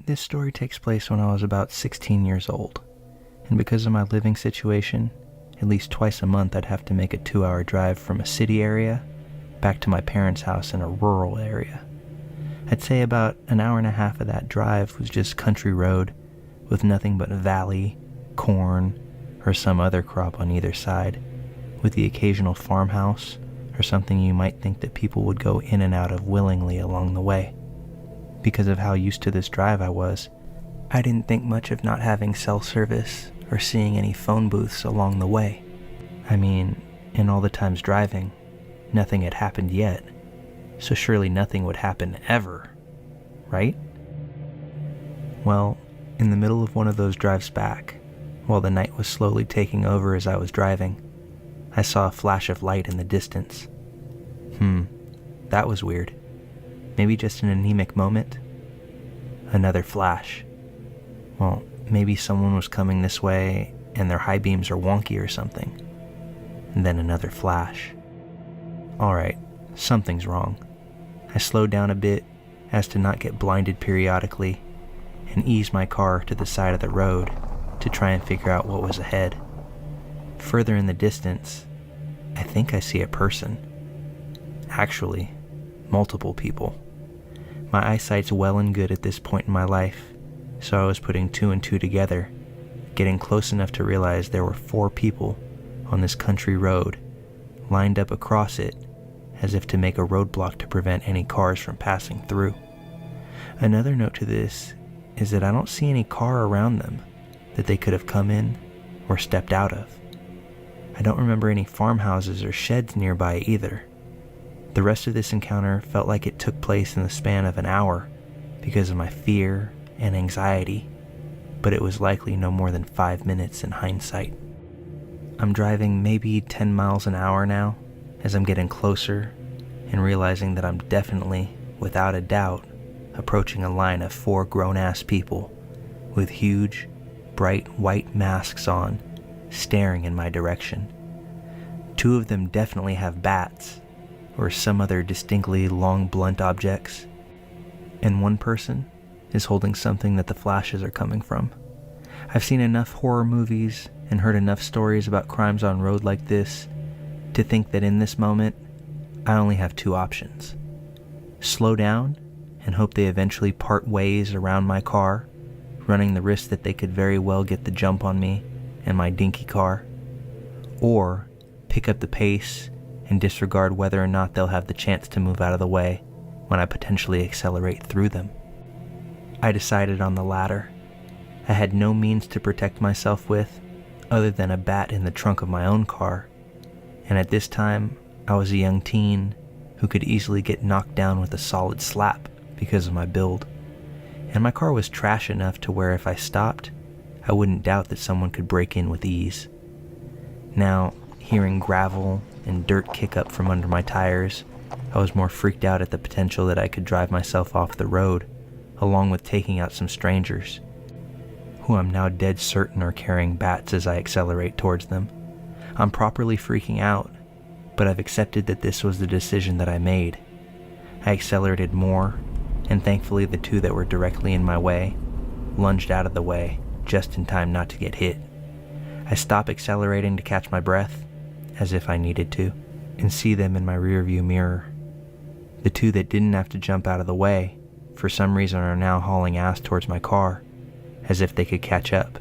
This story takes place when I was about 16 years old, and because of my living situation, at least twice a month I'd have to make a 2-hour drive from a city area back to my parents' house in a rural area. I'd say about an hour and a half of that drive was just country road with nothing but valley, corn, or some other crop on either side, with the occasional farmhouse or something you might think that people would go in and out of willingly along the way. Because of how used to this drive I was, I didn't think much of not having cell service or seeing any phone booths along the way. I mean, in all the times driving, nothing had happened yet, so surely nothing would happen ever, right? Well, in the middle of one of those drives back, while the night was slowly taking over as I was driving, I saw a flash of light in the distance. That was weird. Maybe just an anemic moment? Another flash. Well, maybe someone was coming this way and their high beams are wonky or something. And then another flash. Alright, something's wrong. I slowed down a bit as to not get blinded periodically and eased my car to the side of the road to try and figure out what was ahead. Further in the distance, I think I see a person. Actually, multiple people. My eyesight's well and good at this point in my life, so I was putting 2 and 2 together, getting close enough to realize there were 4 people on this country road, lined up across it as if to make a roadblock to prevent any cars from passing through. Another note to this is that I don't see any car around them that they could have come in or stepped out of. I don't remember any farmhouses or sheds nearby either. The rest of this encounter felt like it took place in the span of an hour because of my fear and anxiety, but it was likely no more than 5 minutes in hindsight. I'm driving maybe 10 miles an hour now as I'm getting closer and realizing that I'm definitely, without a doubt, approaching a line of 4 grown-ass people with huge, bright white masks on, staring in my direction. 2 of them definitely have bats, or some other distinctly long blunt objects, and one person is holding something that the flashes are coming from. I've seen enough horror movies and heard enough stories about crimes on road like this to think that in this moment, I only have 2 options. Slow down and hope they eventually part ways around my car, running the risk that they could very well get the jump on me and my dinky car, or pick up the pace and disregard whether or not they'll have the chance to move out of the way when I potentially accelerate through them. I decided on the latter. I had no means to protect myself with other than a bat in the trunk of my own car, and at this time I was a young teen who could easily get knocked down with a solid slap because of my build, and my car was trash enough to where if I stopped, I wouldn't doubt that someone could break in with ease. Now, hearing gravel and dirt kick up from under my tires, I was more freaked out at the potential that I could drive myself off the road, along with taking out some strangers, who I'm now dead certain are carrying bats as I accelerate towards them. I'm properly freaking out, but I've accepted that this was the decision that I made. I accelerated more, and thankfully the 2 that were directly in my way lunged out of the way just in time not to get hit. I stop accelerating to catch my breath, as if I needed to, and see them in my rearview mirror. The 2 that didn't have to jump out of the way, for some reason are now hauling ass towards my car, as if they could catch up,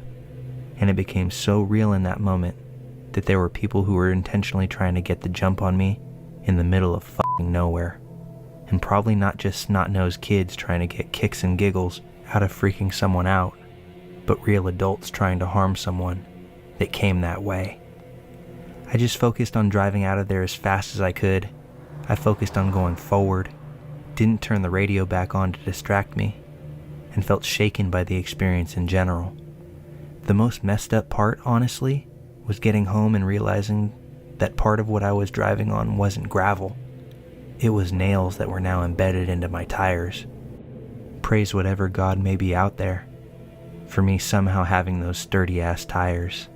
and it became so real in that moment that there were people who were intentionally trying to get the jump on me in the middle of fucking nowhere, and probably not just snot-nosed kids trying to get kicks and giggles out of freaking someone out, but real adults trying to harm someone that came that way. I just focused on driving out of there as fast as I could. I focused on going forward, didn't turn the radio back on to distract me, and felt shaken by the experience in general. The most messed up part, honestly, was getting home and realizing that part of what I was driving on wasn't gravel. It was nails that were now embedded into my tires. Praise whatever God may be out there for me somehow having those sturdy-ass tires.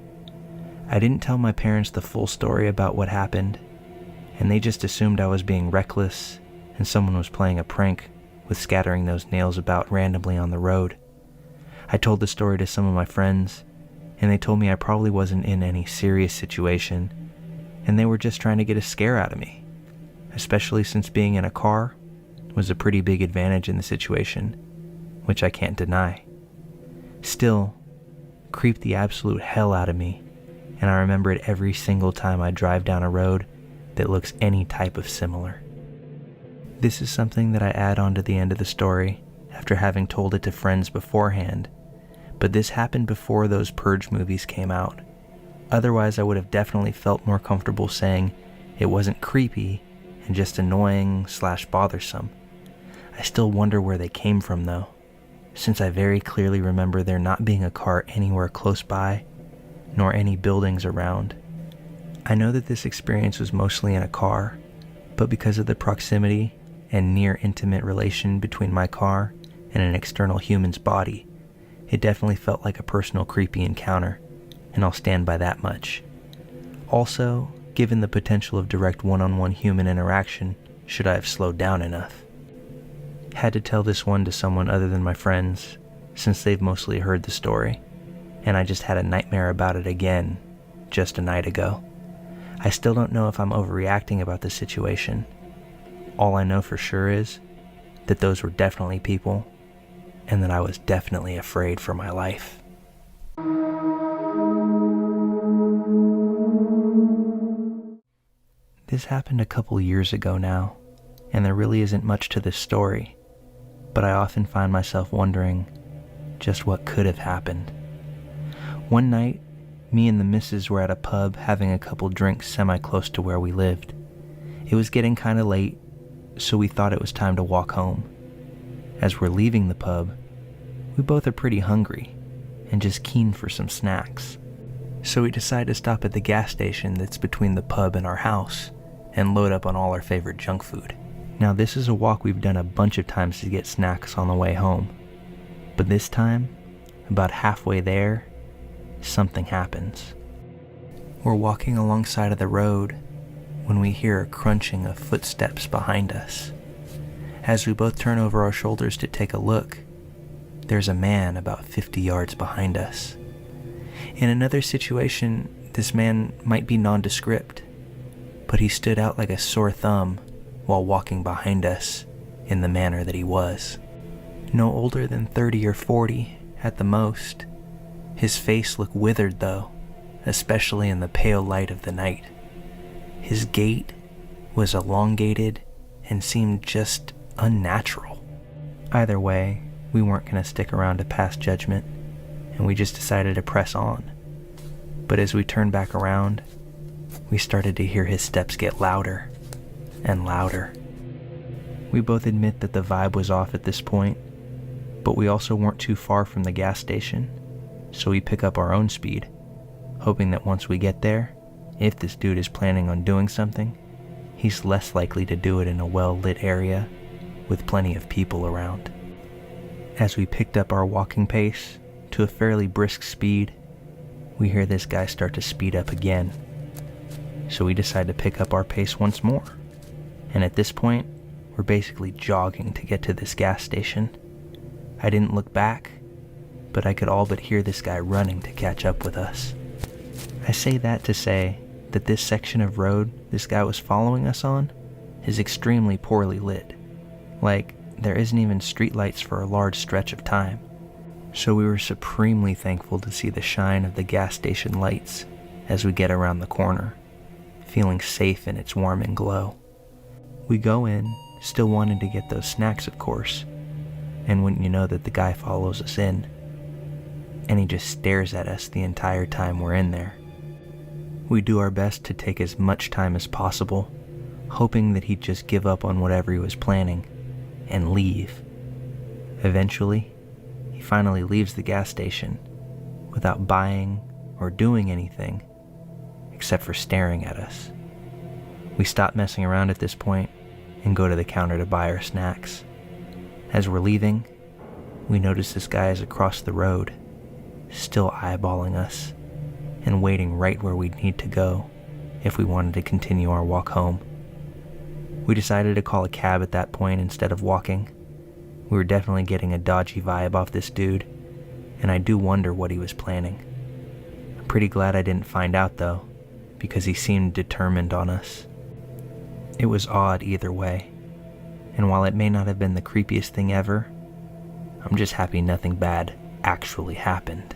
I didn't tell my parents the full story about what happened, and they just assumed I was being reckless and someone was playing a prank with scattering those nails about randomly on the road. I told the story to some of my friends, and they told me I probably wasn't in any serious situation, and they were just trying to get a scare out of me, especially since being in a car was a pretty big advantage in the situation, which I can't deny. Still, creeped the absolute hell out of me, and I remember it every single time I drive down a road that looks any type of similar. This is something that I add on to the end of the story after having told it to friends beforehand, but this happened before those Purge movies came out. Otherwise, I would have definitely felt more comfortable saying it wasn't creepy and just annoying/bothersome. I still wonder where they came from though, since I very clearly remember there not being a car anywhere close by, nor any buildings around. I know that this experience was mostly in a car, but because of the proximity and near intimate relation between my car and an external human's body, it definitely felt like a personal creepy encounter, and I'll stand by that much. Also, given the potential of direct one-on-one human interaction, should I have slowed down enough. Had to tell this one to someone other than my friends, since they've mostly heard the story, and I just had a nightmare about it again, just a night ago. I still don't know if I'm overreacting about the situation. All I know for sure is that those were definitely people, and that I was definitely afraid for my life. This happened a couple years ago now, and there really isn't much to this story, but I often find myself wondering just what could have happened. One night, me and the missus were at a pub having a couple drinks semi-close to where we lived. It was getting kind of late, so we thought it was time to walk home. As we're leaving the pub, we both are pretty hungry and just keen for some snacks. So we decide to stop at the gas station that's between the pub and our house and load up on all our favorite junk food. Now this is a walk we've done a bunch of times to get snacks on the way home. But this time, about halfway there, something happens. We're walking alongside of the road when we hear a crunching of footsteps behind us. As we both turn over our shoulders to take a look, there's a man about 50 yards behind us. In another situation, this man might be nondescript, but he stood out like a sore thumb while walking behind us in the manner that he was. No older than 30 or 40 at the most. His face looked withered though, especially in the pale light of the night. His gait was elongated and seemed just unnatural. Either way, we weren't going to stick around to pass judgment, and we just decided to press on. But as we turned back around, we started to hear his steps get louder and louder. We both admit that the vibe was off at this point, but we also weren't too far from the gas station, so we pick up our own speed, hoping that once we get there, if this dude is planning on doing something, he's less likely to do it in a well-lit area with plenty of people around. As we picked up our walking pace to a fairly brisk speed, we hear this guy start to speed up again. So we decide to pick up our pace once more. And at this point, we're basically jogging to get to this gas station. I didn't look back, but I could all but hear this guy running to catch up with us. I say that to say that this section of road this guy was following us on is extremely poorly lit. Like, there isn't even streetlights for a large stretch of time. So we were supremely thankful to see the shine of the gas station lights as we get around the corner, feeling safe in its warming glow. We go in, still wanting to get those snacks of course, and wouldn't you know that the guy follows us in, and he just stares at us the entire time we're in there. We do our best to take as much time as possible, hoping that he'd just give up on whatever he was planning and leave. Eventually, he finally leaves the gas station without buying or doing anything except for staring at us. We stop messing around at this point and go to the counter to buy our snacks. As we're leaving, we notice this guy is across the road, still eyeballing us and waiting right where we'd need to go if we wanted to continue our walk home. We decided to call a cab at that point instead of walking. We were definitely getting a dodgy vibe off this dude, and I do wonder what he was planning. I'm pretty glad I didn't find out though, because he seemed determined on us. It was odd either way, and while it may not have been the creepiest thing ever, I'm just happy nothing bad actually happened.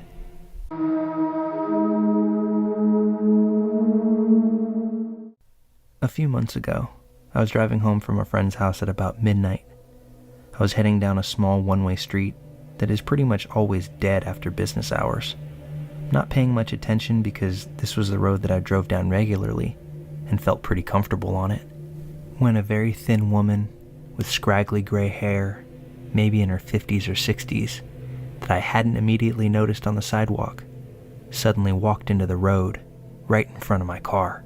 A few months ago, I was driving home from a friend's house at about midnight. I was heading down a small one-way street that is pretty much always dead after business hours, not paying much attention because this was the road that I drove down regularly and felt pretty comfortable on it, when a very thin woman with scraggly gray hair, maybe in her 50s or 60s, that I hadn't immediately noticed on the sidewalk, suddenly walked into the road right in front of my car.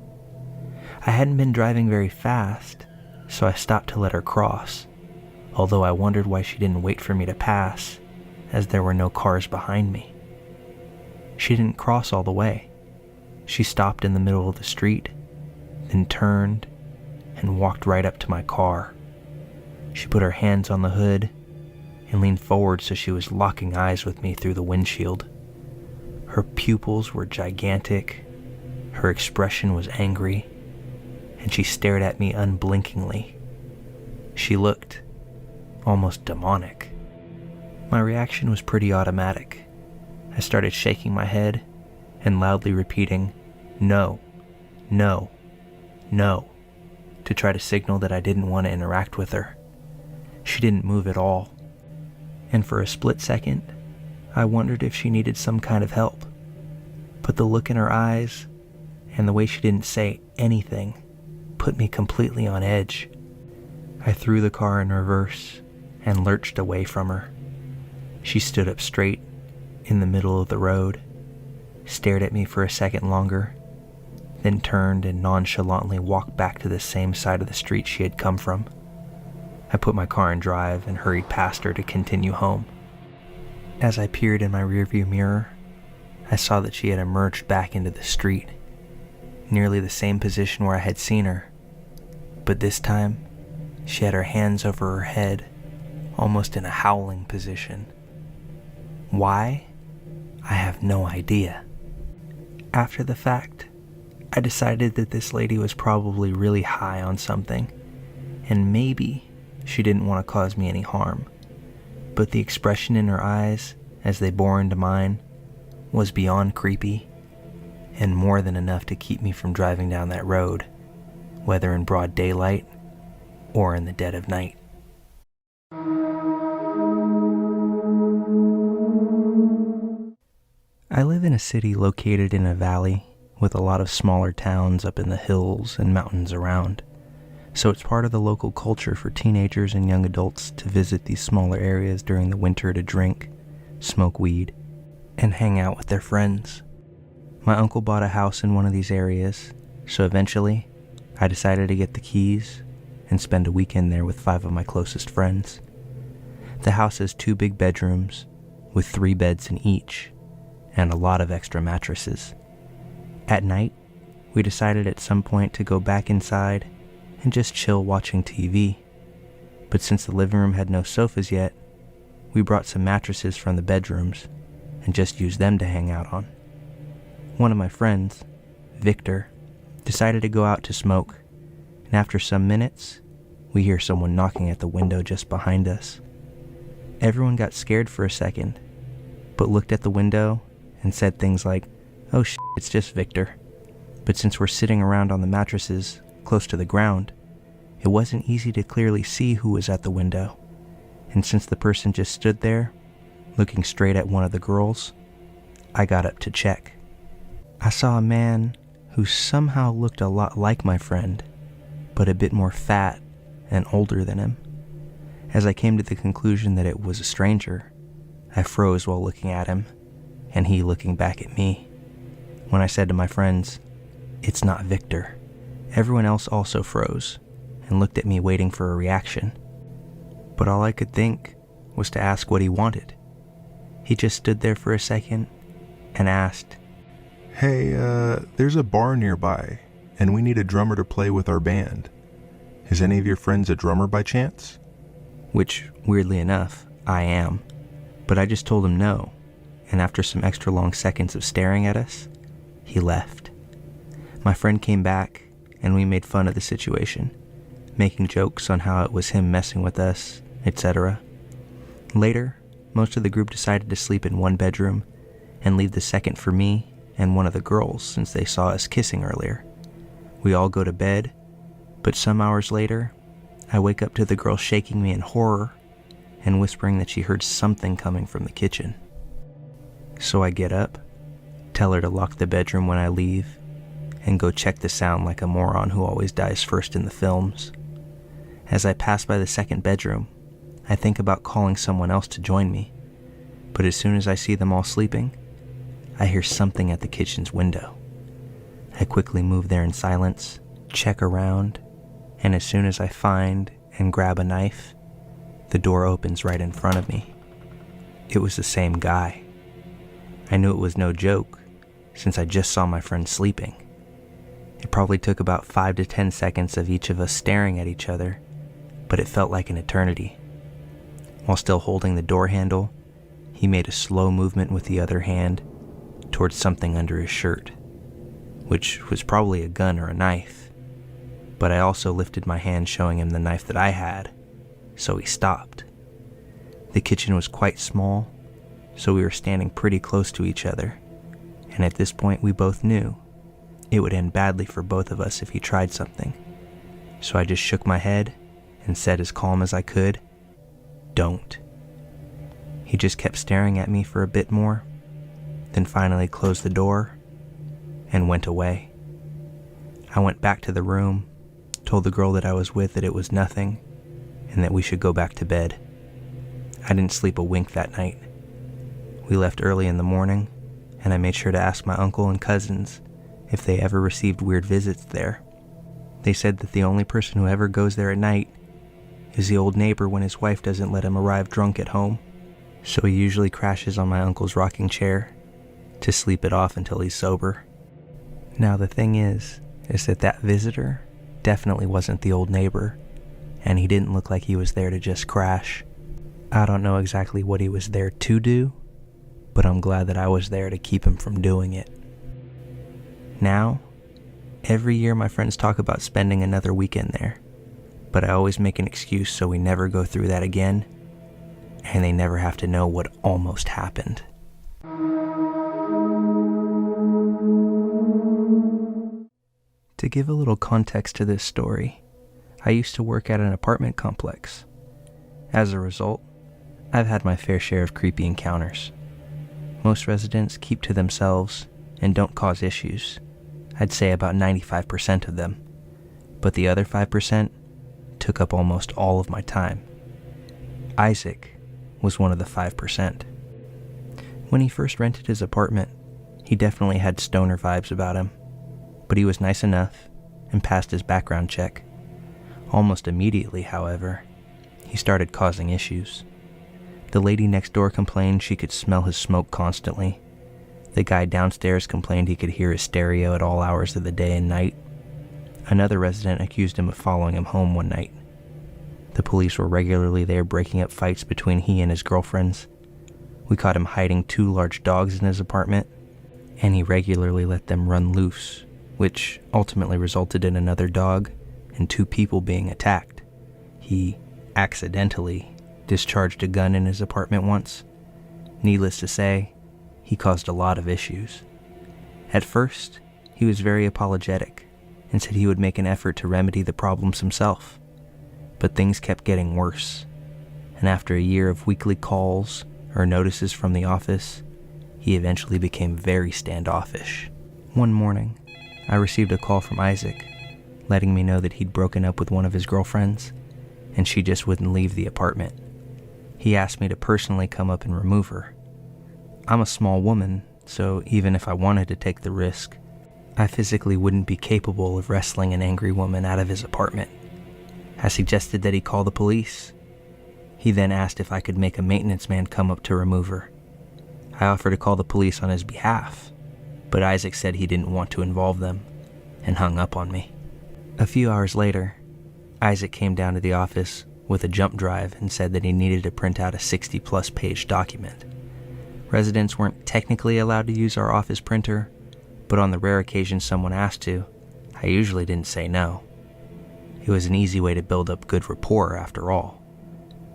I hadn't been driving very fast, so I stopped to let her cross, although I wondered why she didn't wait for me to pass, as there were no cars behind me. She didn't cross all the way. She stopped in the middle of the street, then turned and walked right up to my car. She put her hands on the hood and leaned forward so she was locking eyes with me through the windshield. Her pupils were gigantic, her expression was angry, and she stared at me unblinkingly. She looked almost demonic. My reaction was pretty automatic. I started shaking my head and loudly repeating, "No, no, no," to try to signal that I didn't want to interact with her. She didn't move at all, and for a split second, I wondered if she needed some kind of help. But the look in her eyes and the way she didn't say anything put me completely on edge. I threw the car in reverse and lurched away from her. She stood up straight in the middle of the road, stared at me for a second longer, then turned and nonchalantly walked back to the same side of the street she had come from. I put my car in drive and hurried past her to continue home. As I peered in my rearview mirror, I saw that she had emerged back into the street, nearly the same position where I had seen her, but this time she had her hands over her head, almost in a howling position. Why? I have no idea. After the fact, I decided that this lady was probably really high on something, and maybe she didn't want to cause me any harm, but the expression in her eyes as they bore into mine was beyond creepy, and more than enough to keep me from driving down that road, whether in broad daylight or in the dead of night. I live in a city located in a valley with a lot of smaller towns up in the hills and mountains around, so it's part of the local culture for teenagers and young adults to visit these smaller areas during the winter to drink, smoke weed, and hang out with their friends. My uncle bought a house in one of these areas, so eventually I decided to get the keys and spend a weekend there with 5 of my closest friends. The house has 2 big bedrooms with 3 beds in each and a lot of extra mattresses. At night, we decided at some point to go back inside and just chill watching TV. But since the living room had no sofas yet, we brought some mattresses from the bedrooms and just used them to hang out on. One of my friends, Victor, decided to go out to smoke, and after some minutes, we hear someone knocking at the window just behind us. Everyone got scared for a second, but looked at the window and said things like, "Oh shit, it's just Victor." But since we're sitting around on the mattresses close to the ground, it wasn't easy to clearly see who was at the window. And since the person just stood there, looking straight at one of the girls, I got up to check. I saw a man who somehow looked a lot like my friend, but a bit more fat and older than him. As I came to the conclusion that it was a stranger, I froze while looking at him, and he looking back at me. When I said to my friends, "It's not Victor," everyone else also froze and looked at me waiting for a reaction. But all I could think was to ask what he wanted. He just stood there for a second and asked, "Hey, there's a bar nearby, and we need a drummer to play with our band. Is any of your friends a drummer by chance?" Which, weirdly enough, I am. But I just told him no, and after some extra long seconds of staring at us, he left. My friend came back, and we made fun of the situation, making jokes on how it was him messing with us, etc. Later, most of the group decided to sleep in one bedroom and leave the second for me and one of the girls since they saw us kissing earlier. We all go to bed, but some hours later, I wake up to the girl shaking me in horror and whispering that she heard something coming from the kitchen. So I get up, tell her to lock the bedroom when I leave, and go check the sound like a moron who always dies first in the films. As I pass by the second bedroom, I think about calling someone else to join me, but as soon as I see them all sleeping, I hear something at the kitchen's window. I quickly move there in silence, check around, and as soon as I find and grab a knife, the door opens right in front of me. It was the same guy. I knew it was no joke, since I just saw my friend sleeping. It probably took about 5 to 10 seconds of each of us staring at each other, but it felt like an eternity. While still holding the door handle, he made a slow movement with the other hand towards something under his shirt, which was probably a gun or a knife, but I also lifted my hand showing him the knife that I had, so he stopped. The kitchen was quite small, so we were standing pretty close to each other, and at this point we both knew it would end badly for both of us if he tried something. So I just shook my head and said as calm as I could, "Don't." He just kept staring at me for a bit more, then finally closed the door and went away. I went back to the room, told the girl that I was with that it was nothing, and that we should go back to bed. I didn't sleep a wink that night. We left early in the morning, and I made sure to ask my uncle and cousins if they ever received weird visits there. They said that the only person who ever goes there at night is the old neighbor when his wife doesn't let him arrive drunk at home, so he usually crashes on my uncle's rocking chair to sleep it off until he's sober. Now the thing is that visitor definitely wasn't the old neighbor, and he didn't look like he was there to just crash. I don't know exactly what he was there to do, but I'm glad that I was there to keep him from doing it. Now, every year my friends talk about spending another weekend there, but I always make an excuse so we never go through that again, and they never have to know what almost happened. To give a little context to this story, I used to work at an apartment complex. As a result, I've had my fair share of creepy encounters. Most residents keep to themselves and don't cause issues. I'd say about 95% of them, but the other 5% took up almost all of my time. Isaac was one of the 5%. When he first rented his apartment, he definitely had stoner vibes about him, but he was nice enough and passed his background check. Almost immediately, however, he started causing issues. The lady next door complained she could smell his smoke constantly. The guy downstairs complained he could hear his stereo at all hours of the day and night. Another resident accused him of following him home one night. The police were regularly there breaking up fights between he and his girlfriends. We caught him hiding 2 large dogs in his apartment, and he regularly let them run loose, which ultimately resulted in another dog and 2 people being attacked. He accidentally discharged a gun in his apartment once. Needless to say, he caused a lot of issues. At first, he was very apologetic and said he would make an effort to remedy the problems himself. But things kept getting worse, and after a year of weekly calls or notices from the office, he eventually became very standoffish. One morning, I received a call from Isaac, letting me know that he'd broken up with one of his girlfriends, and she just wouldn't leave the apartment. He asked me to personally come up and remove her. I'm a small woman, so even if I wanted to take the risk, I physically wouldn't be capable of wrestling an angry woman out of his apartment. I suggested that he call the police. He then asked if I could make a maintenance man come up to remove her. I offered to call the police on his behalf, but Isaac said he didn't want to involve them and hung up on me. A few hours later, Isaac came down to the office with a jump drive and said that he needed to print out a 60-plus page document. Residents weren't technically allowed to use our office printer, but on the rare occasion someone asked to, I usually didn't say no. It was an easy way to build up good rapport after all.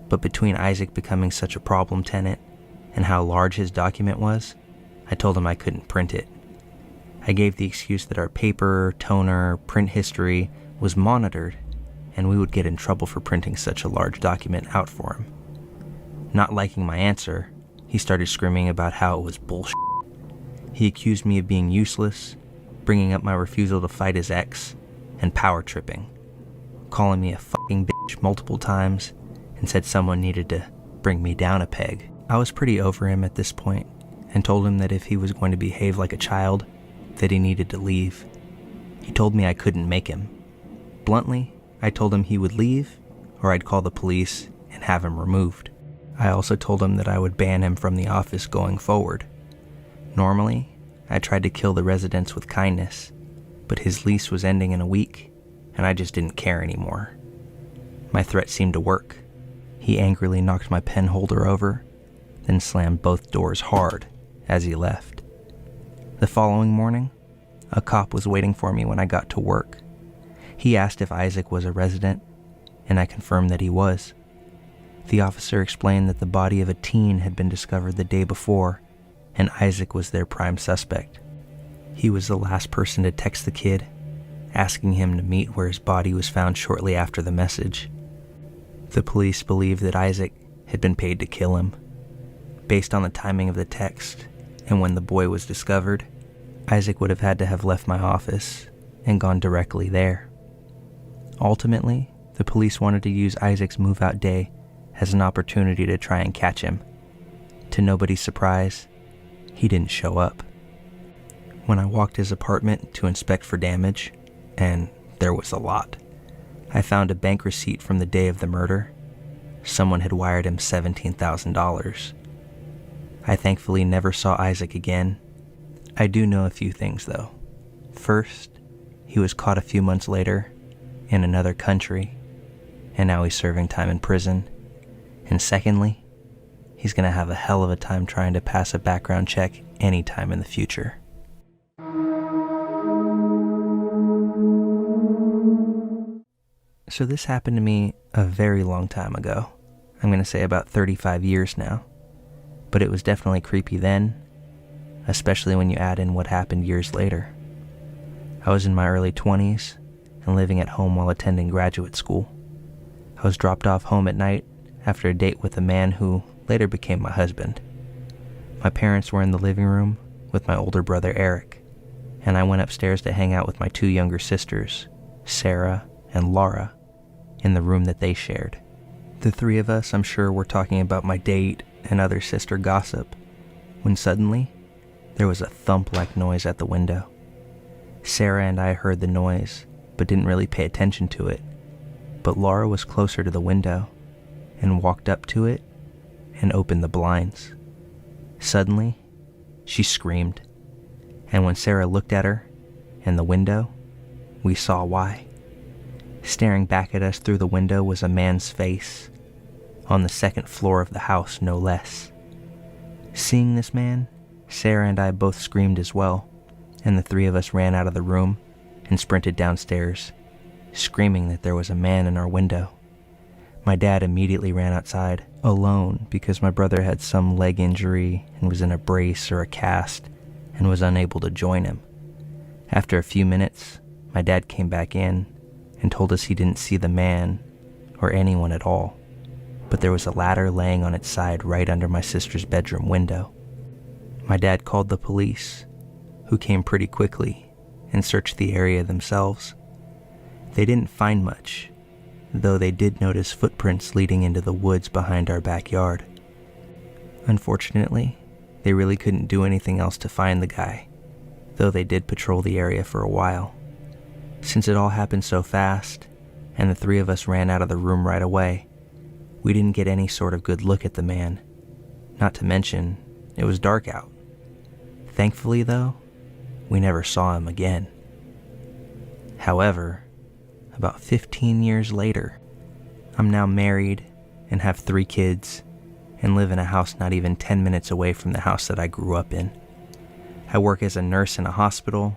But between Isaac becoming such a problem tenant and how large his document was, I told him I couldn't print it. I gave the excuse that our paper, toner, print history was monitored, and we would get in trouble for printing such a large document out for him. Not liking my answer, he started screaming about how it was bullshit. He accused me of being useless, bringing up my refusal to fight his ex, and power tripping, calling me a fucking bitch multiple times, and said someone needed to bring me down a peg. I was pretty over him at this point, and told him that if he was going to behave like a child, that he needed to leave. He told me I couldn't make him. Bluntly, I told him he would leave, or I'd call the police and have him removed. I also told him that I would ban him from the office going forward. Normally, I tried to kill the residents with kindness, but his lease was ending in a week, and I just didn't care anymore. My threat seemed to work. He angrily knocked my pen holder over, then slammed both doors hard as he left. The following morning, a cop was waiting for me when I got to work. He asked if Isaac was a resident, and I confirmed that he was. The officer explained that the body of a teen had been discovered the day before, and Isaac was their prime suspect. He was the last person to text the kid, asking him to meet where his body was found shortly after the message. The police believed that Isaac had been paid to kill him. Based on the timing of the text and when the boy was discovered, Isaac would have had to have left my office and gone directly there. Ultimately, the police wanted to use Isaac's move-out day as an opportunity to try and catch him. To nobody's surprise, he didn't show up. When I walked his apartment to inspect for damage, and there was a lot, I found a bank receipt from the day of the murder. Someone had wired him $17,000. I thankfully never saw Isaac again. I do know a few things though. First, he was caught a few months later in another country, and now he's serving time in prison. And secondly, he's gonna have a hell of a time trying to pass a background check anytime in the future. So this happened to me a very long time ago. I'm gonna say about 35 years now. But it was definitely creepy then, especially when you add in what happened years later. I was in my early 20s and living at home while attending graduate school. I was dropped off home at night after a date with a man who later became my husband. My parents were in the living room with my older brother Eric, and I went upstairs to hang out with my two younger sisters, Sarah and Laura, in the room that they shared. The three of us, I'm sure, were talking about my date and other sister gossip, when suddenly there was a thump-like noise at the window. Sarah and I heard the noise, but didn't really pay attention to it. But Laura was closer to the window and walked up to it and opened the blinds. Suddenly, she screamed, and when Sarah looked at her and the window, we saw why. Staring back at us through the window was a man's face, on the second floor of the house, no less. Seeing this man, Sarah and I both screamed as well, and the three of us ran out of the room and sprinted downstairs, screaming that there was a man in our window. My dad immediately ran outside, alone, because my brother had some leg injury and was in a brace or a cast and was unable to join him. After a few minutes, my dad came back in and told us he didn't see the man or anyone at all, but there was a ladder laying on its side right under my sister's bedroom window. My dad called the police, who came pretty quickly and searched the area themselves. They didn't find much, though they did notice footprints leading into the woods behind our backyard. Unfortunately, they really couldn't do anything else to find the guy, though they did patrol the area for a while. Since it all happened so fast, and the three of us ran out of the room right away, we didn't get any sort of good look at the man. Not to mention, it was dark out. Thankfully, though, we never saw him again. However, about 15 years later, I'm now married and have 3 kids and live in a house not even 10 minutes away from the house that I grew up in. I work as a nurse in a hospital,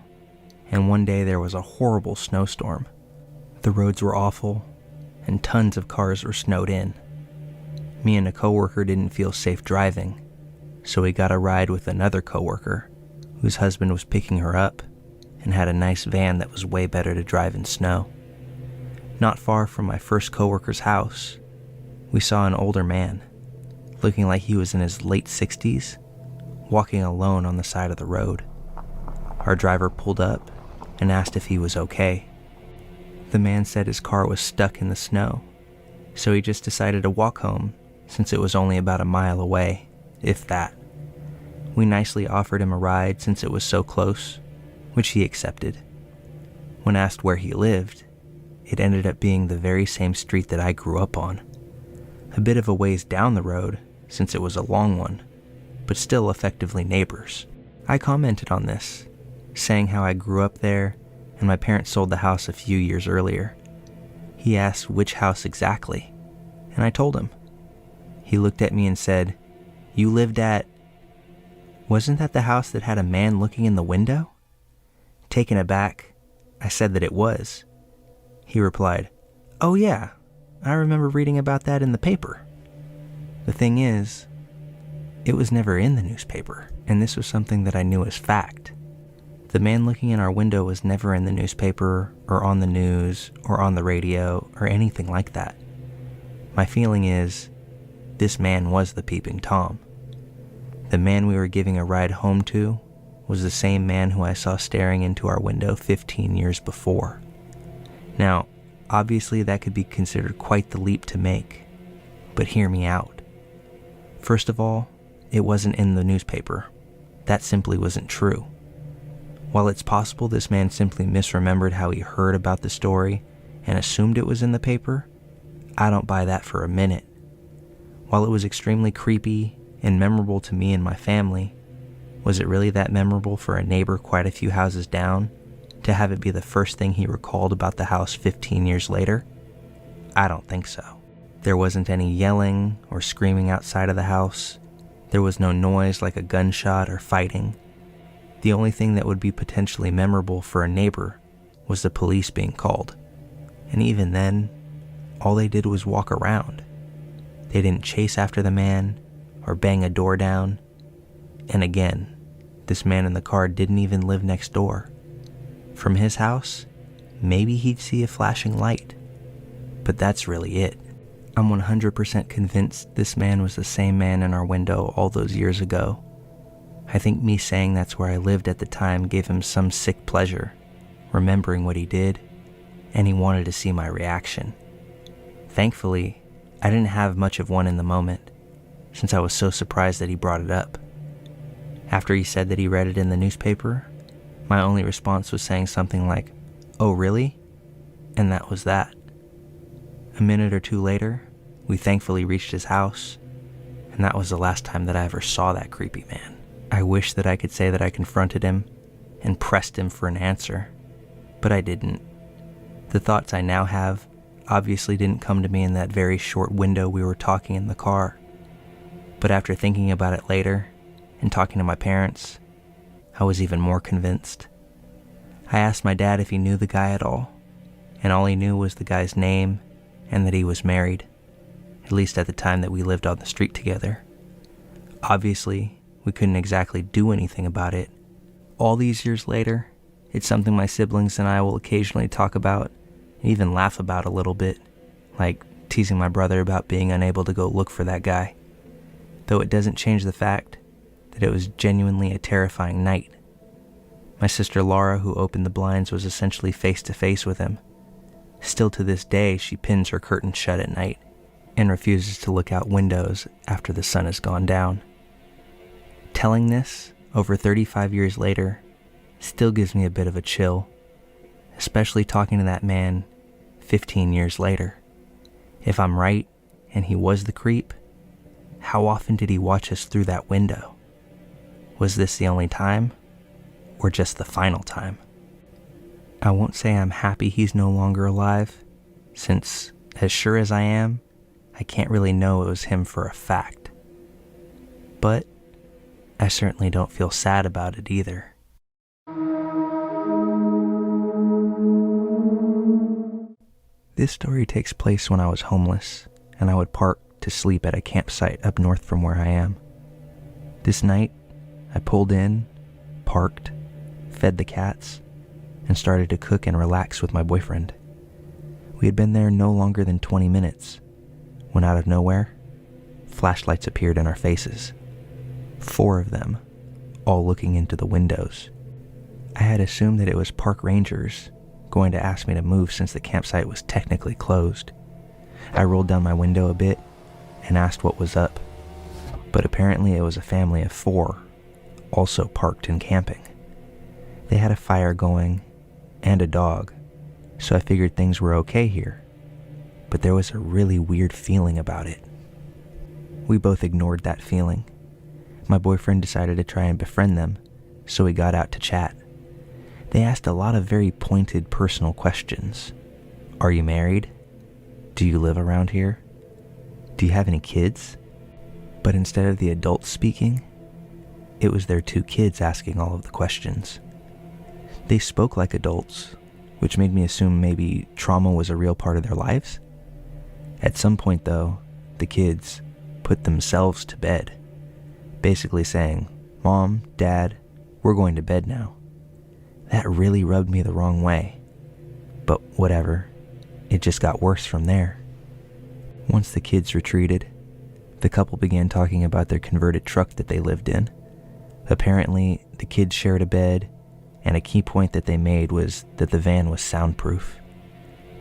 and one day there was a horrible snowstorm. The roads were awful, and tons of cars were snowed in. Me and a coworker didn't feel safe driving, so we got a ride with another coworker whose husband was picking her up and had a nice van that was way better to drive in snow. Not far from my first coworker's house, we saw an older man, looking like he was in his late 60s, walking alone on the side of the road. Our driver pulled up and asked if he was okay. The man said his car was stuck in the snow, so he just decided to walk home since it was only about a mile away, if that. We nicely offered him a ride since it was so close, which he accepted. When asked where he lived, it ended up being the very same street that I grew up on. A bit of a ways down the road since it was a long one, but still effectively neighbors. I commented on this, saying how I grew up there and my parents sold the house a few years earlier. He asked which house exactly, and I told him. He looked at me and said, "You lived at... Wasn't that the house that had a man looking in the window?" Taken aback, I said that it was. He replied, "Oh yeah, I remember reading about that in the paper." The thing is, it was never in the newspaper, and this was something that I knew as fact. The man looking in our window was never in the newspaper, or on the news, or on the radio, or anything like that. My feeling is, this man was the peeping Tom. The man we were giving a ride home to was the same man who I saw staring into our window 15 years before. Now, obviously that could be considered quite the leap to make, but hear me out. First of all, it wasn't in the newspaper. That simply wasn't true. While it's possible this man simply misremembered how he heard about the story and assumed it was in the paper, I don't buy that for a minute. While it was extremely creepy and memorable to me and my family, was it really that memorable for a neighbor quite a few houses down to have it be the first thing he recalled about the house 15 years later? I don't think so. There wasn't any yelling or screaming outside of the house. There was no noise like a gunshot or fighting. The only thing that would be potentially memorable for a neighbor was the police being called. And even then, all they did was walk around. They didn't chase after the man or bang a door down. And again, this man in the car didn't even live next door. From his house, maybe he'd see a flashing light, but that's really it. I'm 100% convinced this man was the same man in our window all those years ago. I think me saying that's where I lived at the time gave him some sick pleasure, remembering what he did, and he wanted to see my reaction. Thankfully, I didn't have much of one in the moment, since I was so surprised that he brought it up. After he said that he read it in the newspaper, my only response was saying something like, "Oh really?" And that was that. A minute or two later, we thankfully reached his house, and that was the last time that I ever saw that creepy man. I wish that I could say that I confronted him and pressed him for an answer, but I didn't. The thoughts I now have obviously didn't come to me in that very short window we were talking in the car, but after thinking about it later and talking to my parents, I was even more convinced. I asked my dad if he knew the guy at all, and all he knew was the guy's name and that he was married, at least at the time that we lived on the street together. Obviously, we couldn't exactly do anything about it. All these years later, it's something my siblings and I will occasionally talk about and even laugh about a little bit, like teasing my brother about being unable to go look for that guy, though it doesn't change the fact that it was genuinely a terrifying night. My sister Laura, who opened the blinds, was essentially face to face with him. Still to this day, she pins her curtains shut at night and refuses to look out windows after the sun has gone down. Telling this, over 35 years later, still gives me a bit of a chill, especially talking to that man 15 years later. If I'm right, and he was the creep, how often did he watch us through that window? Was this the only time, or just the final time? I won't say I'm happy he's no longer alive, since, as sure as I am, I can't really know it was him for a fact. but I certainly don't feel sad about it either. This story takes place when I was homeless, and I would park to sleep at a campsite up north from where I am. This night, I pulled in, parked, fed the cats, and started to cook and relax with my boyfriend. We had been there no longer than 20 minutes, when out of nowhere, flashlights appeared in our faces. 4 of them, all looking into the windows. I had assumed that it was park rangers going to ask me to move since the campsite was technically closed. I rolled down my window a bit and asked what was up, but apparently it was a family of 4, also parked and camping. They had a fire going and a dog, so I figured things were okay here, but there was a really weird feeling about it. We both ignored that feeling. My boyfriend decided to try and befriend them, so we got out to chat. They asked a lot of very pointed personal questions. Are you married? Do you live around here? Do you have any kids? But instead of the adults speaking, it was their 2 kids asking all of the questions. They spoke like adults, which made me assume maybe trauma was a real part of their lives. At some point though, the kids put themselves to bed, basically saying, "Mom, Dad, we're going to bed now." That really rubbed me the wrong way, but whatever, it just got worse from there. Once the kids retreated, the couple began talking about their converted truck that they lived in. Apparently, the kids shared a bed, and a key point that they made was that the van was soundproof.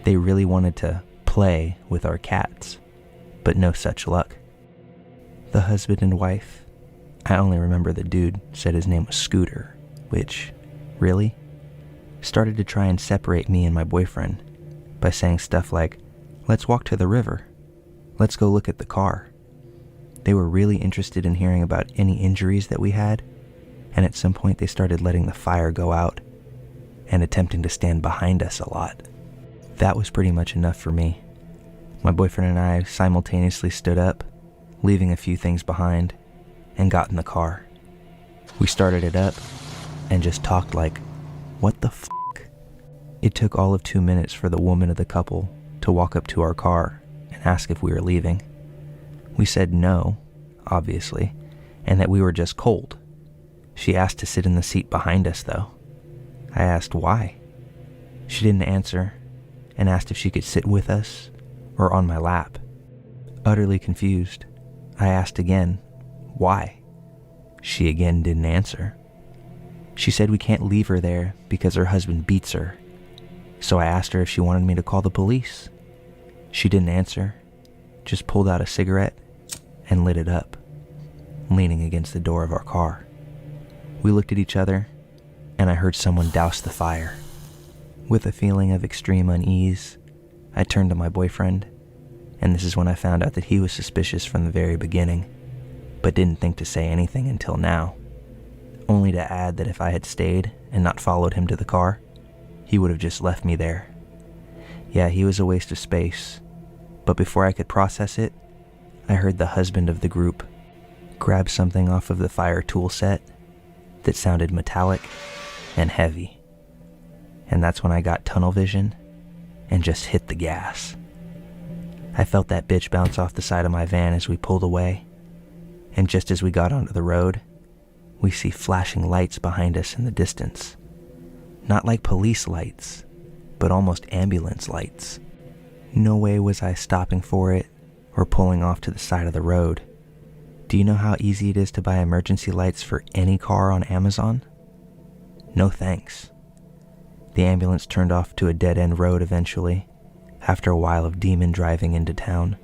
They really wanted to play with our cats, but no such luck. The husband and wife, I only remember the dude said his name was Scooter, which, really, started to try and separate me and my boyfriend by saying stuff like, "Let's walk to the river. Let's go look at the car." They were really interested in hearing about any injuries that we had, and at some point they started letting the fire go out and attempting to stand behind us a lot. That was pretty much enough for me. My boyfriend and I simultaneously stood up, leaving a few things behind, and got in the car. We started it up and just talked like, what the f***? It took all of 2 minutes for the woman of the couple to walk up to our car and ask if we were leaving. We said no, obviously, and that we were just cold. She asked to sit in the seat behind us though. I asked why. She didn't answer and asked if she could sit with us or on my lap. Utterly confused, I asked again, why? She again didn't answer. She said we can't leave her there because her husband beats her. So I asked her if she wanted me to call the police. She didn't answer, just pulled out a cigarette and lit it up, leaning against the door of our car. We looked at each other, and I heard someone douse the fire. With a feeling of extreme unease, I turned to my boyfriend, and this is when I found out that he was suspicious from the very beginning, but didn't think to say anything until now, only to add that if I had stayed and not followed him to the car, he would have just left me there. Yeah, he was a waste of space, but before I could process it, I heard the husband of the group grab something off of the fire tool set that sounded metallic and heavy. And that's when I got tunnel vision and just hit the gas. I felt that bitch bounce off the side of my van as we pulled away, and just as we got onto the road, we see flashing lights behind us in the distance. Not like police lights, but almost ambulance lights. No way was I stopping for it or pulling off to the side of the road. Do you know how easy it is to buy emergency lights for any car on Amazon? No thanks. The ambulance turned off to a dead-end road eventually, after a while of demon driving into town.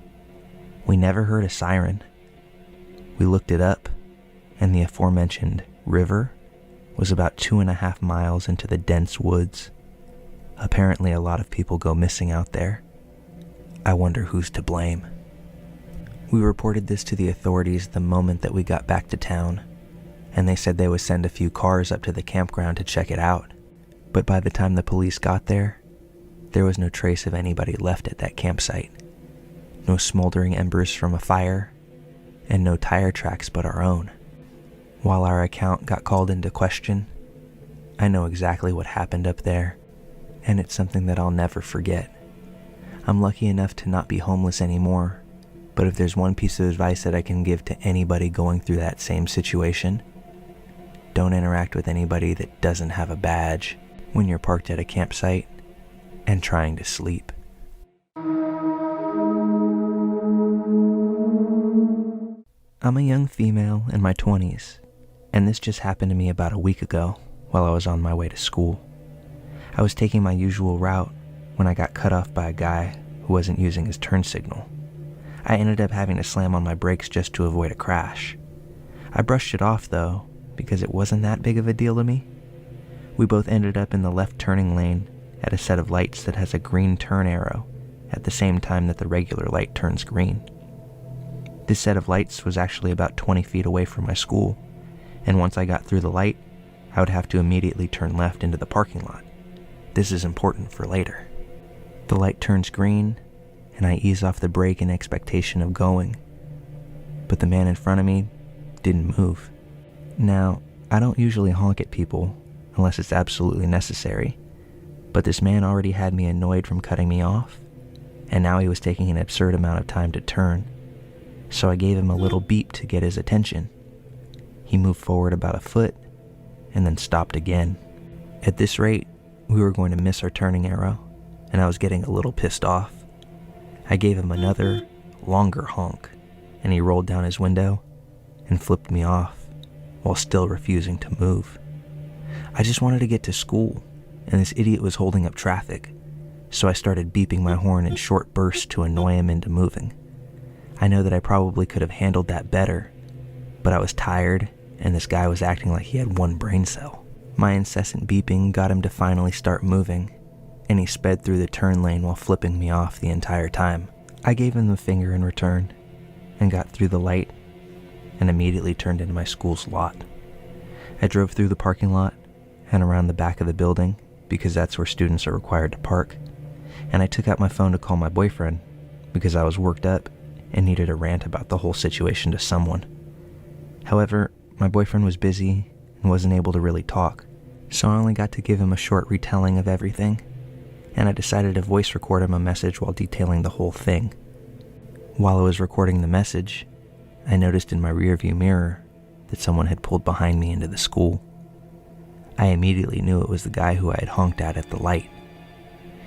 We never heard a siren. We looked it up, and the aforementioned river was about 2.5 miles into the dense woods. Apparently a lot of people go missing out there. I wonder who's to blame. We reported this to the authorities the moment that we got back to town, and they said they would send a few cars up to the campground to check it out. But by the time the police got there was no trace of anybody left at that campsite. No smoldering embers from a fire, and no tire tracks but our own. While our account got called into question, I know exactly what happened up there, and it's something that I'll never forget. I'm lucky enough to not be homeless anymore, but if there's one piece of advice that I can give to anybody going through that same situation, don't interact with anybody that doesn't have a badge when you're parked at a campsite and trying to sleep. I'm a young female in my 20s, and this just happened to me about a week ago while I was on my way to school. I was taking my usual route when I got cut off by a guy who wasn't using his turn signal. I ended up having to slam on my brakes just to avoid a crash. I brushed it off though, because it wasn't that big of a deal to me. We both ended up in the left turning lane at a set of lights that has a green turn arrow at the same time that the regular light turns green. This set of lights was actually about 20 feet away from my school, and once I got through the light, I would have to immediately turn left into the parking lot. This is important for later. The light turns green, and I ease off the brake in expectation of going, but the man in front of me didn't move. Now, I don't usually honk at people unless it's absolutely necessary, but this man already had me annoyed from cutting me off, and now he was taking an absurd amount of time to turn, so I gave him a little beep to get his attention. He moved forward about a foot, and then stopped again. At this rate, we were going to miss our turning arrow, and I was getting a little pissed off. I gave him another, longer honk, and he rolled down his window and flipped me off while still refusing to move. I just wanted to get to school, and this idiot was holding up traffic, so I started beeping my horn in short bursts to annoy him into moving. I know that I probably could have handled that better, but I was tired, and this guy was acting like he had one brain cell. My incessant beeping got him to finally start moving, and he sped through the turn lane while flipping me off the entire time. I gave him the finger in return, and got through the light, and immediately turned into my school's lot. I drove through the parking lot, and around the back of the building, because that's where students are required to park, and I took out my phone to call my boyfriend, because I was worked up and needed a rant about the whole situation to someone. However, my boyfriend was busy and wasn't able to really talk, so I only got to give him a short retelling of everything, and I decided to voice record him a message while detailing the whole thing. While I was recording the message, I noticed in my rearview mirror that someone had pulled behind me into the school. I immediately knew it was the guy who I had honked at the light.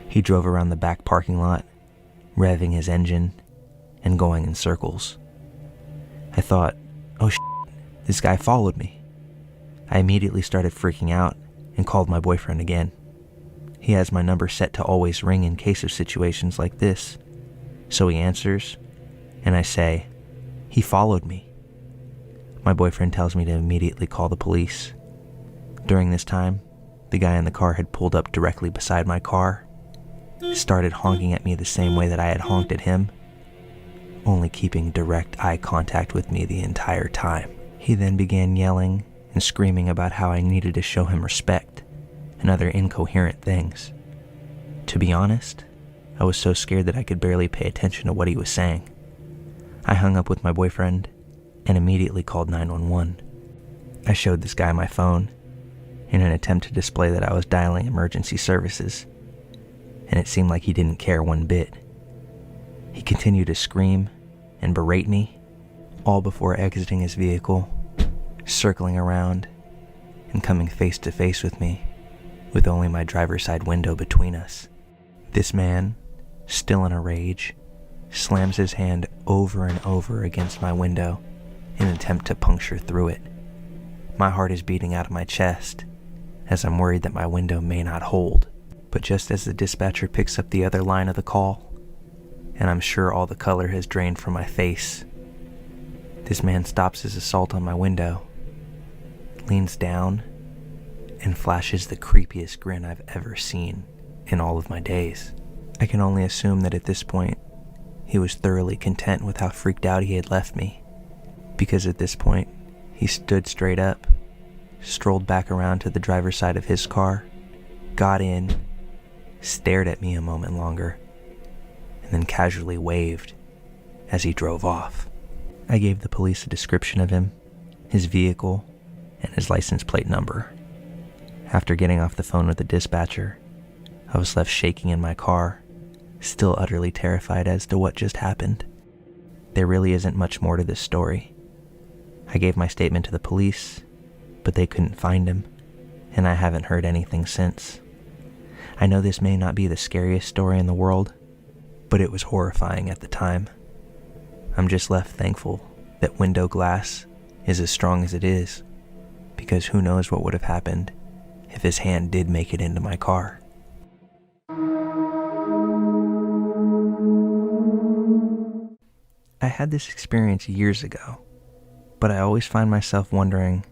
He drove around the back parking lot, revving his engine and going in circles. I thought, oh shit, this guy followed me. I immediately started freaking out and called my boyfriend again. He has my number set to always ring in case of situations like this, so he answers, and I say, he followed me. My boyfriend tells me to immediately call the police. During this time, the guy in the car had pulled up directly beside my car, started honking at me the same way that I had honked at him, only keeping direct eye contact with me the entire time. He then began yelling and screaming about how I needed to show him respect and other incoherent things. To be honest, I was so scared that I could barely pay attention to what he was saying. I hung up with my boyfriend and immediately called 911. I showed this guy my phone in an attempt to display that I was dialing emergency services, and it seemed like he didn't care one bit. He continued to scream and berate me, all before exiting his vehicle, circling around, and coming face to face with me, with only my driver's side window between us. This man, still in a rage, slams his hand over and over against my window in an attempt to puncture through it. My heart is beating out of my chest, as I'm worried that my window may not hold. But just as the dispatcher picks up the other line of the call, and I'm sure all the color has drained from my face, this man stops his assault on my window, leans down, and flashes the creepiest grin I've ever seen in all of my days. I can only assume that at this point, he was thoroughly content with how freaked out he had left me, because at this point, he stood straight up, strolled back around to the driver's side of his car, got in, stared at me a moment longer, and then casually waved as he drove off. I gave the police a description of him, his vehicle, and his license plate number. After getting off the phone with the dispatcher, I was left shaking in my car, still utterly terrified as to what just happened. There really isn't much more to this story. I gave my statement to the police, but they couldn't find him, and I haven't heard anything since. I know this may not be the scariest story in the world, but it was horrifying at the time. I'm just left thankful that window glass is as strong as it is, because who knows what would have happened if his hand did make it into my car. I had this experience years ago, but I always find myself wondering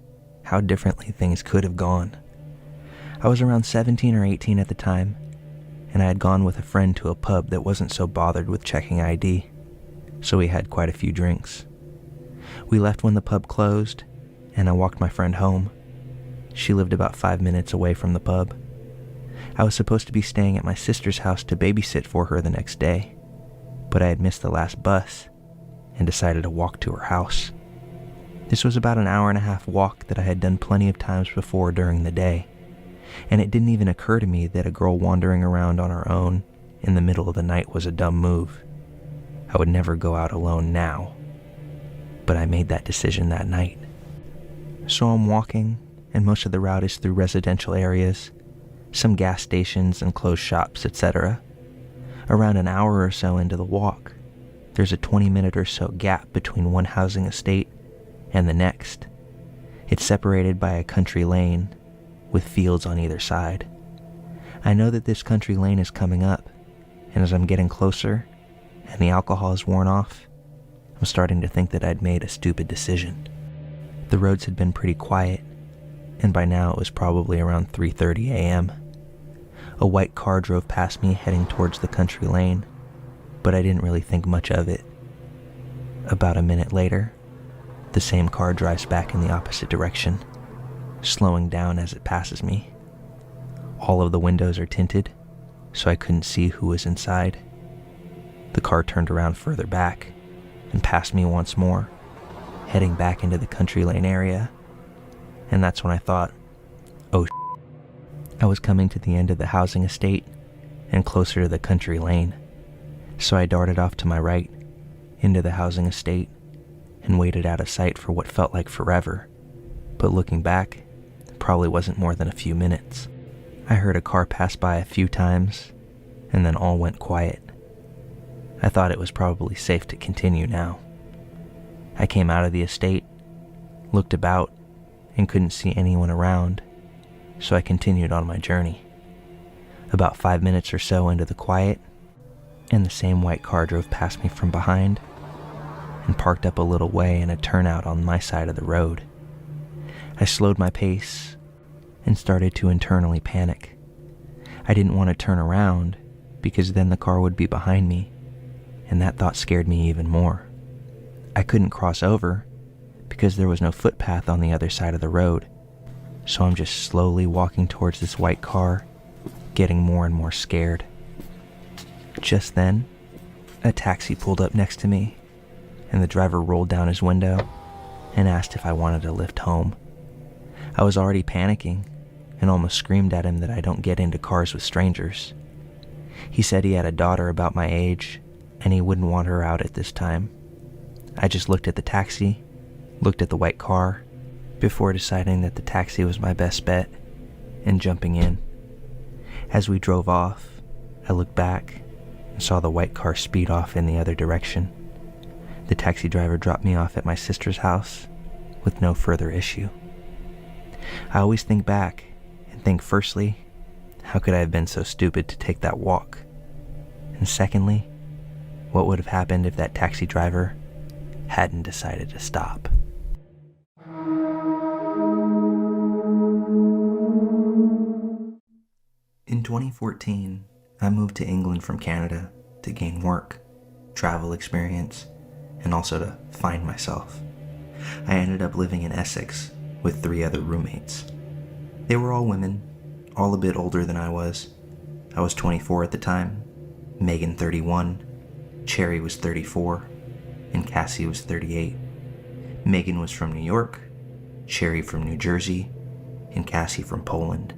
how differently things could have gone. I was around 17 or 18 at the time, and I had gone with a friend to a pub that wasn't so bothered with checking ID, so we had quite a few drinks. We left when the pub closed, and I walked my friend home. She lived about 5 minutes away from the pub. I was supposed to be staying at my sister's house to babysit for her the next day, but I had missed the last bus and decided to walk to her house. This was about an hour-and-a-half walk that I had done plenty of times before during the day, and it didn't even occur to me that a girl wandering around on her own in the middle of the night was a dumb move. I would never go out alone now, but I made that decision that night. So I'm walking, and most of the route is through residential areas, some gas stations and closed shops, etc. Around an hour or so into the walk, there's a 20-minute or so gap between one housing estate and the next. It's separated by a country lane with fields on either side. I know that this country lane is coming up, and as I'm getting closer and the alcohol is worn off, I'm starting to think that I'd made a stupid decision. The roads had been pretty quiet, and by now it was probably around 3:30 a.m. A white car drove past me heading towards the country lane, but I didn't really think much of it. About a minute later, the same car drives back in the opposite direction, slowing down as it passes me. All of the windows are tinted, so I couldn't see who was inside. The car turned around further back and passed me once more, heading back into the country lane area. And that's when I thought, oh shit. I was coming to the end of the housing estate and closer to the country lane. So I darted off to my right, into the housing estate, and waited out of sight for what felt like forever. But looking back, it probably wasn't more than a few minutes. I heard a car pass by a few times, and then all went quiet. I thought it was probably safe to continue now. I came out of the estate, looked about, and couldn't see anyone around, so I continued on my journey. About 5 minutes or so into the quiet, and the same white car drove past me from behind and parked up a little way in a turnout on my side of the road. I slowed my pace and started to internally panic. I didn't want to turn around because then the car would be behind me, and that thought scared me even more. I couldn't cross over because there was no footpath on the other side of the road, so I'm just slowly walking towards this white car, getting more and more scared. Just then, a taxi pulled up next to me, and the driver rolled down his window and asked if I wanted a lift home. I was already panicking and almost screamed at him that I don't get into cars with strangers. He said he had a daughter about my age, and he wouldn't want her out at this time. I just looked at the taxi, looked at the white car, before deciding that the taxi was my best bet and jumping in. As we drove off, I looked back and saw the white car speed off in the other direction. The taxi driver dropped me off at my sister's house with no further issue. I always think back and think, firstly, how could I have been so stupid to take that walk? And secondly, what would have happened if that taxi driver hadn't decided to stop? In 2014, I moved to England from Canada to gain work, travel experience, and also to find myself. I ended up living in Essex with 3 other roommates. They were all women, all a bit older than I was. I was 24 at the time, Megan 31, Cherry was 34, and Cassie was 38. Megan was from New York, Cherry from New Jersey, and Cassie from Poland.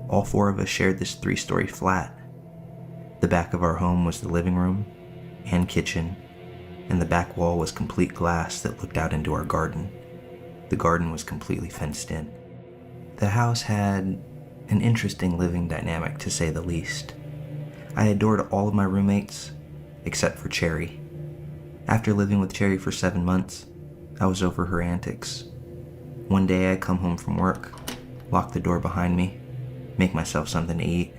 All four of us shared this 3-story flat. The back of our home was the living room and kitchen, and the back wall was complete glass that looked out into our garden. The garden was completely fenced in. The house had an interesting living dynamic, to say the least. I adored all of my roommates, except for Cherry. After living with Cherry for 7 months, I was over her antics. One day I come home from work, lock the door behind me, make myself something to eat,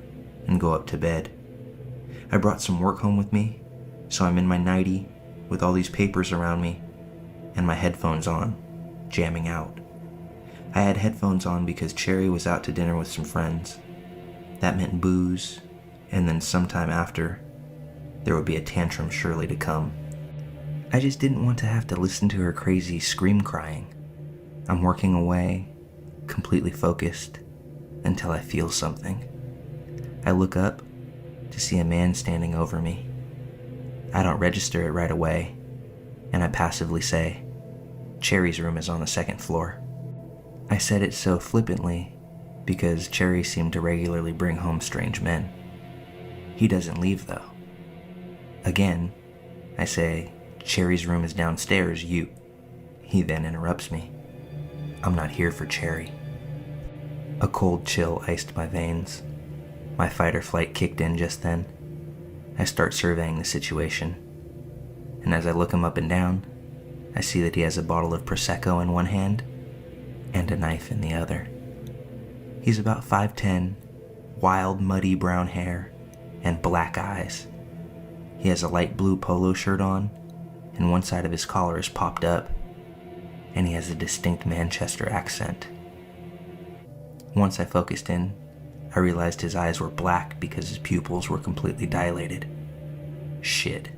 and go up to bed. I brought some work home with me, so I'm in my nightie with all these papers around me and my headphones on, jamming out. I had headphones on because Cherry was out to dinner with some friends. That meant booze, and then sometime after, there would be a tantrum surely to come. I just didn't want to have to listen to her crazy scream crying. I'm working away, completely focused, until I feel something. I look up to see a man standing over me. I don't register it right away, and I passively say, "Cherry's room is on the 2nd floor." I said it so flippantly because Cherry seemed to regularly bring home strange men. He doesn't leave, though. Again, I say, "Cherry's room is downstairs, you..." He then interrupts me. I'm not here for Cherry. A cold chill iced my veins. My fight or flight kicked in just then. I start surveying the situation, and as I look him up and down, I see that he has a bottle of Prosecco in one hand and a knife in the other. He's about 5'10", wild, muddy brown hair, and black eyes. He has a light blue polo shirt on, and one side of his collar is popped up, and he has a distinct Manchester accent. Once I focused in, I realized his eyes were black because his pupils were completely dilated. Shit.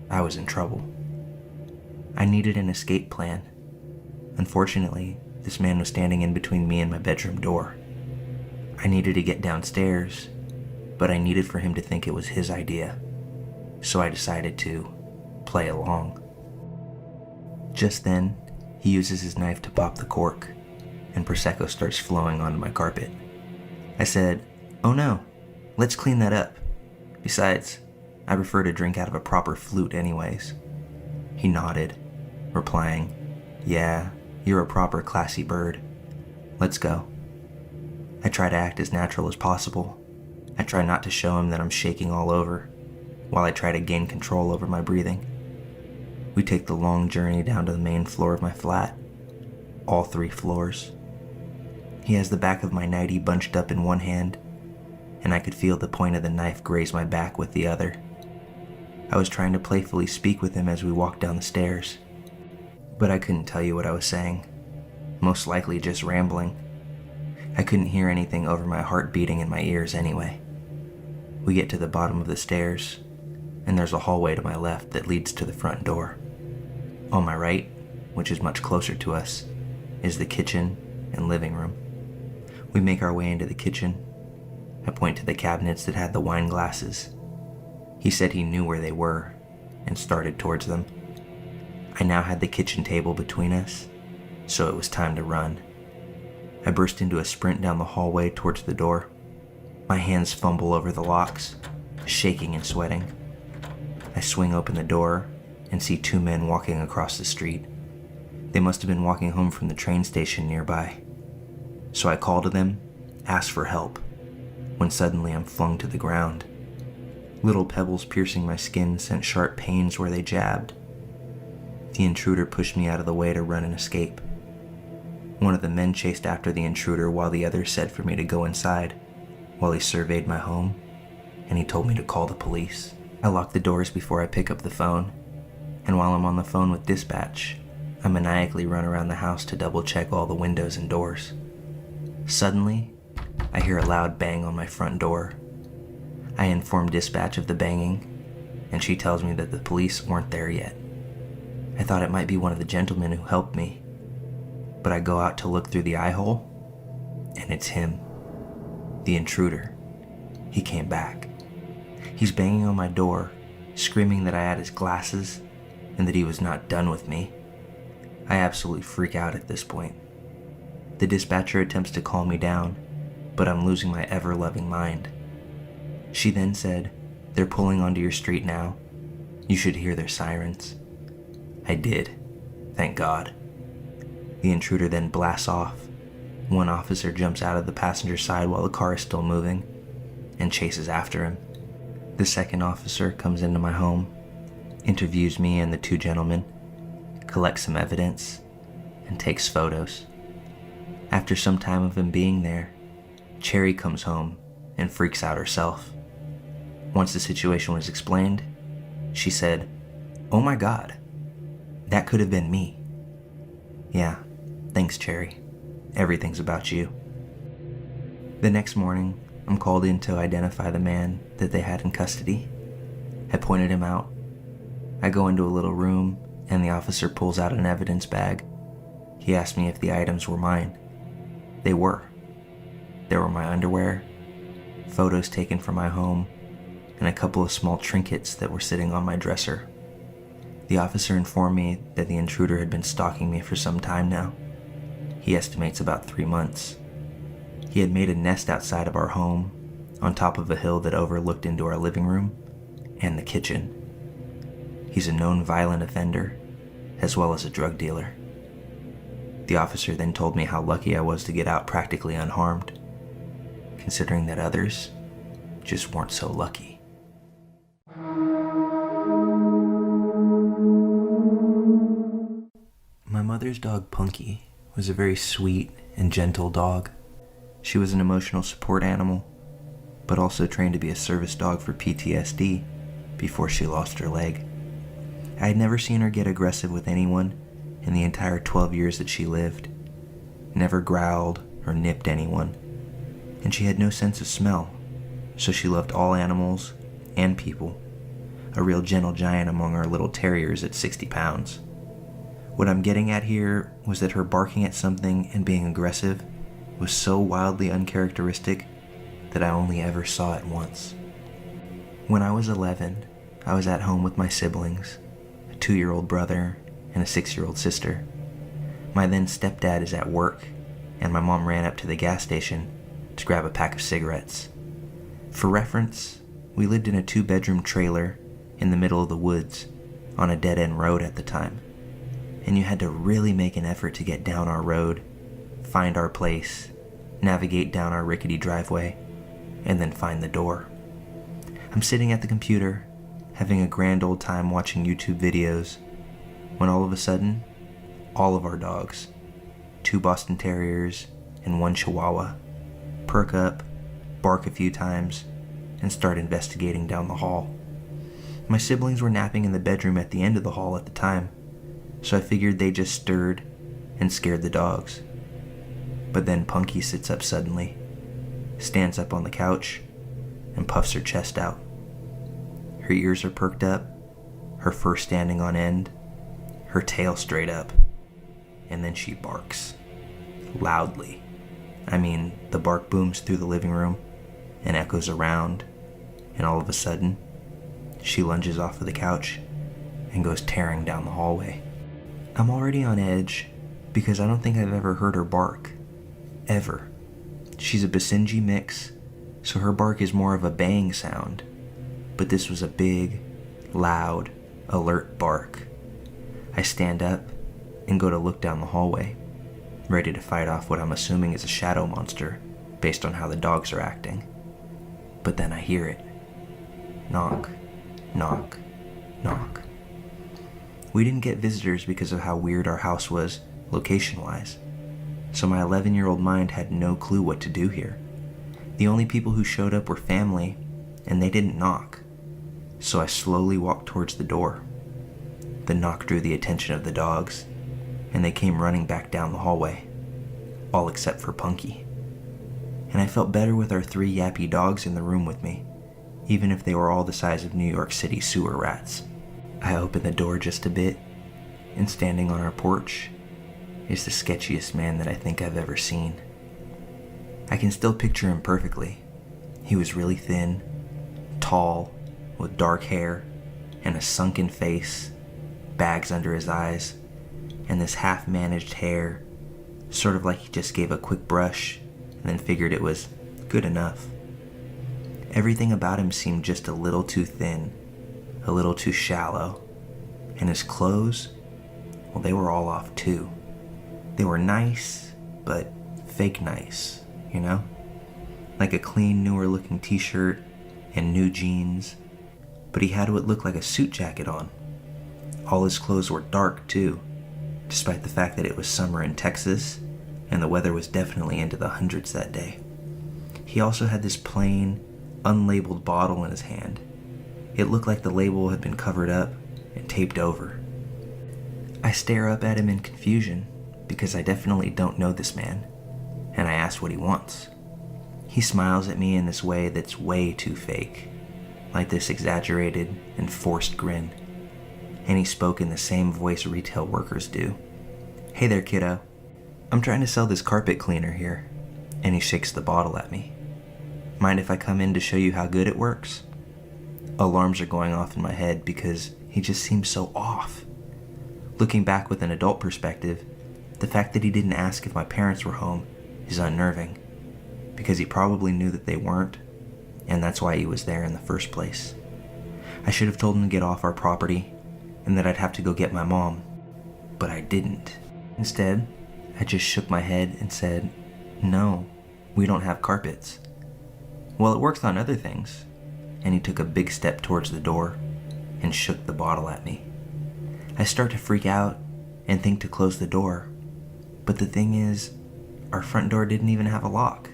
I was in trouble. I needed an escape plan. Unfortunately, this man was standing in between me and my bedroom door. I needed to get downstairs, but I needed for him to think it was his idea, so I decided to play along. Just then, he uses his knife to pop the cork, and Prosecco starts flowing onto my carpet. I said, "Oh no, let's clean that up. Besides, I prefer to drink out of a proper flute anyways." He nodded, replying, "Yeah, you're a proper classy bird. Let's go." I try to act as natural as possible. I try not to show him that I'm shaking all over, while I try to gain control over my breathing. We take the long journey down to the main floor of my flat, all 3 floors. He has the back of my nightie bunched up in one hand, and I could feel the point of the knife graze my back with the other. I was trying to playfully speak with him as we walked down the stairs, but I couldn't tell you what I was saying, most likely just rambling. I couldn't hear anything over my heart beating in my ears anyway. We get to the bottom of the stairs, and there's a hallway to my left that leads to the front door. On my right, which is much closer to us, is the kitchen and living room. We make our way into the kitchen. I point to the cabinets that had the wine glasses. He said he knew where they were and started towards them. I now had the kitchen table between us, so it was time to run. I burst into a sprint down the hallway towards the door. My hands fumble over the locks, shaking and sweating. I swing open the door and see 2 men walking across the street. They must have been walking home from the train station nearby. So I call to them, ask for help, when suddenly I'm flung to the ground. Little pebbles piercing my skin sent sharp pains where they jabbed. The intruder pushed me out of the way to run and escape. One of the men chased after the intruder while the other said for me to go inside, while he surveyed my home, and he told me to call the police. I lock the doors before I pick up the phone, and while I'm on the phone with dispatch, I maniacally run around the house to double check all the windows and doors. Suddenly, I hear a loud bang on my front door. I inform dispatch of the banging, and she tells me that the police weren't there yet. I thought it might be one of the gentlemen who helped me, but I go out to look through the eye hole, and it's him, the intruder. He came back. He's banging on my door, screaming that I had his glasses, and that he was not done with me. I absolutely freak out at this point. The dispatcher attempts to calm me down, but I'm losing my ever-loving mind. She then said, "They're pulling onto your street now. You should hear their sirens." I did, thank God. The intruder then blasts off. One officer jumps out of the passenger side while the car is still moving and chases after him. The second officer comes into my home, interviews me and the two gentlemen, collects some evidence, and takes photos. After some time of him being there, Cherry comes home and freaks out herself. Once the situation was explained, she said, "Oh my God, that could have been me." Yeah, thanks, Cherry. Everything's about you. The next morning, I'm called in to identify the man that they had in custody. I pointed him out. I go into a little room, and the officer pulls out an evidence bag. He asked me if the items were mine. They were. There were my underwear, photos taken from my home, and a couple of small trinkets that were sitting on my dresser. The officer informed me that the intruder had been stalking me for some time now. He estimates about 3 months. He had made a nest outside of our home, on top of a hill that overlooked into our living room and the kitchen. He's a known violent offender, as well as a drug dealer. The officer then told me how lucky I was to get out practically unharmed, considering that others just weren't so lucky. My mother's dog, Punky, was a very sweet and gentle dog. She was an emotional support animal, but also trained to be a service dog for PTSD before she lost her leg. I had never seen her get aggressive with anyone in the entire 12 years that she lived, never growled or nipped anyone, and she had no sense of smell, so she loved all animals and people, a real gentle giant among our little terriers at 60 pounds. What I'm getting at here was that her barking at something and being aggressive was so wildly uncharacteristic that I only ever saw it once. When I was 11, I was at home with my siblings, a 2-year-old brother and a 6-year-old sister. My then stepdad is at work, and my mom ran up to the gas station to grab a pack of cigarettes. For reference, we lived in a 2-bedroom trailer in the middle of the woods on a dead-end road at the time, and you had to really make an effort to get down our road, find our place, navigate down our rickety driveway, and then find the door. I'm sitting at the computer, having a grand old time watching YouTube videos, when all of a sudden, all of our dogs, 2 Boston Terriers and 1 Chihuahua, perk up, bark a few times, and start investigating down the hall. My siblings were napping in the bedroom at the end of the hall at the time, so I figured they just stirred and scared the dogs. But then Punky sits up suddenly, stands up on the couch, and puffs her chest out. Her ears are perked up, her fur standing on end, her tail straight up, and then she barks. Loudly. I mean, the bark booms through the living room and echoes around, and all of a sudden, she lunges off of the couch and goes tearing down the hallway. I'm already on edge because I don't think I've ever heard her bark. Ever. She's a Basenji mix, so her bark is more of a bang sound, but this was a big, loud, alert bark. I stand up and go to look down the hallway, ready to fight off what I'm assuming is a shadow monster based on how the dogs are acting. But then I hear it. Knock, knock, knock. We didn't get visitors because of how weird our house was location-wise, so my 11-year-old mind had no clue what to do here. The only people who showed up were family, and they didn't knock, so I slowly walked towards the door. The knock drew the attention of the dogs, and they came running back down the hallway, all except for Punky. And I felt better with our 3 yappy dogs in the room with me, even if they were all the size of New York City sewer rats. I opened the door just a bit, and standing on our porch is the sketchiest man that I think I've ever seen. I can still picture him perfectly. He was really thin, tall, with dark hair, and a sunken face, bags under his eyes, and this half-managed hair, sort of like he just gave a quick brush and then figured it was good enough. Everything about him seemed just a little too thin, a little too shallow, and his clothes, well, they were all off too. They were nice, but fake nice, you know? Like a clean, newer looking t-shirt and new jeans, but he had what looked like a suit jacket on. All his clothes were dark too, despite the fact that it was summer in Texas and the weather was definitely into the hundreds that day. He also had this plain, unlabeled bottle in his hand. It looked like the label had been covered up and taped over. I stare up at him in confusion because I definitely don't know this man, and I ask what he wants. He smiles at me in this way that's way too fake, like this exaggerated and forced grin, and he spoke in the same voice retail workers do. "Hey there, kiddo. I'm trying to sell this carpet cleaner here," and he shakes the bottle at me. "Mind if I come in to show you how good it works?" Alarms are going off in my head because he just seems so off. Looking back with an adult perspective, the fact that he didn't ask if my parents were home is unnerving, because he probably knew that they weren't, and that's why he was there in the first place. I should have told him to get off our property and that I'd have to go get my mom, but I didn't. Instead, I just shook my head and said, "No, we don't have carpets." "Well, it works on other things," and he took a big step towards the door and shook the bottle at me. I start to freak out and think to close the door, but the thing is, our front door didn't even have a lock.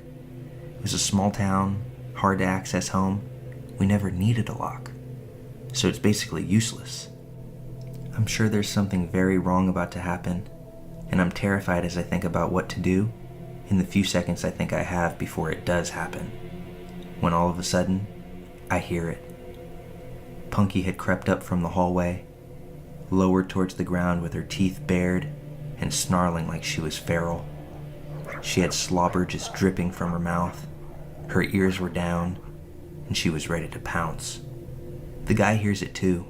It was a small town, hard to access home. We never needed a lock, so it's basically useless. I'm sure there's something very wrong about to happen, and I'm terrified as I think about what to do in the few seconds I think I have before it does happen, when all of a sudden, I hear it. Punky had crept up from the hallway, lowered towards the ground with her teeth bared and snarling like she was feral. She had slobber just dripping from her mouth, her ears were down, and she was ready to pounce. The guy hears it too,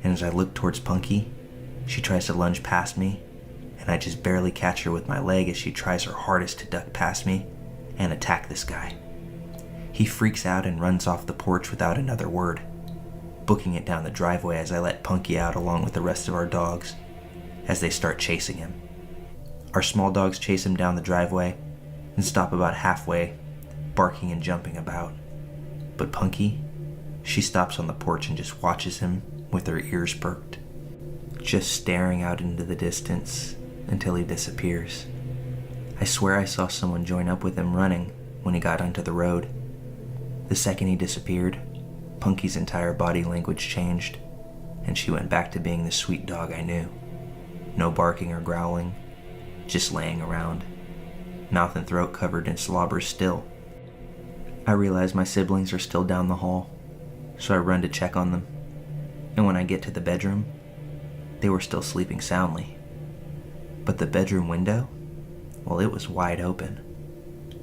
and as I look towards Punky, she tries to lunge past me, and I just barely catch her with my leg as she tries her hardest to duck past me and attack this guy. He freaks out and runs off the porch without another word, booking it down the driveway as I let Punky out along with the rest of our dogs as they start chasing him. Our small dogs chase him down the driveway and stop about halfway, barking and jumping about. But Punky, she stops on the porch and just watches him with her ears perked, just staring out into the distance until he disappears. I swear I saw someone join up with him running when he got onto the road. The second he disappeared, Punky's entire body language changed, and she went back to being the sweet dog I knew. No barking or growling, just laying around, mouth and throat covered in slobber still. I realize my siblings are still down the hall, so I run to check on them, and when I get to the bedroom, they were still sleeping soundly. But the bedroom window, well, it was wide open.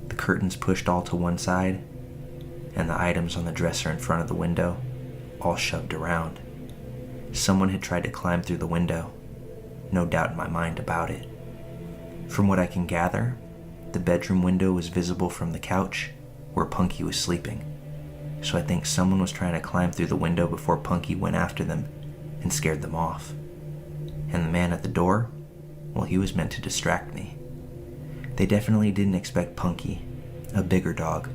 The curtains pushed all to one side, and the items on the dresser in front of the window all shoved around. Someone had tried to climb through the window, no doubt in my mind about it. From what I can gather, the bedroom window was visible from the couch where Punky was sleeping, so I think someone was trying to climb through the window before Punky went after them and scared them off. And the man at the door, well, he was meant to distract me. They definitely didn't expect Punky, a bigger dog,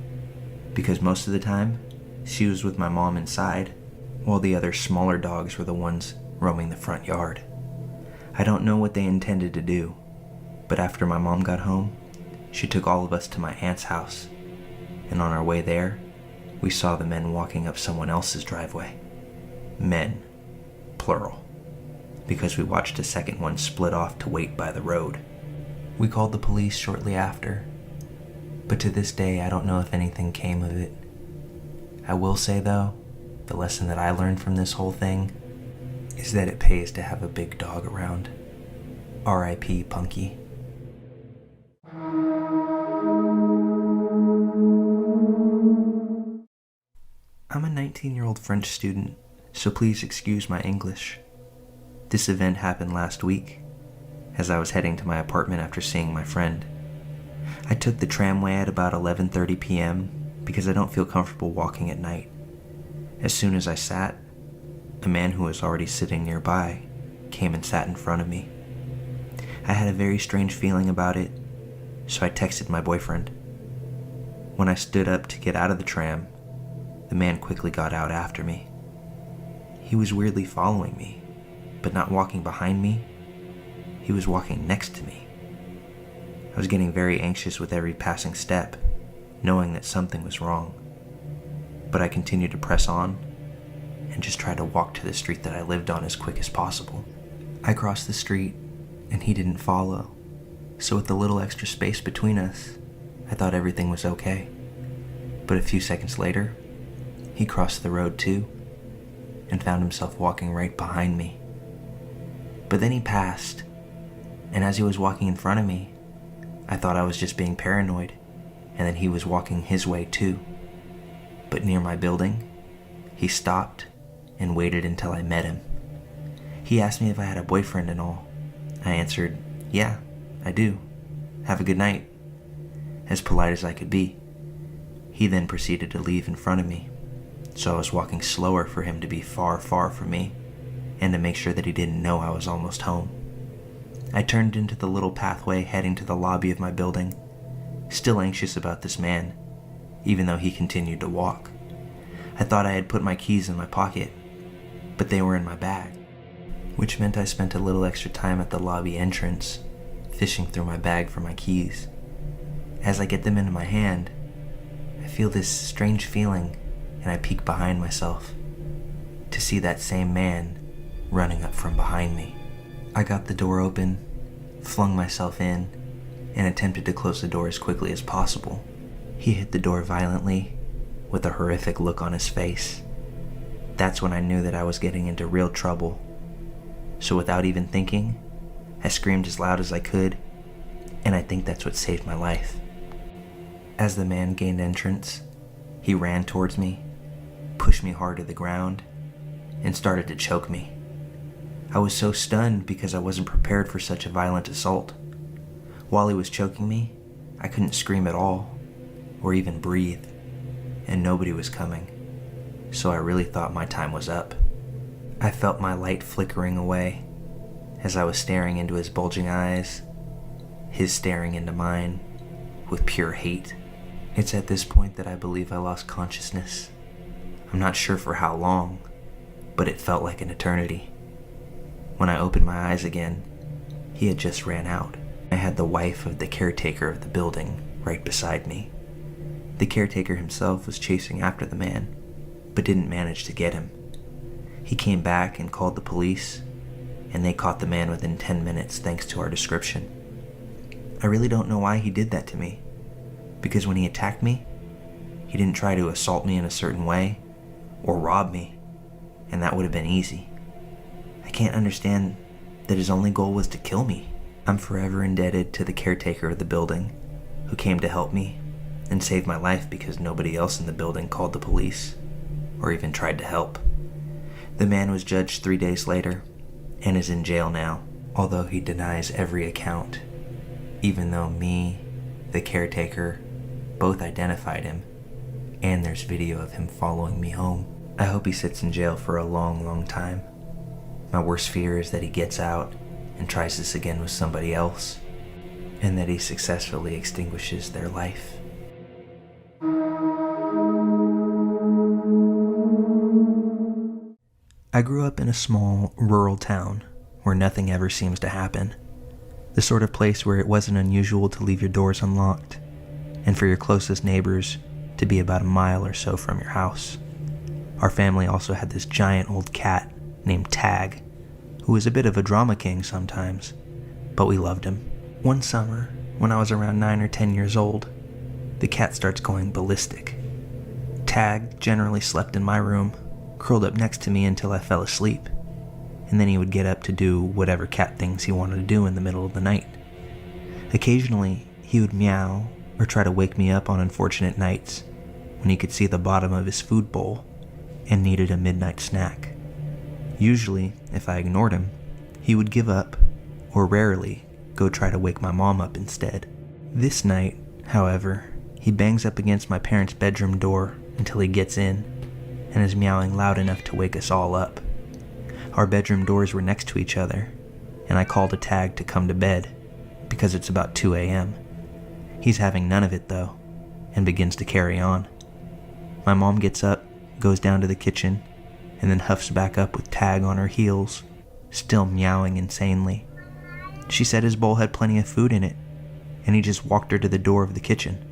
because most of the time, she was with my mom inside, while the other smaller dogs were the ones roaming the front yard. I don't know what they intended to do, but after my mom got home, she took all of us to my aunt's house, and on our way there, we saw the men walking up someone else's driveway. Men, plural, because we watched a second one split off to wait by the road. We called the police shortly after, but to this day I don't know if anything came of it. I will say though, the lesson that I learned from this whole thing is that it pays to have a big dog around. R.I.P. Punky. I'm a 19-year-old French student, so please excuse my English. This event happened last week, as I was heading to my apartment after seeing my friend. I took the tramway at about 11:30 p.m. because I don't feel comfortable walking at night. As soon as I sat, a man who was already sitting nearby came and sat in front of me. I had a very strange feeling about it, so I texted my boyfriend. When I stood up to get out of the tram, the man quickly got out after me. He was weirdly following me, but not walking behind me. He was walking next to me. I was getting very anxious with every passing step, knowing that something was wrong. But I continued to press on and just tried to walk to the street that I lived on as quick as possible. I crossed the street and he didn't follow, so with the little extra space between us, I thought everything was okay. But a few seconds later, he crossed the road too and found himself walking right behind me. But then he passed, and as he was walking in front of me, I thought I was just being paranoid and that he was walking his way too. But near my building, he stopped and waited until I met him. He asked me if I had a boyfriend and all. I answered, "Yeah, I do. Have a good night," as polite as I could be. He then proceeded to leave in front of me, so I was walking slower for him to be far, far from me, and to make sure that he didn't know I was almost home. I turned into the little pathway heading to the lobby of my building, still anxious about this man, even though he continued to walk. I thought I had put my keys in my pocket, but they were in my bag, which meant I spent a little extra time at the lobby entrance, fishing through my bag for my keys. As I get them into my hand, I feel this strange feeling, and I peek behind myself to see that same man running up from behind me. I got the door open, flung myself in, and attempted to close the door as quickly as possible. He hit the door violently, with a horrific look on his face. That's when I knew that I was getting into real trouble. So without even thinking, I screamed as loud as I could, and I think that's what saved my life. As the man gained entrance, he ran towards me, pushed me hard to the ground, and started to choke me. I was so stunned because I wasn't prepared for such a violent assault. While he was choking me, I couldn't scream at all, or even breathe, and nobody was coming, so I really thought my time was up. I felt my light flickering away as I was staring into his bulging eyes, his staring into mine with pure hate. It's at this point that I believe I lost consciousness. I'm not sure for how long, but it felt like an eternity. When I opened my eyes again, he had just ran out. I had the wife of the caretaker of the building right beside me. The caretaker himself was chasing after the man, but didn't manage to get him. He came back and called the police, and they caught the man within 10 minutes thanks to our description. I really don't know why he did that to me, because when he attacked me, he didn't try to assault me in a certain way or rob me, and that would have been easy. I can't understand that his only goal was to kill me. I'm forever indebted to the caretaker of the building who came to help me and saved my life because nobody else in the building called the police or even tried to help. The man was judged 3 days later and is in jail now, although he denies every account, even though me, the caretaker, both identified him, and there's video of him following me home. I hope he sits in jail for a long, long time. My worst fear is that he gets out and tries this again with somebody else, and that he successfully extinguishes their life. I grew up in a small, rural town where nothing ever seems to happen. The sort of place where it wasn't unusual to leave your doors unlocked, and for your closest neighbors to be about a mile or so from your house. Our family also had this giant old cat named Tag, who was a bit of a drama king sometimes, but we loved him. One summer, when I was around 9 or 10 years old, the cat starts going ballistic. Tag generally slept in my room, curled up next to me until I fell asleep, and then he would get up to do whatever cat things he wanted to do in the middle of the night. Occasionally, he would meow or try to wake me up on unfortunate nights when he could see the bottom of his food bowl and needed a midnight snack. Usually, if I ignored him, He would give up, or rarely go try to wake my mom up instead. This night, however, he bangs up against my parents' bedroom door until he gets in, and is meowing loud enough to wake us all up. Our bedroom doors were next to each other, and I called a tag to come to bed, because it's about 2 a.m. He's having none of it though, and begins to carry on. My mom gets up, goes down to the kitchen, and then huffs back up with Tag on her heels, still meowing insanely. She said his bowl had plenty of food in it, and he just walked her to the door of the kitchen.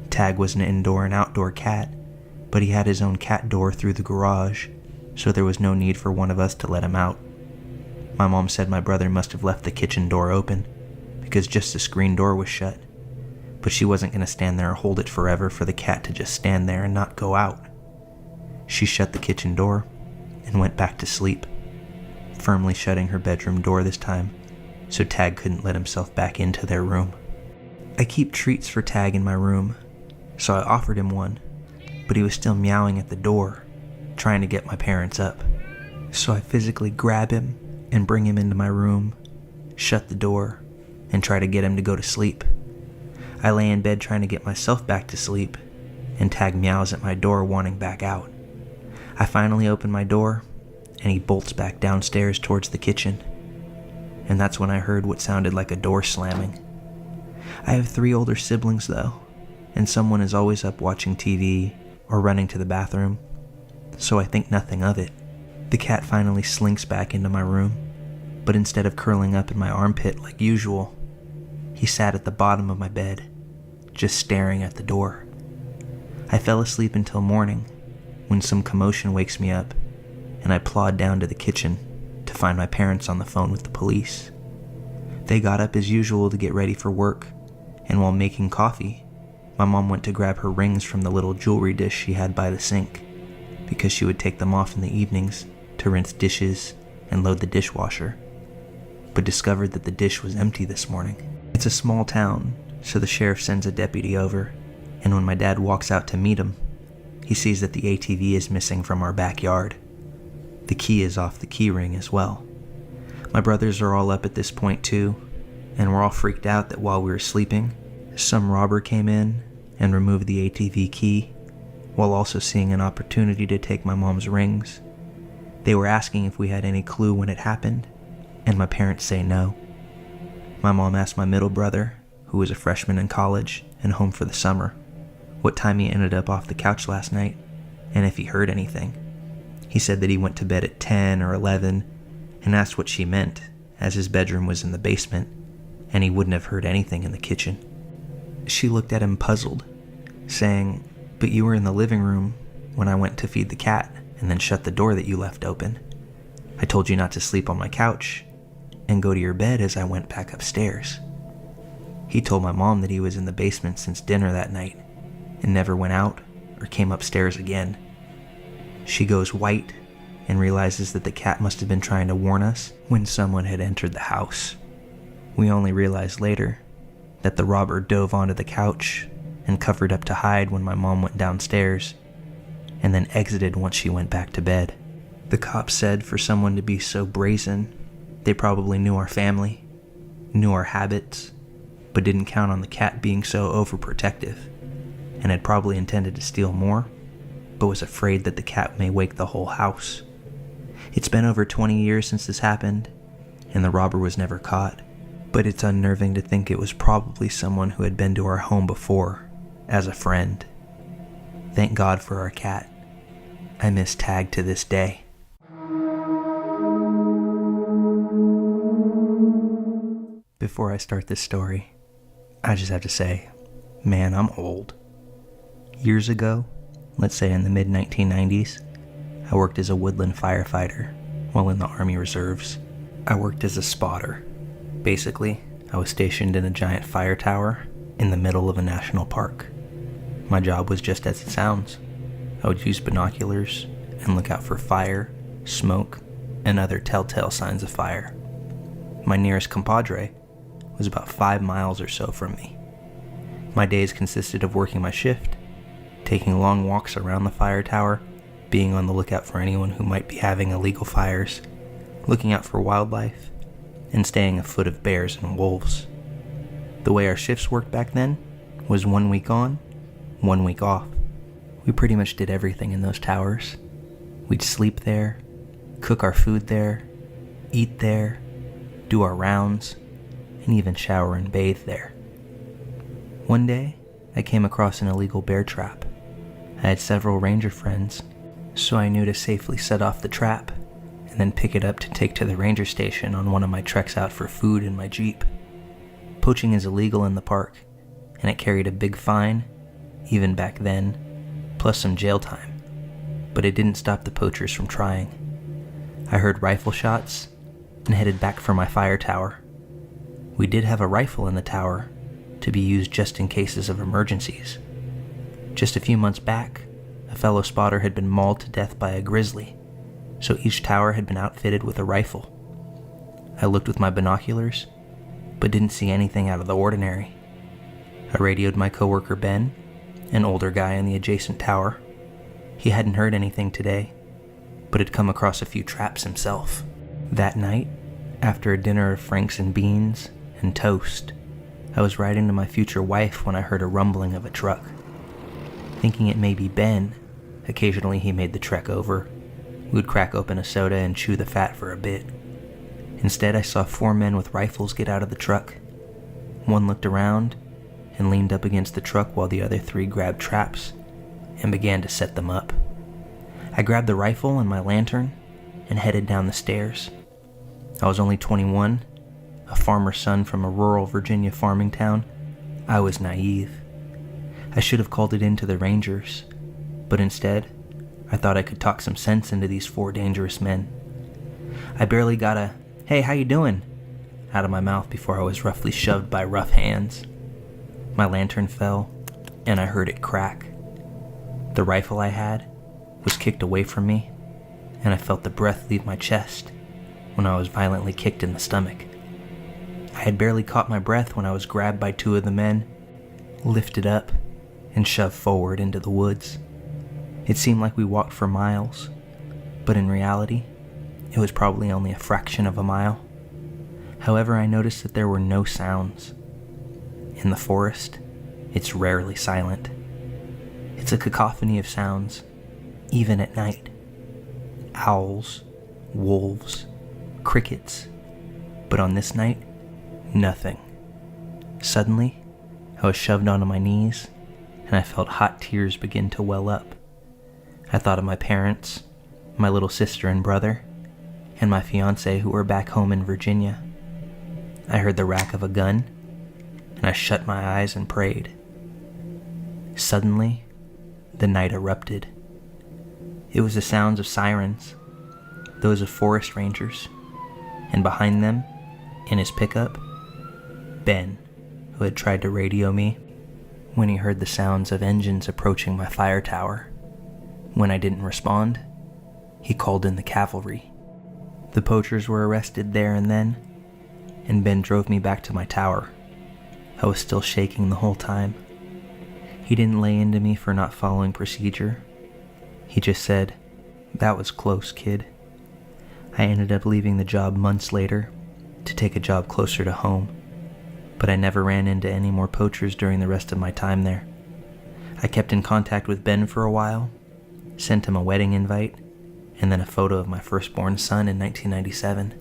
Tag was an indoor and outdoor cat, but he had his own cat door through the garage, so there was no need for one of us to let him out. My mom said my brother must have left the kitchen door open, because just the screen door was shut, but she wasn't going to stand there and hold it forever for the cat to just stand there and not go out. She shut the kitchen door and went back to sleep, firmly shutting her bedroom door this time, so Tag couldn't let himself back into their room. I keep treats for Tag in my room, so I offered him one, but he was still meowing at the door, trying to get my parents up. So I physically grab him and bring him into my room, shut the door, and try to get him to go to sleep. I lay in bed trying to get myself back to sleep, and Tag meows at my door wanting back out. I finally open my door, and he bolts back downstairs towards the kitchen. And that's when I heard what sounded like a door slamming. I have 3 older siblings though, and someone is always up watching TV or running to the bathroom, so I think nothing of it. The cat finally slinks back into my room, but instead of curling up in my armpit like usual, he sat at the bottom of my bed, just staring at the door. I fell asleep until morning, when some commotion wakes me up, and I plod down to the kitchen to find my parents on the phone with the police. They got up as usual to get ready for work, and while making coffee, my mom went to grab her rings from the little jewelry dish she had by the sink, because she would take them off in the evenings to rinse dishes and load the dishwasher, but discovered that the dish was empty this morning. It's a small town, so the sheriff sends a deputy over, and when my dad walks out to meet him, he sees that the ATV is missing from our backyard. The key is off the key ring as well. My brothers are all up at this point too, and we're all freaked out that while we were sleeping, some robber came in and removed the ATV key, while also seeing an opportunity to take my mom's rings. They were asking if we had any clue when it happened, and my parents say no. My mom asked my middle brother, who was a freshman in college and home for the summer, what time he ended up off the couch last night, and if he heard anything. He said that he went to bed at 10 or 11 and asked what she meant, as his bedroom was in the basement, and he wouldn't have heard anything in the kitchen. She looked at him puzzled, saying, "But you were in the living room when I went to feed the cat and then shut the door that you left open. I told you not to sleep on my couch and go to your bed as I went back upstairs." He told my mom that he was in the basement since dinner that night and never went out or came upstairs again. She goes white and realizes that the cat must have been trying to warn us when someone had entered the house. We only realized later that the robber dove onto the couch and covered up to hide when my mom went downstairs, and then exited once she went back to bed. The cops said for someone to be so brazen, they probably knew our family, knew our habits, but didn't count on the cat being so overprotective, and had probably intended to steal more, but was afraid that the cat may wake the whole house. It's been over 20 years since this happened, and the robber was never caught, but it's unnerving to think it was probably someone who had been to our home before, as a friend. Thank God for our cat. I miss Tag to this day. Before I start this story, I just have to say, man, I'm old. Years ago, let's say in the mid-1990s, I worked as a woodland firefighter while in the Army Reserves. I worked as a spotter. Basically, I was stationed in a giant fire tower in the middle of a national park. My job was just as it sounds. I would use binoculars and look out for fire, smoke, and other telltale signs of fire. My nearest compadre was about 5 miles or so from me. My days consisted of working my shift, taking long walks around the fire tower, being on the lookout for anyone who might be having illegal fires, looking out for wildlife, and staying afoot of bears and wolves. The way our shifts worked back then was 1 week on, 1 week off. We pretty much did everything in those towers. We'd sleep there, cook our food there, eat there, do our rounds, and even shower and bathe there. One day, I came across an illegal bear trap. I had several ranger friends, so I knew to safely set off the trap and then pick it up to take to the ranger station on one of my treks out for food in my Jeep. Poaching is illegal in the park, and it carried a big fine, even back then, plus some jail time. But it didn't stop the poachers from trying. I heard rifle shots and headed back for my fire tower. We did have a rifle in the tower to be used just in cases of emergencies. Just a few months back, a fellow spotter had been mauled to death by a grizzly, so each tower had been outfitted with a rifle. I looked with my binoculars, but didn't see anything out of the ordinary. I radioed my coworker Ben, an older guy in the adjacent tower. He hadn't heard anything today, but had come across a few traps himself. That night, after a dinner of franks and beans and toast, I was riding to my future wife when I heard a rumbling of a truck. Thinking it may be Ben, occasionally he made the trek over. We would crack open a soda and chew the fat for a bit. Instead, I saw 4 men with rifles get out of the truck. One looked around and leaned up against the truck while the other 3 grabbed traps and began to set them up. I grabbed the rifle and my lantern and headed down the stairs. I was only 21, a farmer's son from a rural Virginia farming town. I was naive. I should have called it in to the Rangers, but instead, I thought I could talk some sense into these 4 dangerous men. I barely got a, "Hey, how you doing?" out of my mouth before I was roughly shoved by rough hands. My lantern fell, and I heard it crack. The rifle I had was kicked away from me, and I felt the breath leave my chest when I was violently kicked in the stomach. I had barely caught my breath when I was grabbed by 2 of the men, lifted up, and shoved forward into the woods. It seemed like we walked for miles, but in reality, it was probably only a fraction of a mile. However, I noticed that there were no sounds. In the forest, it's rarely silent. It's a cacophony of sounds, even at night. Owls, wolves, crickets. But on this night, nothing. Suddenly, I was shoved onto my knees, and I felt hot tears begin to well up. I thought of my parents, my little sister and brother, and my fiancé who were back home in Virginia. I heard the rack of a gun, and I shut my eyes and prayed. Suddenly, the night erupted. It was the sounds of sirens, those of forest rangers, and behind them, in his pickup, Ben, who had tried to radio me. When he heard the sounds of engines approaching my fire tower, when I didn't respond, he called in the cavalry. The poachers were arrested there and then, and Ben drove me back to my tower. I was still shaking the whole time. He didn't lay into me for not following procedure. He just said, "That was close, kid." I ended up leaving the job months later to take a job closer to home, but I never ran into any more poachers during the rest of my time there. I kept in contact with Ben for a while, sent him a wedding invite, and then a photo of my firstborn son in 1997.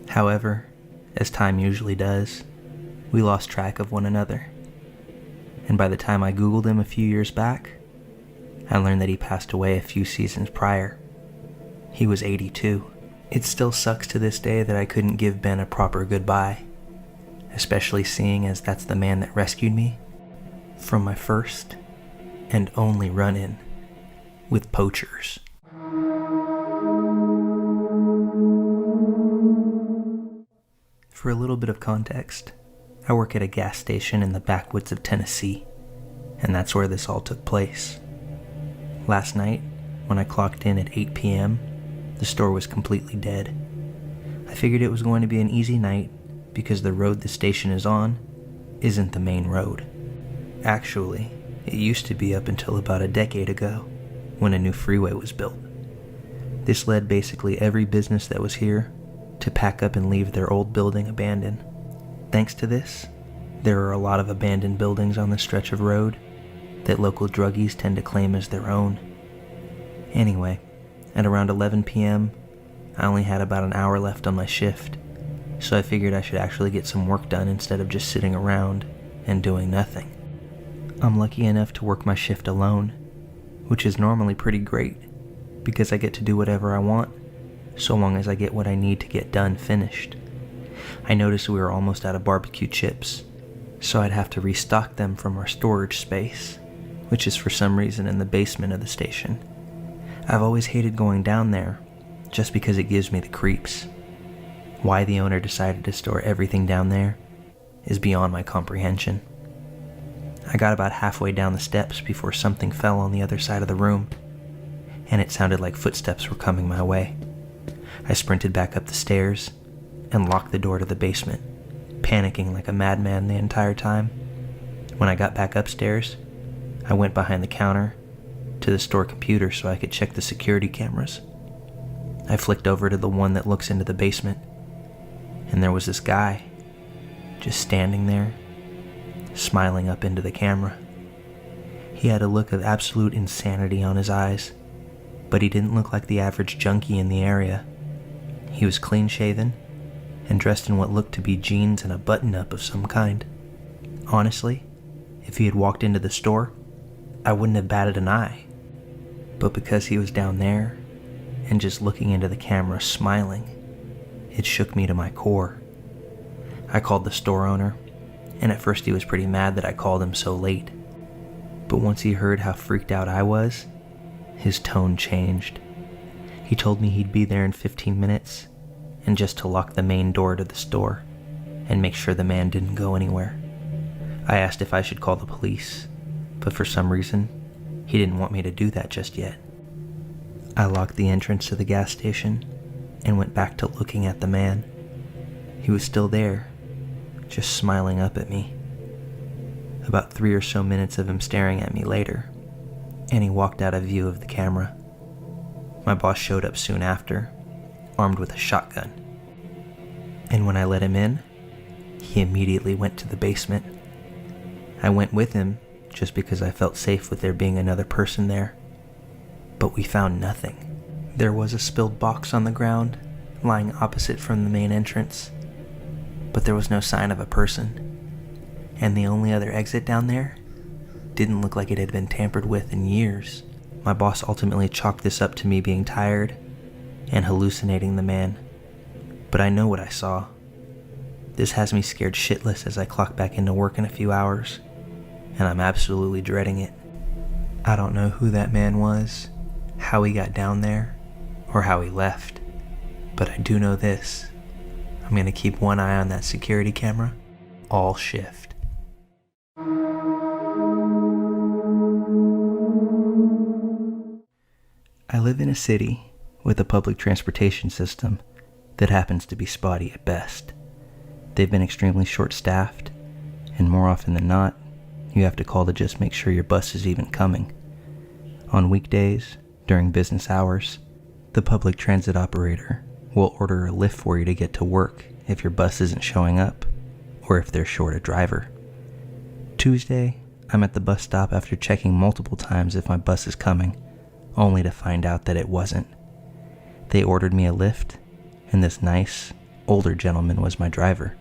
However, as time usually does, we lost track of one another. And by the time I Googled him a few years back, I learned that he passed away a few seasons prior. He was 82. It still sucks to this day that I couldn't give Ben a proper goodbye, especially seeing as that's the man that rescued me from my first and only run-in with poachers. For a little bit of context, I work at a gas station in the backwoods of Tennessee, and that's where this all took place. Last night, when I clocked in at 8 p.m., the store was completely dead. I figured it was going to be an easy night because the road the station is on isn't the main road. Actually, it used to be up until about a decade ago, when a new freeway was built. This led basically every business that was here to pack up and leave their old building abandoned. Thanks to this, there are a lot of abandoned buildings on this stretch of road that local druggies tend to claim as their own. Anyway, at around 11 p.m., I only had about an hour left on my shift, so I figured I should actually get some work done instead of just sitting around and doing nothing. I'm lucky enough to work my shift alone, which is normally pretty great because I get to do whatever I want, so long as I get what I need to get done finished. I noticed we were almost out of barbecue chips, so I'd have to restock them from our storage space, which is for some reason in the basement of the station. I've always hated going down there, just because it gives me the creeps. Why the owner decided to store everything down there is beyond my comprehension. I got about halfway down the steps before something fell on the other side of the room, and it sounded like footsteps were coming my way. I sprinted back up the stairs and locked the door to the basement, panicking like a madman the entire time. When I got back upstairs, I went behind the counter to the store computer so I could check the security cameras. I flicked over to the one that looks into the basement, and there was this guy just standing there, smiling up into the camera. He had a look of absolute insanity on his eyes, but he didn't look like the average junkie in the area. He was clean-shaven and dressed in what looked to be jeans and a button-up of some kind. Honestly, if he had walked into the store, I wouldn't have batted an eye. But because he was down there and just looking into the camera smiling, it shook me to my core. I called the store owner, and at first he was pretty mad that I called him so late. But once he heard how freaked out I was, his tone changed. He told me he'd be there in 15 minutes, and just to lock the main door to the store and make sure the man didn't go anywhere. I asked if I should call the police, but for some reason, he didn't want me to do that just yet. I locked the entrance to the gas station and went back to looking at the man. He was still there, just smiling up at me. About 3 or so minutes of him staring at me later, and he walked out of view of the camera. My boss showed up soon after, armed with a shotgun. And when I let him in, he immediately went to the basement. I went with him just because I felt safe with there being another person there. But we found nothing. There was a spilled box on the ground, lying opposite from the main entrance, but there was no sign of a person. And the only other exit down there didn't look like it had been tampered with in years. My boss ultimately chalked this up to me being tired and hallucinating the man. But I know what I saw. This has me scared shitless as I clock back into work in a few hours, and I'm absolutely dreading it. I don't know who that man was, how he got down there, or how he left, but I do know this. I'm gonna keep one eye on that security camera all shift. I live in a city with a public transportation system that happens to be spotty at best. They've been extremely short-staffed, and more often than not, you have to call to just make sure your bus is even coming. On weekdays, during business hours, the public transit operator will order a lift for you to get to work if your bus isn't showing up, or if they're short a driver. Tuesday, I'm at the bus stop after checking multiple times if my bus is coming, only to find out that it wasn't. They ordered me a lift, and this nice, older gentleman was my driver.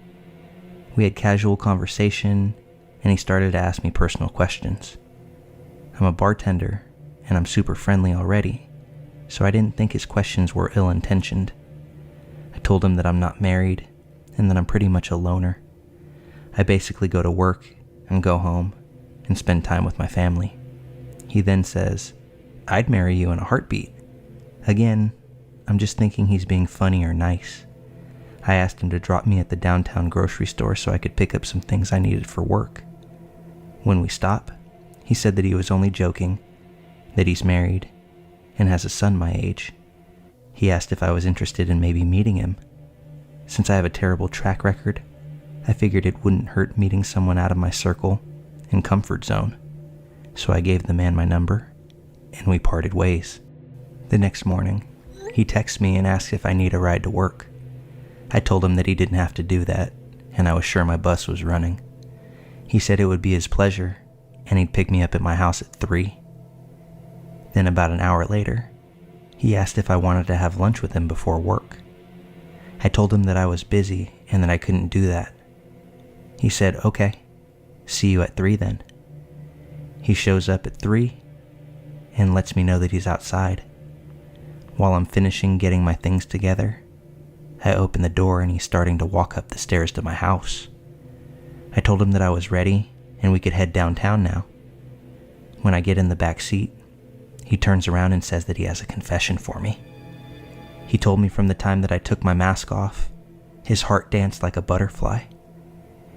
We had casual conversation, and he started to ask me personal questions. I'm a bartender, and I'm super friendly already, so I didn't think his questions were ill-intentioned. I told him that I'm not married, and that I'm pretty much a loner. I basically go to work and go home and spend time with my family. He then says, "I'd marry you in a heartbeat." Again, I'm just thinking he's being funny or nice. I asked him to drop me at the downtown grocery store so I could pick up some things I needed for work. When we stop, he said that he was only joking, that he's married, and has a son my age. He asked if I was interested in maybe meeting him. Since I have a terrible track record, I figured it wouldn't hurt meeting someone out of my circle and comfort zone. So I gave the man my number, and we parted ways. The next morning, he texts me and asks if I need a ride to work. I told him that he didn't have to do that, and I was sure my bus was running. He said it would be his pleasure, and he'd pick me up at my house at 3. Then about an hour later, he asked if I wanted to have lunch with him before work. I told him that I was busy and that I couldn't do that. He said, "Okay, see you at 3 then." He shows up at 3 and lets me know that he's outside. While I'm finishing getting my things together, I open the door and he's starting to walk up the stairs to my house. I told him that I was ready and we could head downtown now. When I get in the back seat, he turns around and says that he has a confession for me. He told me from the time that I took my mask off, his heart danced like a butterfly.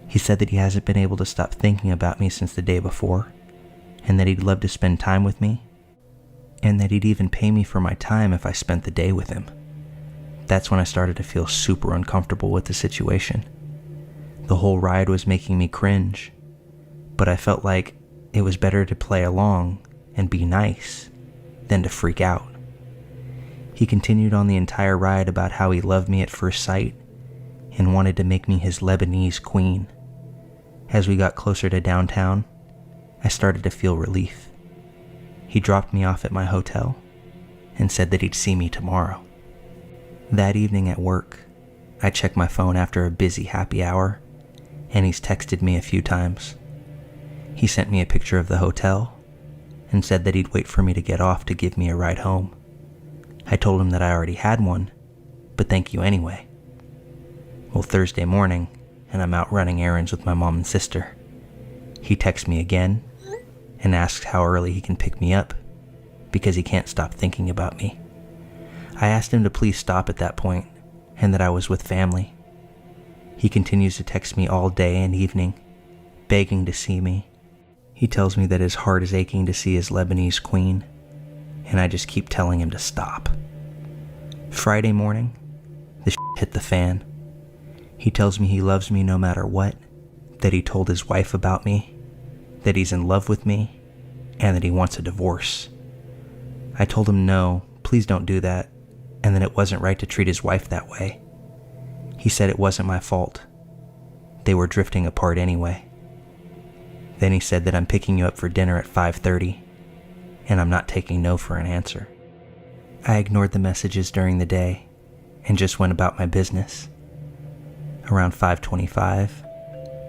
He said that he hasn't been able to stop thinking about me since the day before, and that he'd love to spend time with me, and that he'd even pay me for my time if I spent the day with him. That's when I started to feel super uncomfortable with the situation. The whole ride was making me cringe, but I felt like it was better to play along and be nice than to freak out. He continued on the entire ride about how he loved me at first sight and wanted to make me his Lebanese queen. As we got closer to downtown, I started to feel relief. He dropped me off at my hotel and said that he'd see me tomorrow. That evening at work, I checked my phone after a busy happy hour, and he's texted me a few times. He sent me a picture of the hotel and said that he'd wait for me to get off to give me a ride home. I told him that I already had one, but thank you anyway. Well, Thursday morning, and I'm out running errands with my mom and sister. He texts me again and asks how early he can pick me up because he can't stop thinking about me. I asked him to please stop at that point and that I was with family. He continues to text me all day and evening, begging to see me. He tells me that his heart is aching to see his Lebanese queen, and I just keep telling him to stop. Friday morning, the hit the fan. He tells me he loves me no matter what, that he told his wife about me, that he's in love with me, and that he wants a divorce. I told him no, please don't do that, and that it wasn't right to treat his wife that way. He said it wasn't my fault. They were drifting apart anyway. Then he said that I'm picking you up for dinner at 5:30, and I'm not taking no for an answer. I ignored the messages during the day and just went about my business. Around 5:25,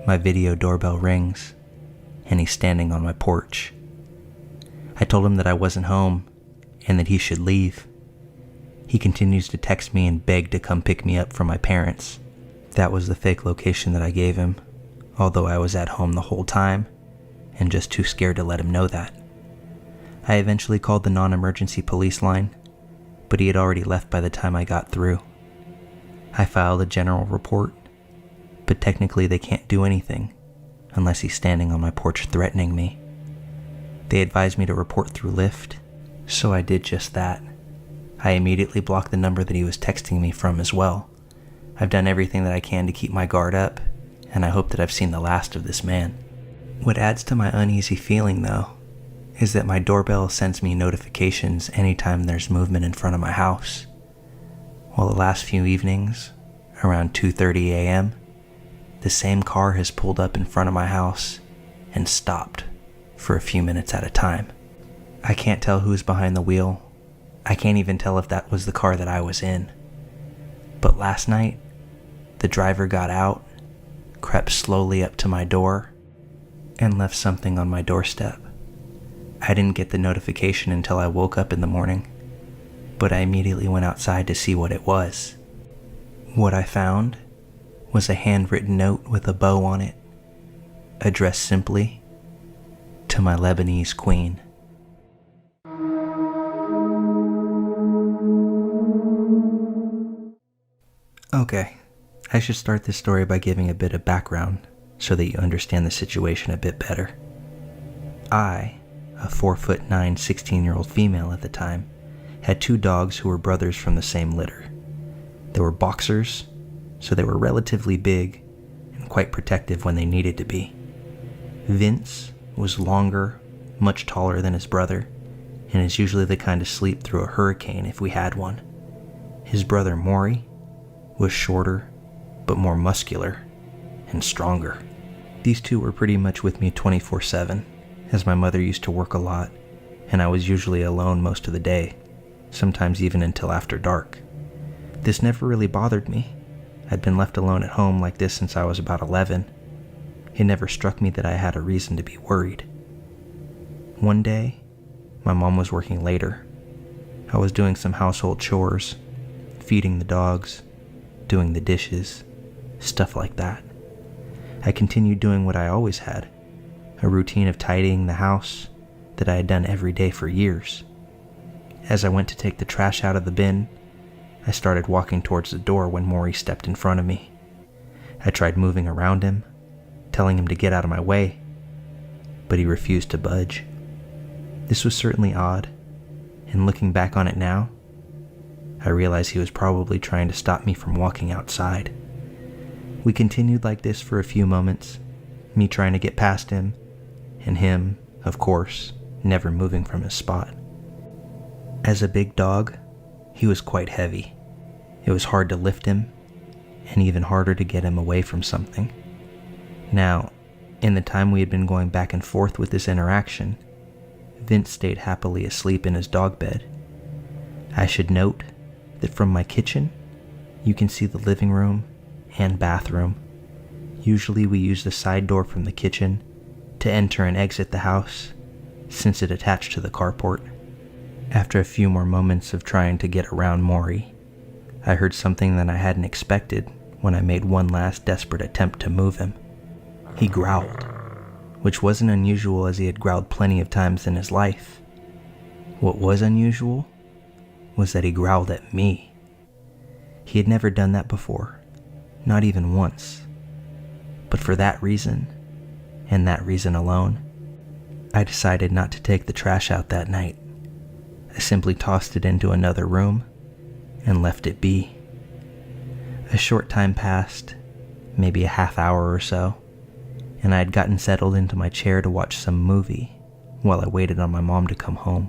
my video doorbell rings, and he's standing on my porch. I told him that I wasn't home and that he should leave. He continues to text me and beg to come pick me up from my parents. That was the fake location that I gave him, although I was at home the whole time and just too scared to let him know that. I eventually called the non-emergency police line, but he had already left by the time I got through. I filed a general report, but technically they can't do anything unless he's standing on my porch threatening me. They advised me to report through Lyft, so I did just that. I immediately blocked the number that he was texting me from as well. I've done everything that I can to keep my guard up, and I hope that I've seen the last of this man. What adds to my uneasy feeling, though, is that my doorbell sends me notifications anytime there's movement in front of my house. Well, the last few evenings, around 2:30 a.m., the same car has pulled up in front of my house and stopped for a few minutes at a time. I can't tell who's behind the wheel. I can't even tell if that was the car that I was in. But last night, the driver got out, crept slowly up to my door, and left something on my doorstep. I didn't get the notification until I woke up in the morning, but I immediately went outside to see what it was. What I found was a handwritten note with a bow on it, addressed simply to my Lebanese queen. Okay, I should start this story by giving a bit of background so that you understand the situation a bit better. I, a 4'9", 16-year-old female at the time, had 2 dogs who were brothers from the same litter. They were boxers, so they were relatively big and quite protective when they needed to be. Vince was longer, much taller than his brother, and is usually the kind to sleep through a hurricane if we had one. His brother Maury was shorter but more muscular and stronger. These two were pretty much with me 24/7, as my mother used to work a lot, and I was usually alone most of the day, sometimes even until after dark. This never really bothered me. I'd been left alone at home like this since I was about 11. It never struck me that I had a reason to be worried. One day, my mom was working later. I was doing some household chores, feeding the dogs, doing the dishes, stuff like that. I continued doing what I always had, a routine of tidying the house that I had done every day for years. As I went to take the trash out of the bin, I started walking towards the door when Maury stepped in front of me. I tried moving around him, telling him to get out of my way, but he refused to budge. This was certainly odd, and looking back on it now, I realized he was probably trying to stop me from walking outside. We continued like this for a few moments, me trying to get past him, and him, of course, never moving from his spot. As a big dog, he was quite heavy. It was hard to lift him, and even harder to get him away from something. Now, in the time we had been going back and forth with this interaction, Vince stayed happily asleep in his dog bed. I should note that from my kitchen, you can see the living room and bathroom. Usually we use the side door from the kitchen to enter and exit the house, since it attached to the carport. After a few more moments of trying to get around Maury, I heard something that I hadn't expected when I made one last desperate attempt to move him. He growled, which wasn't unusual as he had growled plenty of times in his life. What was unusual was that he growled at me. He had never done that before, not even once. But for that reason, and that reason alone, I decided not to take the trash out that night. I simply tossed it into another room and left it be. A short time passed, maybe a half hour or so, and I had gotten settled into my chair to watch some movie while I waited on my mom to come home.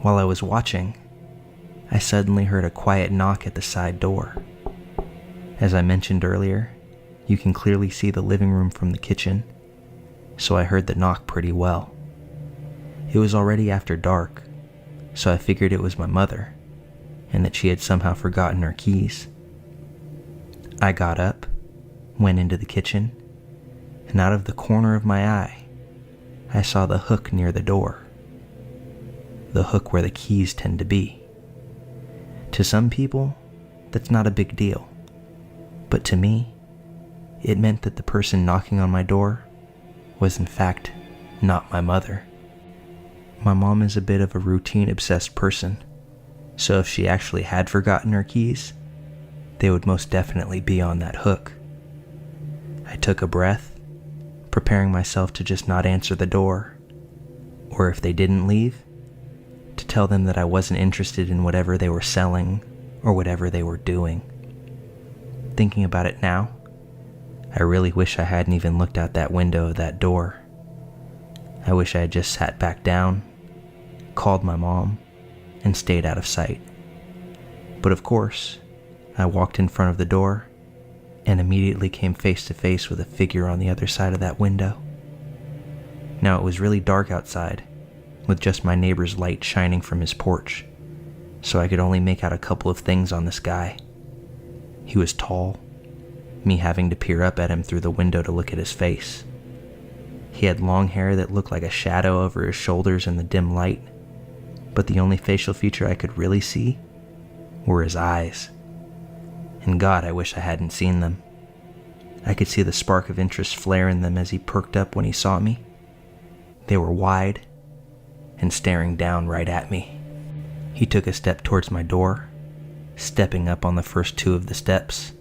While I was watching, I suddenly heard a quiet knock at the side door. As I mentioned earlier, you can clearly see the living room from the kitchen, so I heard the knock pretty well. It was already after dark, so I figured it was my mother, and that she had somehow forgotten her keys. I got up, went into the kitchen, and out of the corner of my eye, I saw the hook near the door. The hook where the keys tend to be. To some people, that's not a big deal, but to me, it meant that the person knocking on my door was in fact not my mother. My mom is a bit of a routine-obsessed person, so if she actually had forgotten her keys, they would most definitely be on that hook. I took a breath, preparing myself to just not answer the door, or if they didn't leave, to tell them that I wasn't interested in whatever they were selling or whatever they were doing. Thinking about it now, I really wish I hadn't even looked out that window of that door. I wish I had just sat back down, called my mom, and stayed out of sight. But of course, I walked in front of the door and immediately came face to face with a figure on the other side of that window. Now it was really dark outside, with just my neighbor's light shining from his porch, so I could only make out a couple of things on this guy. He was tall, me having to peer up at him through the window to look at his face. He had long hair that looked like a shadow over his shoulders in the dim light, but the only facial feature I could really see were his eyes. And God, I wish I hadn't seen them. I could see the spark of interest flare in them as he perked up when he saw me. They were wide and staring down right at me. He took a step towards my door, stepping up on the first two of the steps.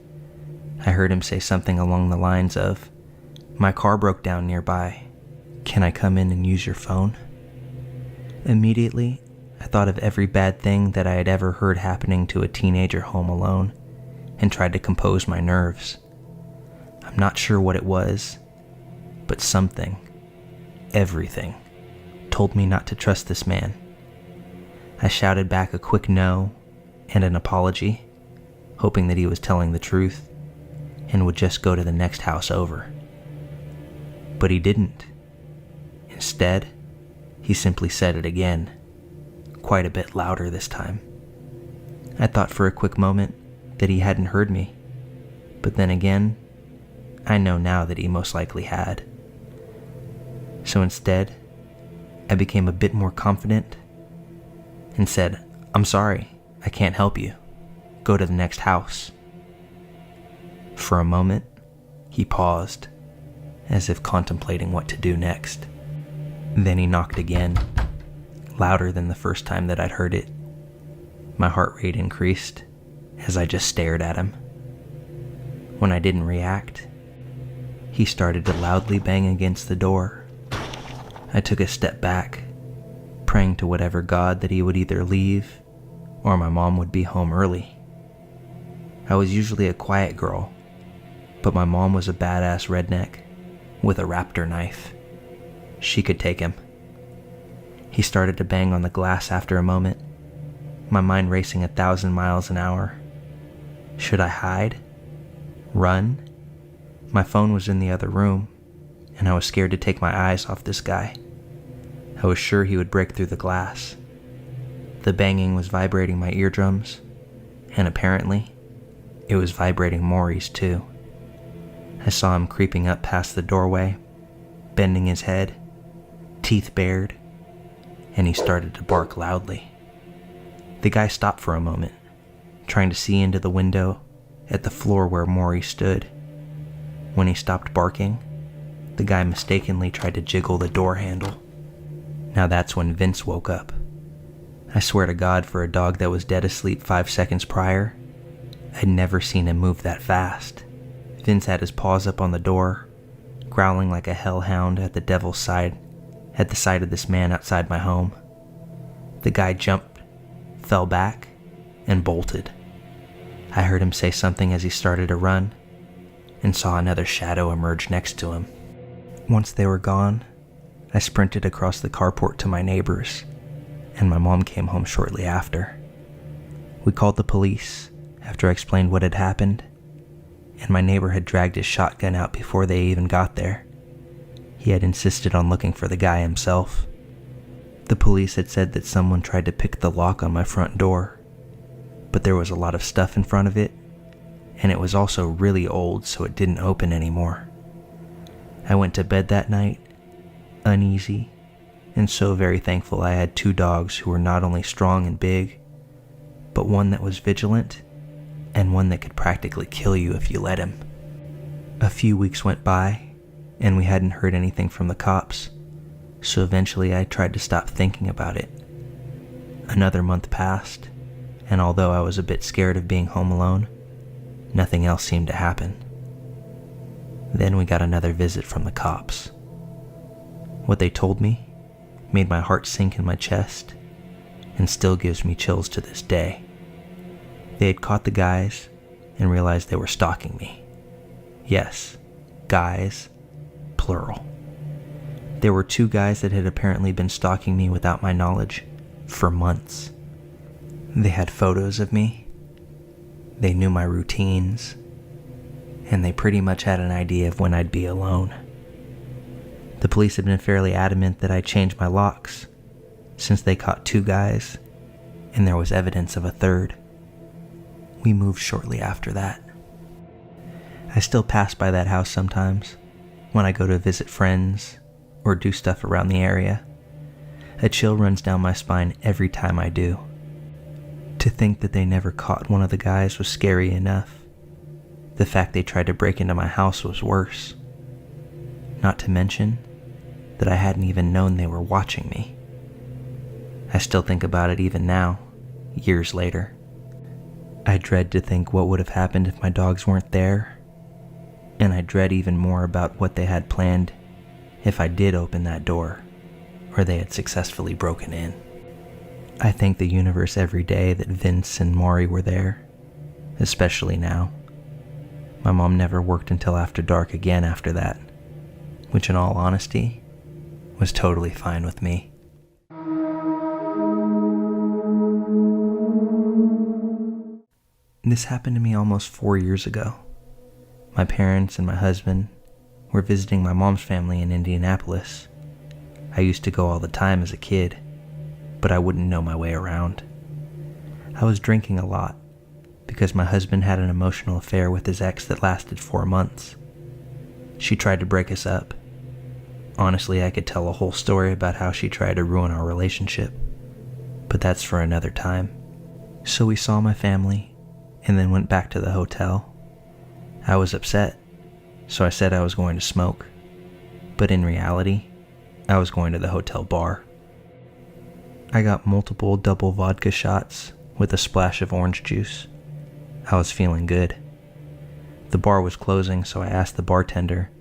I heard him say something along the lines of, "My car broke down nearby. Can I come in and use your phone?" Immediately, I thought of every bad thing that I had ever heard happening to a teenager home alone and tried to compose my nerves. I'm not sure what it was, but something, everything, told me not to trust this man. I shouted back a quick no and an apology, hoping that he was telling the truth, and would just go to the next house over. But he didn't. Instead, he simply said it again, quite a bit louder this time. I thought for a quick moment that he hadn't heard me, but then again, I know now that he most likely had. So instead, I became a bit more confident and said, "I'm sorry, I can't help you. Go to the next house." For a moment, he paused, as if contemplating what to do next. Then he knocked again, louder than the first time that I'd heard it. My heart rate increased as I just stared at him. When I didn't react, he started to loudly bang against the door. I took a step back, praying to whatever God that he would either leave or my mom would be home early. I was usually a quiet girl, but my mom was a badass redneck with a raptor knife. She could take him. He started to bang on the glass after a moment, my mind racing 1,000 miles an hour. Should I hide? Run? My phone was in the other room, and I was scared to take my eyes off this guy. I was sure he would break through the glass. The banging was vibrating my eardrums, and apparently, it was vibrating Maury's too. I saw him creeping up past the doorway, bending his head, teeth bared, and he started to bark loudly. The guy stopped for a moment, trying to see into the window at the floor where Maury stood. When he stopped barking, the guy mistakenly tried to jiggle the door handle. Now that's when Vince woke up. I swear to God, for a dog that was dead asleep 5 seconds prior, I'd never seen him move that fast. Vince had his paws up on the door, growling like a hellhound at the sight of this man outside my home. The guy jumped, fell back, and bolted. I heard him say something as he started to run, and saw another shadow emerge next to him. Once they were gone, I sprinted across the carport to my neighbors, and my mom came home shortly after. We called the police after I explained what had happened, and my neighbor had dragged his shotgun out before they even got there. He had insisted on looking for the guy himself. The police had said that someone tried to pick the lock on my front door, but there was a lot of stuff in front of it, and it was also really old, so it didn't open anymore. I went to bed that night, uneasy, and so very thankful I had 2 dogs who were not only strong and big, but one that was vigilant, and one that could practically kill you if you let him. A few weeks went by, and we hadn't heard anything from the cops, so eventually I tried to stop thinking about it. Another month passed, and although I was a bit scared of being home alone, nothing else seemed to happen. Then we got another visit from the cops. What they told me made my heart sink in my chest, and still gives me chills to this day. They had caught the guys and realized they were stalking me. Yes, guys, plural. There were 2 guys that had apparently been stalking me without my knowledge for months. They had photos of me, they knew my routines, and they pretty much had an idea of when I'd be alone. The police had been fairly adamant that I change my locks, since they caught 2 guys, and there was evidence of a third. We moved shortly after that. I still pass by that house sometimes, when I go to visit friends or do stuff around the area. A chill runs down my spine every time I do. To think that they never caught one of the guys was scary enough. The fact they tried to break into my house was worse. Not to mention that I hadn't even known they were watching me. I still think about it even now, years later. I dread to think what would have happened if my dogs weren't there, and I dread even more about what they had planned if I did open that door, or they had successfully broken in. I thank the universe every day that Vince and Maury were there, especially now. My mom never worked until after dark again after that, which in all honesty, was totally fine with me. This happened to me almost 4 years ago. My parents and my husband were visiting my mom's family in Indianapolis. I used to go all the time as a kid, but I wouldn't know my way around. I was drinking a lot because my husband had an emotional affair with his ex that lasted 4 months. She tried to break us up. Honestly, I could tell a whole story about how she tried to ruin our relationship, but that's for another time. So we saw my family and then went back to the hotel. I was upset, so I said I was going to smoke, but in reality, I was going to the hotel bar. I got multiple double vodka shots with a splash of orange juice. I was feeling good. The bar was closing, so I asked the bartender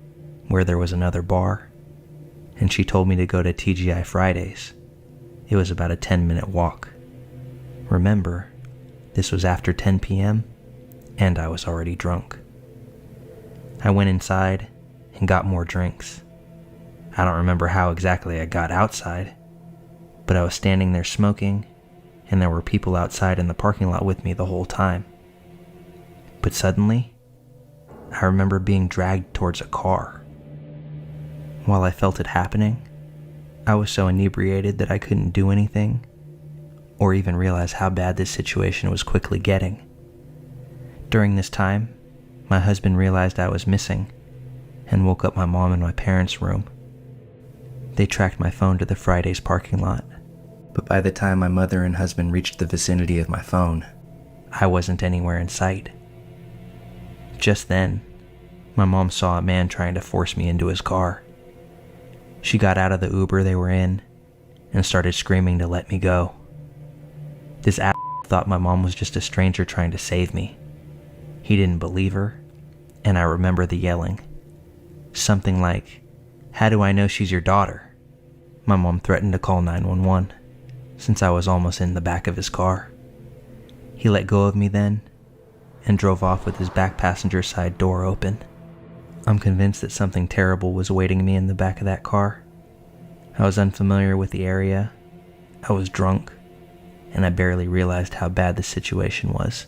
where there was another bar, and she told me to go to TGI Fridays. It was about a 10-minute walk. Remember, this was after 10 p.m., and I was already drunk. I went inside and got more drinks. I don't remember how exactly I got outside, but I was standing there smoking, and there were people outside in the parking lot with me the whole time. But suddenly, I remember being dragged towards a car. While I felt it happening, I was so inebriated that I couldn't do anything or even realize how bad this situation was quickly getting. During this time, my husband realized I was missing and woke up my mom in my parents' room. They tracked my phone to the Fridays parking lot, but by the time my mother and husband reached the vicinity of my phone, I wasn't anywhere in sight. Just then, my mom saw a man trying to force me into his car. She got out of the Uber they were in and started screaming to let me go. This thought my mom was just a stranger trying to save me. He didn't believe her, and I remember the yelling. Something like, "How do I know she's your daughter?" My mom threatened to call 911, since I was almost in the back of his car. He let go of me then, and drove off with his back passenger side door open. I'm convinced that something terrible was awaiting me in the back of that car. I was unfamiliar with the area, I was drunk, and I barely realized how bad the situation was.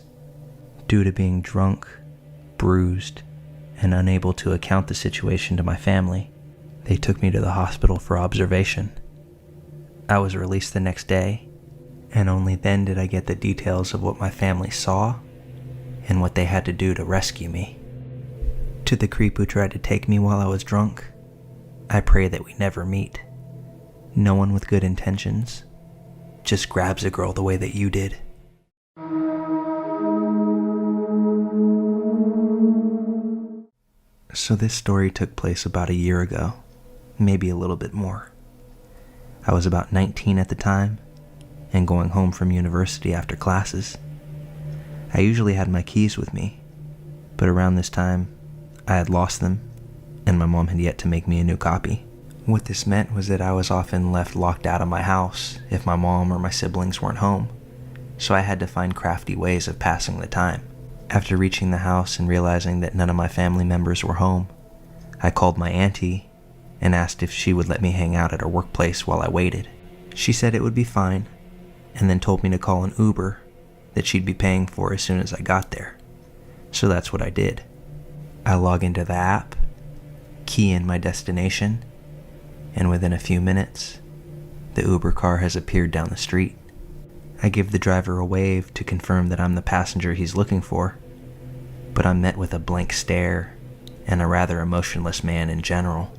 Due to being drunk, bruised, and unable to account the situation to my family, they took me to the hospital for observation. I was released the next day, and only then did I get the details of what my family saw and what they had to do to rescue me. To the creep who tried to take me while I was drunk, I pray that we never meet. No one with good intentions just grabs a girl the way that you did. So this story took place about a year ago, maybe a little bit more. I was about 19 at the time and going home from university after classes. I usually had my keys with me, but around this time, I had lost them, and my mom had yet to make me a new copy. What this meant was that I was often left locked out of my house if my mom or my siblings weren't home, so I had to find crafty ways of passing the time. After reaching the house and realizing that none of my family members were home, I called my auntie and asked if she would let me hang out at her workplace while I waited. She said it would be fine, and then told me to call an Uber that she'd be paying for as soon as I got there. So that's what I did. I log into the app, key in my destination, and within a few minutes, the Uber car has appeared down the street. I give the driver a wave to confirm that I'm the passenger he's looking for, but I'm met with a blank stare and a rather emotionless man in general.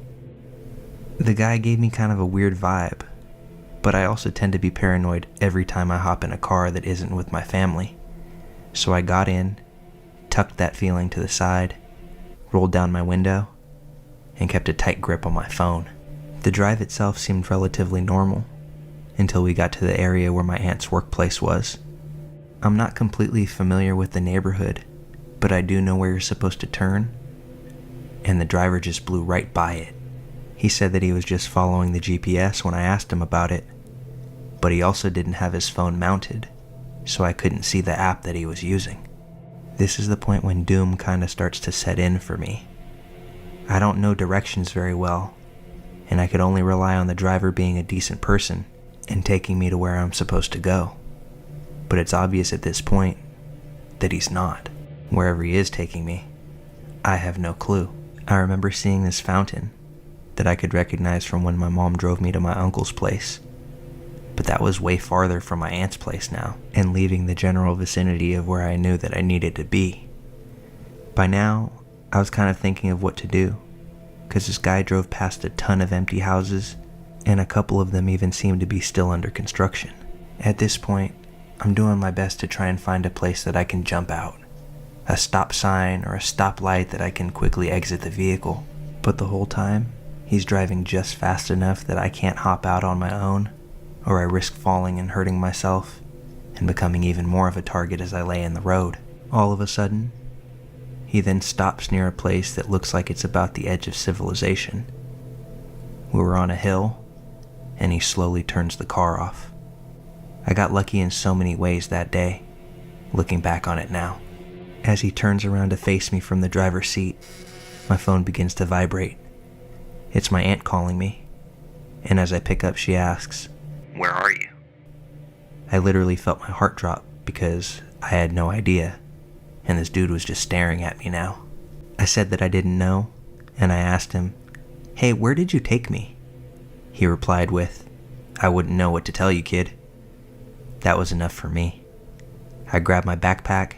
The guy gave me kind of a weird vibe, but I also tend to be paranoid every time I hop in a car that isn't with my family. So I got in, tucked that feeling to the side, rolled down my window, and kept a tight grip on my phone. The drive itself seemed relatively normal, until we got to the area where my aunt's workplace was. I'm not completely familiar with the neighborhood, but I do know where you're supposed to turn, and the driver just blew right by it. He said that he was just following the GPS when I asked him about it, but he also didn't have his phone mounted, so I couldn't see the app that he was using. This is the point when doom kinda starts to set in for me. I don't know directions very well, and I could only rely on the driver being a decent person and taking me to where I'm supposed to go. But it's obvious at this point that he's not. Wherever he is taking me, I have no clue. I remember seeing this fountain that I could recognize from when my mom drove me to my uncle's place. But that was way farther from my aunt's place now, and leaving the general vicinity of where I knew that I needed to be. By now, I was kind of thinking of what to do, because this guy drove past a ton of empty houses, and a couple of them even seemed to be still under construction. At this point, I'm doing my best to try and find a place that I can jump out, a stop sign or a stop light that I can quickly exit the vehicle. But the whole time, he's driving just fast enough that I can't hop out on my own, or I risk falling and hurting myself and becoming even more of a target as I lay in the road. All of a sudden, he then stops near a place that looks like it's about the edge of civilization. We were on a hill, and he slowly turns the car off. I got lucky in so many ways that day, looking back on it now. As he turns around to face me from the driver's seat, my phone begins to vibrate. It's my aunt calling me, and as I pick up, she asks, "Where are you?" I literally felt my heart drop because I had no idea, and this dude was just staring at me now. I said that I didn't know, and I asked him, "Hey, where did you take me?" He replied with, "I wouldn't know what to tell you, kid." That was enough for me. I grabbed my backpack,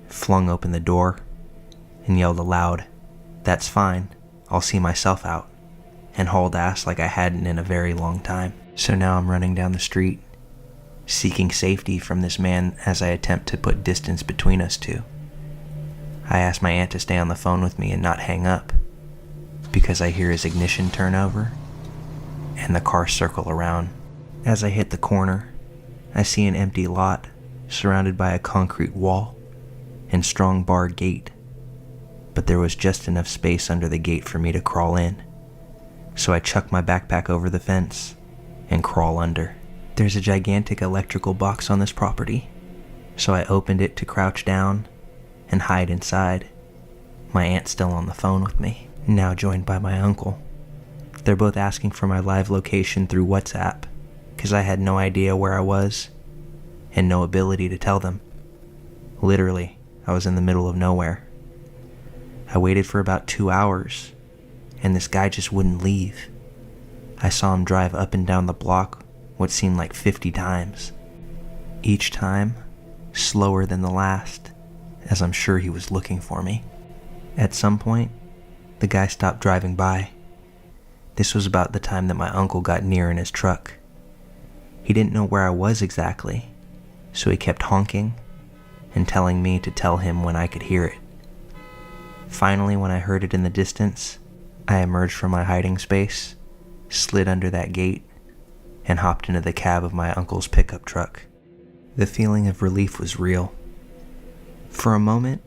flung open the door, and yelled aloud, "That's fine, I'll see myself out," and hauled ass like I hadn't in a very long time. So now I'm running down the street, seeking safety from this man as I attempt to put distance between us two. I ask my aunt to stay on the phone with me and not hang up, because I hear his ignition turn over and the car circle around. As I hit the corner, I see an empty lot surrounded by a concrete wall and strong bar gate, but there was just enough space under the gate for me to crawl in. So I chuck my backpack over the fence and crawl under. There's a gigantic electrical box on this property, so I opened it to crouch down and hide inside. My aunt's still on the phone with me, now joined by my uncle. They're both asking for my live location through WhatsApp, because I had no idea where I was and no ability to tell them. Literally, I was in the middle of nowhere. I waited for about 2 hours, and this guy just wouldn't leave. I saw him drive up and down the block what seemed like 50 times. Each time, slower than the last, as I'm sure he was looking for me. At some point, the guy stopped driving by. This was about the time that my uncle got near in his truck. He didn't know where I was exactly, so he kept honking and telling me to tell him when I could hear it. Finally, when I heard it in the distance, I emerged from my hiding space, slid under that gate, and hopped into the cab of my uncle's pickup truck. The feeling of relief was real. For a moment,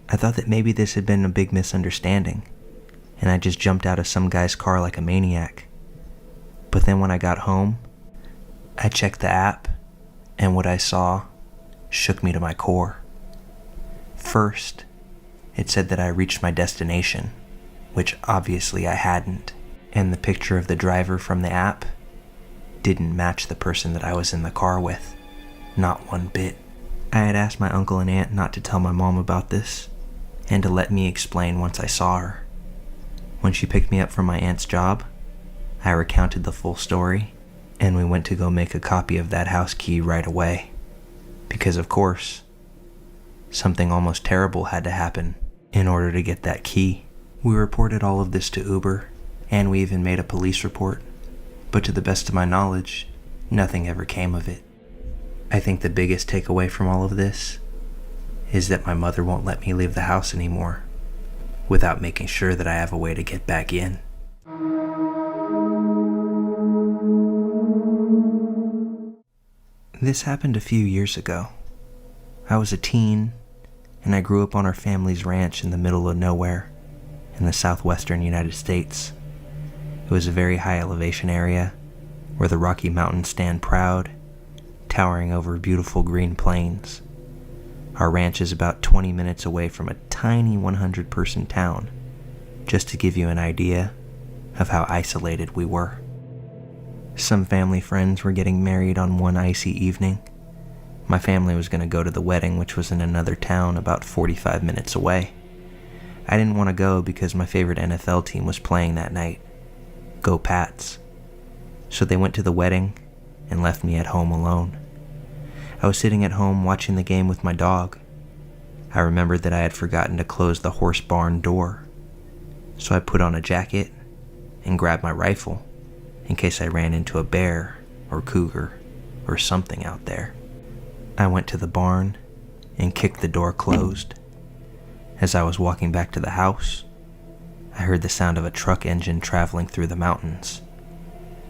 I thought that maybe this had been a big misunderstanding, and I just jumped out of some guy's car like a maniac. But then when I got home, I checked the app, and what I saw shook me to my core. First, it said that I reached my destination, which obviously I hadn't, and the picture of the driver from the app didn't match the person that I was in the car with, not one bit. I had asked my uncle and aunt not to tell my mom about this, and to let me explain once I saw her. When she picked me up from my aunt's job, I recounted the full story, and we went to go make a copy of that house key right away. Because of course, something almost terrible had to happen in order to get that key. We reported all of this to Uber, and we even made a police report, but to the best of my knowledge, nothing ever came of it. I think the biggest takeaway from all of this is that my mother won't let me leave the house anymore without making sure that I have a way to get back in. This happened a few years ago. I was a teen, and I grew up on our family's ranch in the middle of nowhere in the southwestern United States. It was a very high elevation area where the Rocky Mountains stand proud, towering over beautiful green plains. Our ranch is about 20 minutes away from a tiny 100-person town, just to give you an idea of how isolated we were. Some family friends were getting married on one icy evening. My family was going to go to the wedding, which was in another town about 45 minutes away. I didn't want to go because my favorite NFL team was playing that night. Go Pats. So they went to the wedding and left me at home alone. I was sitting at home watching the game with my dog. I remembered that I had forgotten to close the horse barn door. So I put on a jacket and grabbed my rifle in case I ran into a bear or cougar or something out there. I went to the barn and kicked the door closed. As I was walking back to the house, I heard the sound of a truck engine traveling through the mountains.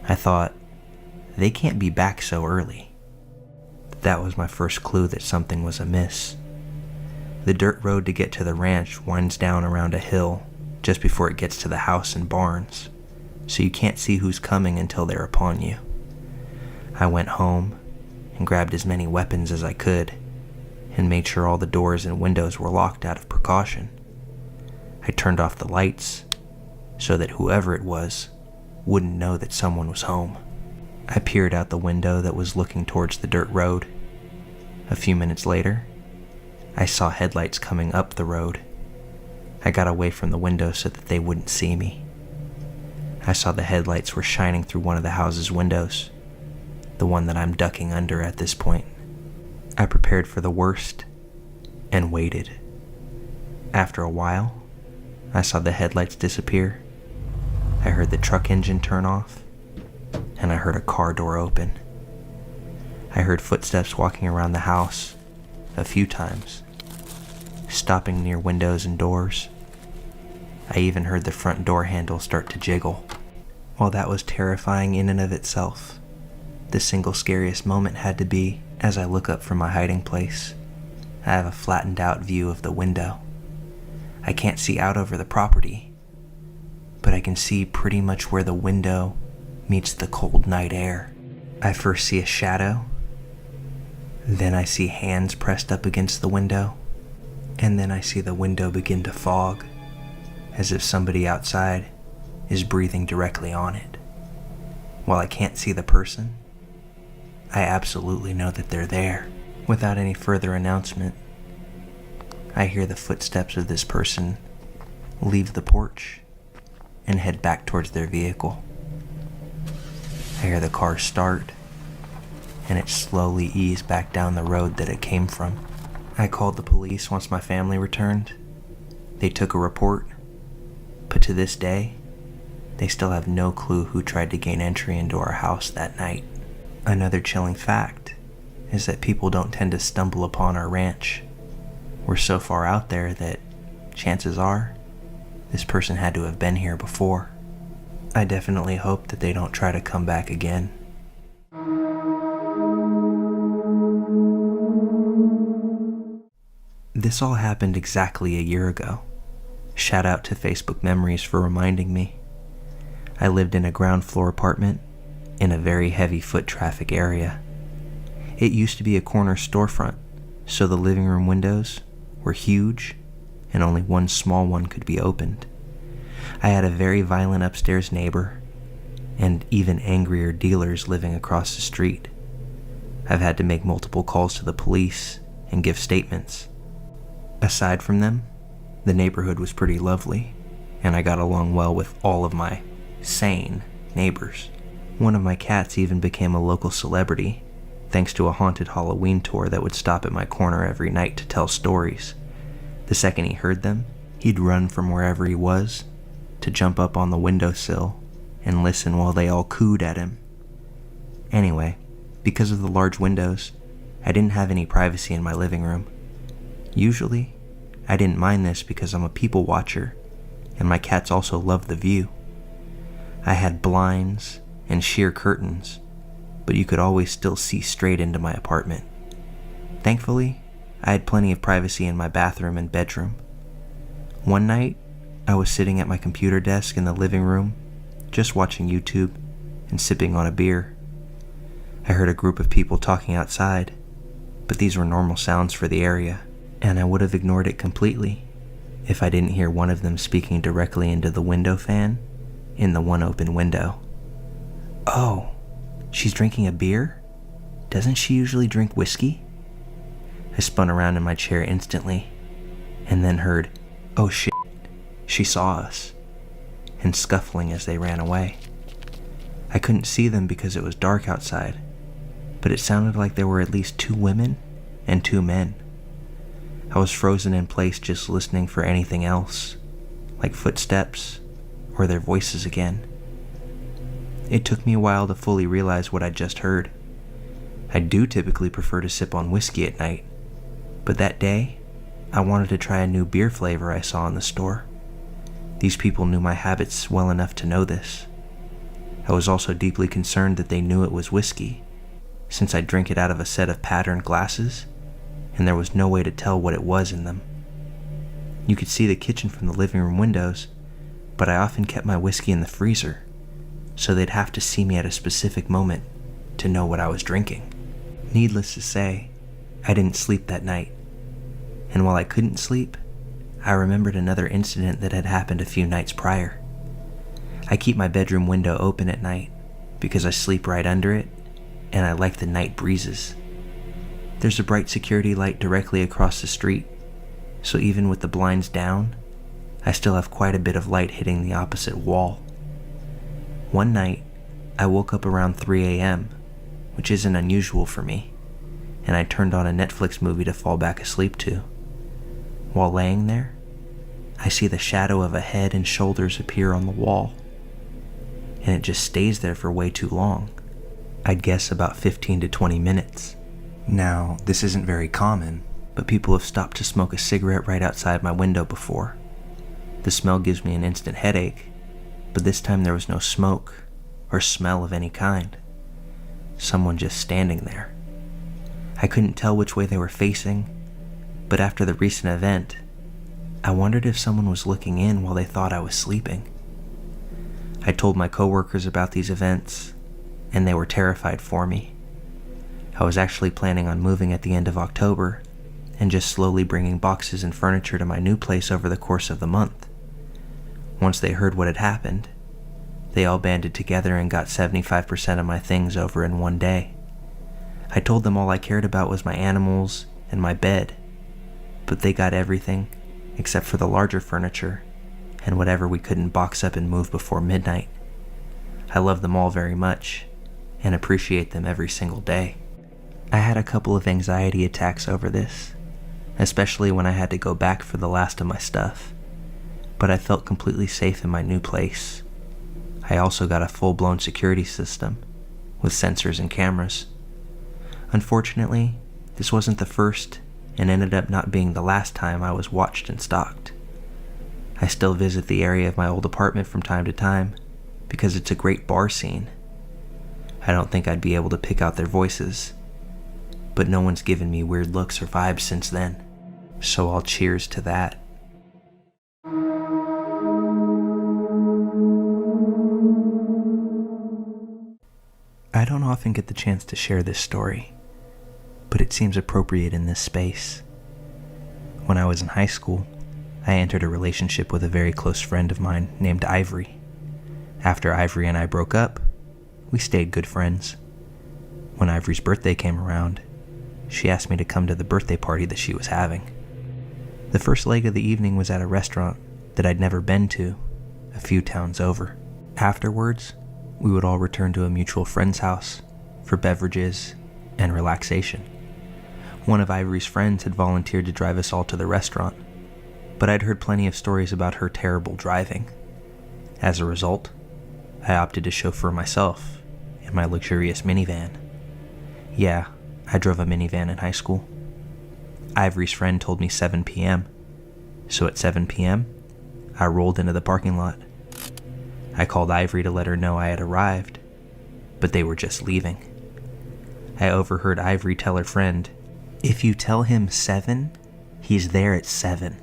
I thought, they can't be back so early. That was my first clue that something was amiss. The dirt road to get to the ranch winds down around a hill just before it gets to the house and barns, so you can't see who's coming until they're upon you. I went home and grabbed as many weapons as I could and made sure all the doors and windows were locked out of precaution. I turned off the lights so that whoever it was wouldn't know that someone was home. I peered out the window that was looking towards the dirt road. A few minutes later, I saw headlights coming up the road. I got away from the window so that they wouldn't see me. I saw the headlights were shining through one of the house's windows, the one that I'm ducking under at this point. I prepared for the worst and waited. After a while, I saw the headlights disappear. I heard the truck engine turn off, and I heard a car door open. I heard footsteps walking around the house a few times, stopping near windows and doors. I even heard the front door handle start to jiggle. While that was terrifying in and of itself, the single scariest moment had to be as I look up from my hiding place. I have a flattened out view of the window. I can't see out over the property, but I can see pretty much where the window meets the cold night air. I first see a shadow, then I see hands pressed up against the window, and then I see the window begin to fog, as if somebody outside is breathing directly on it. While I can't see the person, I absolutely know that they're there. Without any further announcement, I hear the footsteps of this person leave the porch and head back towards their vehicle. I hear the car start, and it slowly ease back down the road that it came from. I called the police once my family returned. They took a report, but to this day, they still have no clue who tried to gain entry into our house that night. Another chilling fact is that people don't tend to stumble upon our ranch. We're so far out there that chances are this person had to have been here before. I definitely hope that they don't try to come back again. This all happened exactly a year ago. Shout out to Facebook Memories for reminding me. I lived in a ground floor apartment in a very heavy foot traffic area. It used to be a corner storefront, so the living room windows were huge and only one small one could be opened. I had a very violent upstairs neighbor and even angrier dealers living across the street. I've had to make multiple calls to the police and give statements. Aside from them, the neighborhood was pretty lovely, and I got along well with all of my sane neighbors. One of my cats even became a local celebrity, thanks to a haunted Halloween tour that would stop at my corner every night to tell stories. The second he heard them, he'd run from wherever he was to jump up on the windowsill and listen while they all cooed at him. Anyway, because of the large windows, I didn't have any privacy in my living room. Usually, I didn't mind this because I'm a people watcher, and my cats also love the view. I had blinds and sheer curtains, but you could always still see straight into my apartment. Thankfully, I had plenty of privacy in my bathroom and bedroom. One night, I was sitting at my computer desk in the living room, just watching YouTube and sipping on a beer. I heard a group of people talking outside, but these were normal sounds for the area, and I would have ignored it completely if I didn't hear one of them speaking directly into the window fan in the one open window. "Oh, she's drinking a beer? Doesn't she usually drink whiskey?" I spun around in my chair instantly, and then heard, "Oh shit," she saw us, and scuffling as they ran away. I couldn't see them because it was dark outside, but it sounded like there were at least 2 women and 2 men. I was frozen in place just listening for anything else, like footsteps or their voices again. It took me a while to fully realize what I'd just heard. I do typically prefer to sip on whiskey at night, but that day, I wanted to try a new beer flavor I saw in the store. These people knew my habits well enough to know this. I was also deeply concerned that they knew it was whiskey, since I drank it out of a set of patterned glasses, and there was no way to tell what it was in them. You could see the kitchen from the living room windows, but I often kept my whiskey in the freezer, so they'd have to see me at a specific moment to know what I was drinking. Needless to say, I didn't sleep that night, and while I couldn't sleep, I remembered another incident that had happened a few nights prior. I keep my bedroom window open at night because I sleep right under it, and I like the night breezes. There's a bright security light directly across the street, so even with the blinds down, I still have quite a bit of light hitting the opposite wall. One night, I woke up around 3 a.m., which isn't unusual for me, and I turned on a Netflix movie to fall back asleep to. While laying there, I see the shadow of a head and shoulders appear on the wall, and it just stays there for way too long. I'd guess about 15 to 20 minutes. Now, this isn't very common, but people have stopped to smoke a cigarette right outside my window before. The smell gives me an instant headache, but this time there was no smoke or smell of any kind. Someone just standing there. I couldn't tell which way they were facing, but after the recent event, I wondered if someone was looking in while they thought I was sleeping. I told my coworkers about these events, and they were terrified for me. I was actually planning on moving at the end of October and just slowly bringing boxes and furniture to my new place over the course of the month. Once they heard what had happened, they all banded together and got 75% of my things over in one day. I told them all I cared about was my animals and my bed, but they got everything except for the larger furniture and whatever we couldn't box up and move before midnight. I love them all very much and appreciate them every single day. I had a couple of anxiety attacks over this, especially when I had to go back for the last of my stuff, but I felt completely safe in my new place. I also got a full-blown security system with sensors and cameras. Unfortunately, this wasn't the first and ended up not being the last time I was watched and stalked. I still visit the area of my old apartment from time to time because it's a great bar scene. I don't think I'd be able to pick out their voices, but no one's given me weird looks or vibes since then, so I'll cheers to that. I don't often get the chance to share this story, but it seems appropriate in this space. When I was in high school, I entered a relationship with a very close friend of mine named Ivory. After Ivory and I broke up, we stayed good friends. When Ivory's birthday came around, she asked me to come to the birthday party that she was having. The first leg of the evening was at a restaurant that I'd never been to, a few towns over. Afterwards, we would all return to a mutual friend's house for beverages and relaxation. One of Ivory's friends had volunteered to drive us all to the restaurant, but I'd heard plenty of stories about her terrible driving. As a result, I opted to chauffeur myself in my luxurious minivan. Yeah, I drove a minivan in high school. Ivory's friend told me 7 p.m., so at 7 p.m., I rolled into the parking lot. I called Ivory to let her know I had arrived, but they were just leaving. I overheard Ivory tell her friend, "If you tell him 7, he's there at 7.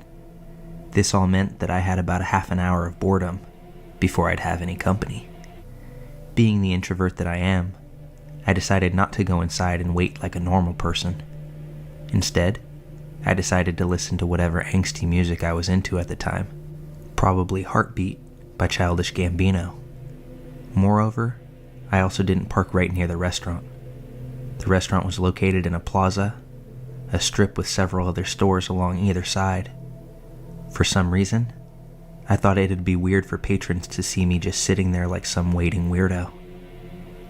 This all meant that I had about a half an hour of boredom before I'd have any company. Being the introvert that I am, I decided not to go inside and wait like a normal person. Instead, I decided to listen to whatever angsty music I was into at the time, probably Heartbeat by Childish Gambino. Moreover, I also didn't park right near the restaurant. The restaurant was located in a plaza, a strip with several other stores along either side. For some reason, I thought it'd be weird for patrons to see me just sitting there like some waiting weirdo.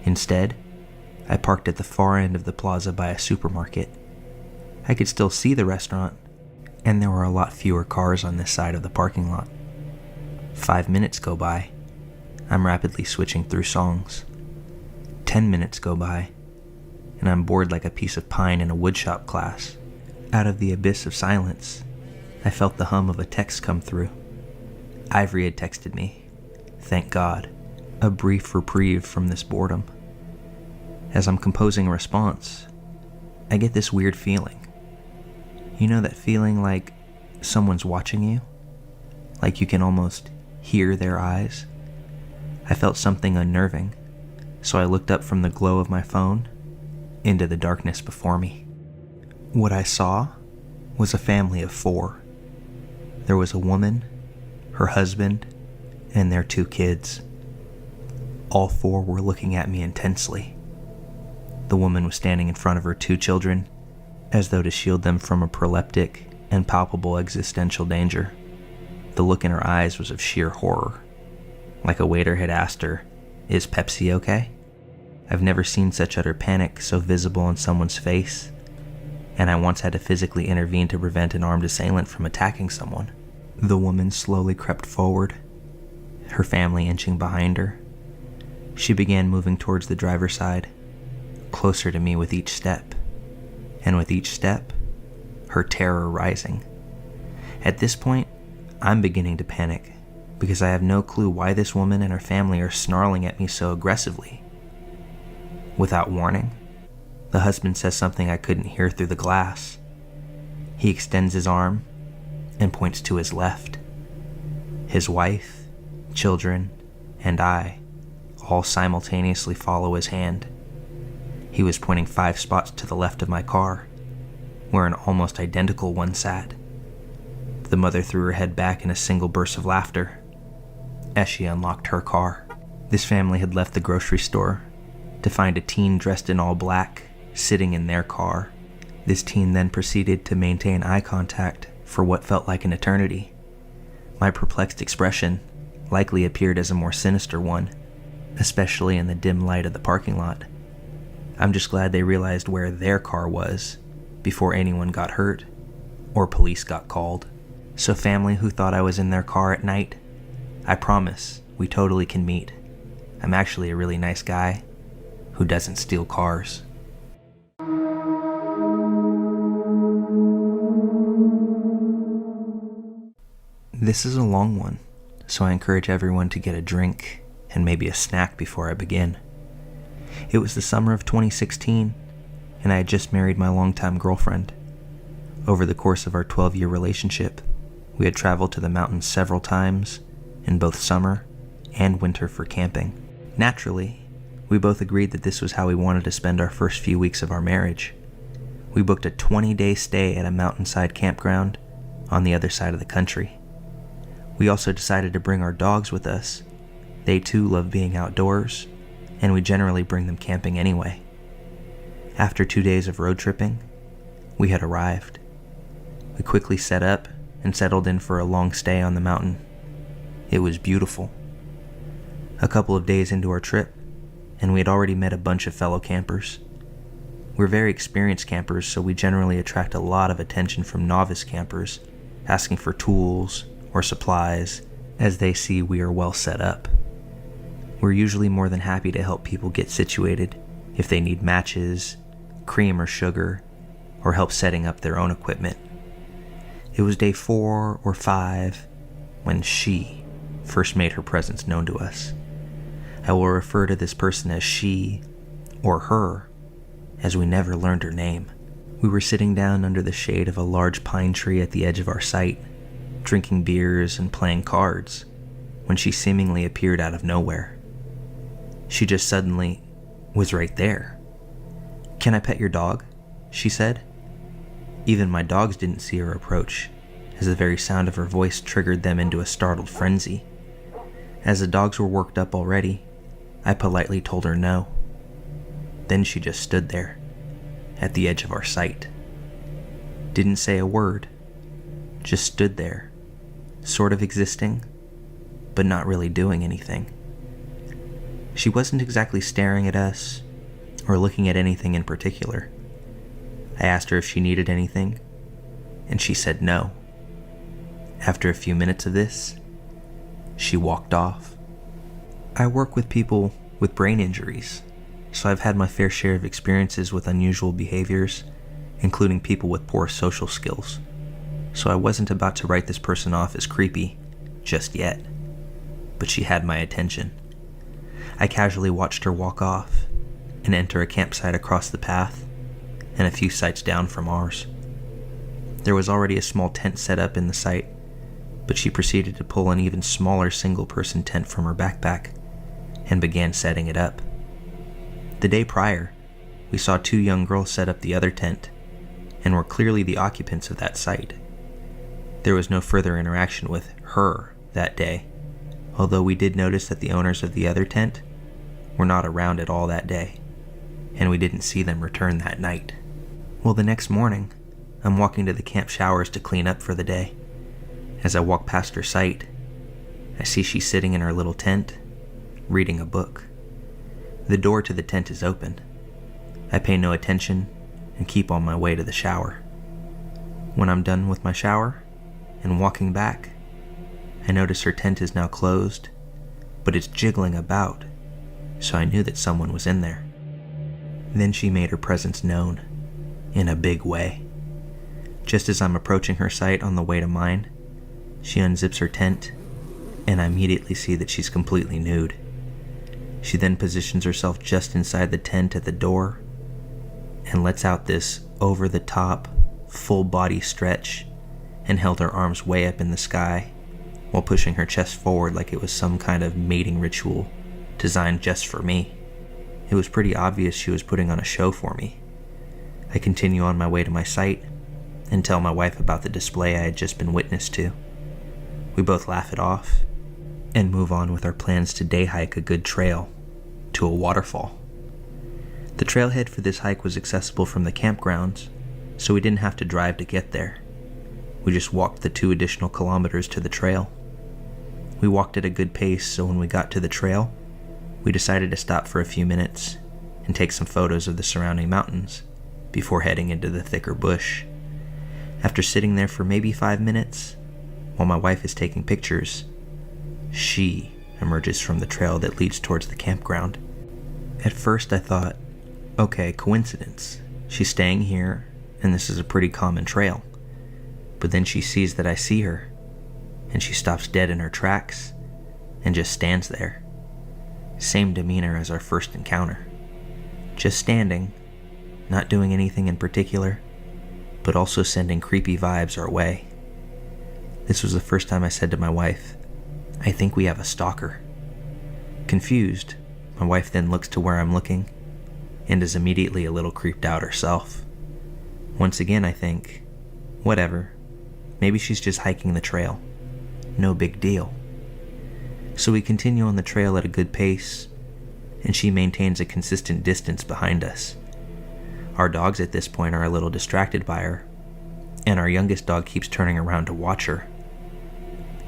Instead, I parked at the far end of the plaza by a supermarket. I could still see the restaurant, and there were a lot fewer cars on this side of the parking lot. 5 minutes go by. I'm rapidly switching through songs. 10 minutes go by, and I'm bored like a piece of pine in a woodshop class. Out of the abyss of silence, I felt the hum of a text come through. Ivory had texted me. Thank God. A brief reprieve from this boredom. As I'm composing a response, I get this weird feeling. You know that feeling like someone's watching you? Like you can almost hear their eyes? I felt something unnerving, so I looked up from the glow of my phone into the darkness before me. What I saw was a family of 4. There was a woman, her husband, and their 2 kids. All 4 were looking at me intensely. The woman was standing in front of her 2 children, as though to shield them from a proleptic and palpable existential danger. The look in her eyes was of sheer horror, like a waiter had asked her, "Is Pepsi okay?" I've never seen such utter panic so visible on someone's face, and I once had to physically intervene to prevent an armed assailant from attacking someone. The woman slowly crept forward, her family inching behind her. She began moving towards the driver's side, closer to me with each step, and with each step, her terror rising. At this point, I'm beginning to panic, because I have no clue why this woman and her family are snarling at me so aggressively. Without warning, the husband says something I couldn't hear through the glass. He extends his arm and points to his left. His wife, children, and I all simultaneously follow his hand. He was pointing 5 spots to the left of my car, where an almost identical one sat. The mother threw her head back in a single burst of laughter as she unlocked her car. This family had left the grocery store to find a teen dressed in all black sitting in their car. This teen then proceeded to maintain eye contact for what felt like an eternity. My perplexed expression likely appeared as a more sinister one, especially in the dim light of the parking lot. I'm just glad they realized where their car was before anyone got hurt or police got called. So family who thought I was in their car at night, I promise we totally can meet. I'm actually a really nice guy who doesn't steal cars. This is a long one, so I encourage everyone to get a drink and maybe a snack before I begin. It was the summer of 2016, and I had just married my longtime girlfriend. Over the course of our 12-year relationship, we had traveled to the mountains several times in both summer and winter for camping. Naturally, we both agreed that this was how we wanted to spend our first few weeks of our marriage. We booked a 20-day stay at a mountainside campground on the other side of the country. We also decided to bring our dogs with us. They too love being outdoors, and we generally bring them camping anyway. After 2 days of road tripping, we had arrived. We quickly set up and settled in for a long stay on the mountain. It was beautiful. A couple of days into our trip, and we had already met a bunch of fellow campers. We're very experienced campers, so we generally attract a lot of attention from novice campers, asking for tools or supplies as they see we are well set up. We're usually more than happy to help people get situated if they need matches, cream or sugar, or help setting up their own equipment. It was day 4 or 5 when she first made her presence known to us. I will refer to this person as she or her, as we never learned her name. We were sitting down under the shade of a large pine tree at the edge of our site, drinking beers and playing cards, when she seemingly appeared out of nowhere. She just suddenly was right there. "Can I pet your dog?" she said. Even my dogs didn't see her approach, as the very sound of her voice triggered them into a startled frenzy. As the dogs were worked up already, I politely told her no. Then she just stood there, at the edge of our sight. Didn't say a word, just stood there, sort of existing, but not really doing anything. She wasn't exactly staring at us or looking at anything in particular. I asked her if she needed anything, and she said no. After a few minutes of this, she walked off. I work with people with brain injuries, so I've had my fair share of experiences with unusual behaviors, including people with poor social skills. So I wasn't about to write this person off as creepy just yet, but she had my attention. I casually watched her walk off and enter a campsite across the path and a few sites down from ours. There was already a small tent set up in the site, but she proceeded to pull an even smaller single-person tent from her backpack and began setting it up. The day prior, we saw 2 young girls set up the other tent and were clearly the occupants of that site. There was no further interaction with her that day, although we did notice that the owners of the other tent were not around at all that day, and we didn't see them return that night. Well, the next morning, I'm walking to the camp showers to clean up for the day. As I walk past her site, I see she's sitting in her little tent, reading a book. The door to the tent is open. I pay no attention and keep on my way to the shower. When I'm done with my shower and walking back, I notice her tent is now closed, but it's jiggling about, so I knew that someone was in there. Then she made her presence known, in a big way. Just as I'm approaching her site on the way to mine, she unzips her tent, and I immediately see that she's completely nude. She then positions herself just inside the tent at the door, and lets out this over-the-top, full-body stretch, and held her arms way up in the sky, while pushing her chest forward like it was some kind of mating ritual designed just for me. It was pretty obvious she was putting on a show for me. I continue on my way to my site and tell my wife about the display I had just been witness to. We both laugh it off and move on with our plans to day hike a good trail to a waterfall. The trailhead for this hike was accessible from the campgrounds, so we didn't have to drive to get there. We just walked the 2 additional kilometers to the trail. We walked at a good pace, so when we got to the trail, we decided to stop for a few minutes and take some photos of the surrounding mountains before heading into the thicker bush. After sitting there for maybe 5 minutes, while my wife is taking pictures, she emerges from the trail that leads towards the campground. At first I thought, okay, coincidence. She's staying here, and this is a pretty common trail. But then she sees that I see her, and she stops dead in her tracks and just stands there. Same demeanor as our first encounter. Just standing, not doing anything in particular, but also sending creepy vibes our way. This was the first time I said to my wife, I think we have a stalker. Confused, my wife then looks to where I'm looking and is immediately a little creeped out herself. Once again, I think, whatever, maybe she's just hiking the trail. No big deal. So we continue on the trail at a good pace, and she maintains a consistent distance behind us. Our dogs at this point are a little distracted by her, and our youngest dog keeps turning around to watch her.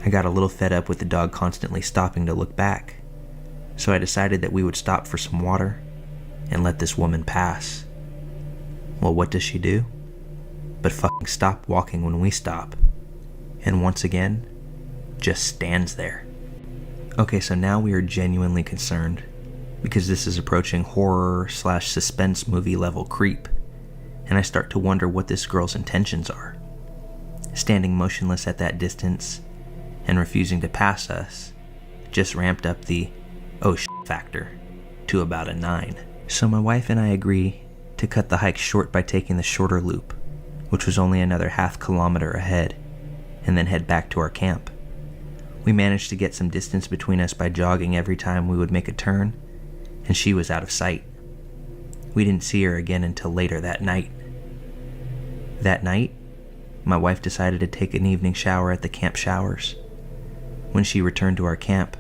I got a little fed up with the dog constantly stopping to look back, so I decided that we would stop for some water and let this woman pass. Well, what does she do? But fucking stop walking when we stop, and once again, just stands there. Okay, so now we are genuinely concerned, because this is approaching horror/suspense movie level creep, and I start to wonder what this girl's intentions are. Standing motionless at that distance and refusing to pass us just ramped up the oh shit factor to about a 9. So my wife and I agree to cut the hike short by taking the shorter loop, which was only another half kilometer ahead, and then head back to our camp. We managed to get some distance between us by jogging every time we would make a turn, and she was out of sight. We didn't see her again until later that night. That night, my wife decided to take an evening shower at the camp showers. When she returned to our camp,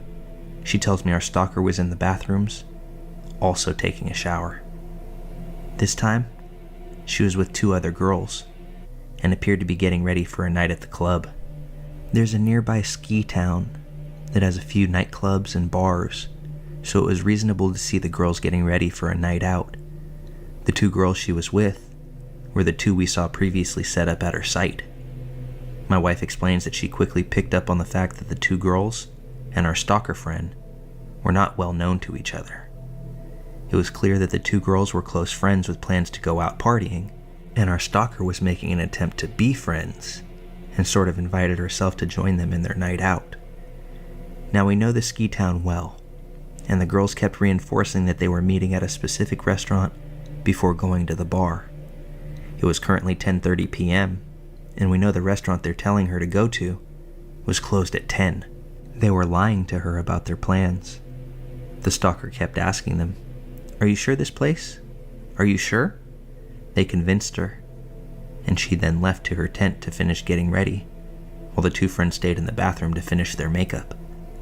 she tells me our stalker was in the bathrooms, also taking a shower. This time, she was with 2 other girls, and appeared to be getting ready for a night at the club. There's a nearby ski town that has a few nightclubs and bars, so it was reasonable to see the girls getting ready for a night out. The 2 girls she was with were the 2 we saw previously set up at her site. My wife explains that she quickly picked up on the fact that the 2 girls and our stalker friend were not well known to each other. It was clear that the 2 girls were close friends with plans to go out partying, and our stalker was making an attempt to be friends and sort of invited herself to join them in their night out. Now we know the ski town well, and the girls kept reinforcing that they were meeting at a specific restaurant before going to the bar. It was currently 10:30 p.m., and we know the restaurant they're telling her to go to was closed at 10. They were lying to her about their plans. The stalker kept asking them, "Are you sure this place? Are you sure?" They convinced her, and she then left to her tent to finish getting ready, while the 2 friends stayed in the bathroom to finish their makeup.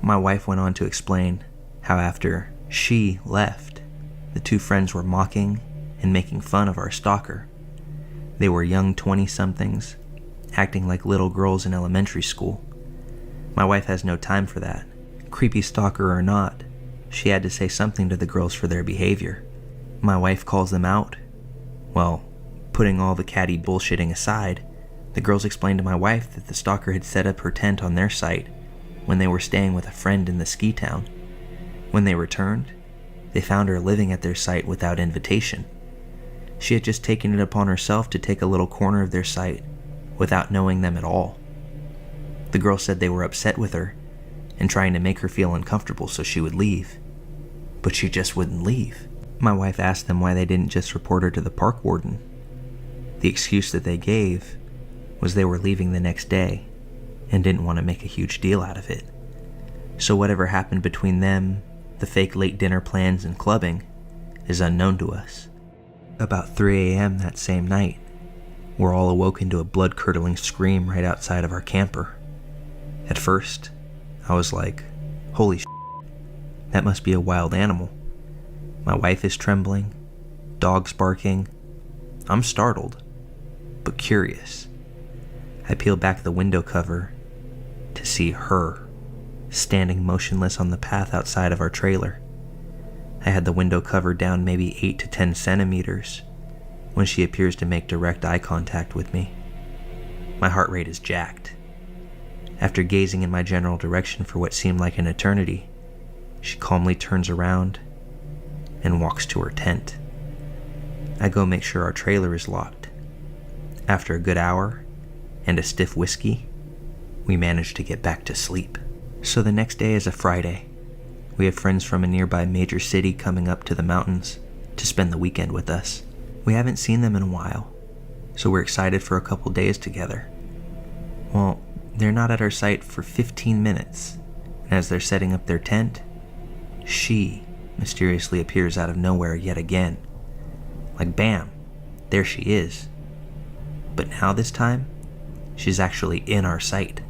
My wife went on to explain how after she left, the 2 friends were mocking and making fun of our stalker. They were young 20-somethings, acting like little girls in elementary school. My wife has no time for that. Creepy stalker or not, she had to say something to the girls for their behavior. My wife calls them out. Well, putting all the catty bullshitting aside, the girls explained to my wife that the stalker had set up her tent on their site when they were staying with a friend in the ski town. When they returned, they found her living at their site without invitation. She had just taken it upon herself to take a little corner of their site without knowing them at all. The girls said they were upset with her and trying to make her feel uncomfortable so she would leave, but she just wouldn't leave. My wife asked them why they didn't just report her to the park warden. The excuse that they gave was they were leaving the next day and didn't want to make a huge deal out of it. So whatever happened between them, the fake late dinner plans and clubbing, is unknown to us. About 3 a.m. that same night, we're all awoken to a blood-curdling scream right outside of our camper. At first, I was like, holy shit, that must be a wild animal. My wife is trembling, dogs barking. I'm startled, but curious. I peel back the window cover to see her standing motionless on the path outside of our trailer. I had the window cover down maybe 8 to 10 centimeters when she appears to make direct eye contact with me. My heart rate is jacked. After gazing in my general direction for what seemed like an eternity, she calmly turns around and walks to her tent. I go make sure our trailer is locked. After a good hour and a stiff whiskey, we manage to get back to sleep. So the next day is a Friday. We have friends from a nearby major city coming up to the mountains to spend the weekend with us. We haven't seen them in a while, so we're excited for a couple days together. Well, they're not at our site for 15 minutes, and as they're setting up their tent, she mysteriously appears out of nowhere yet again. Like bam, there she is. But now this time, she's actually in our site.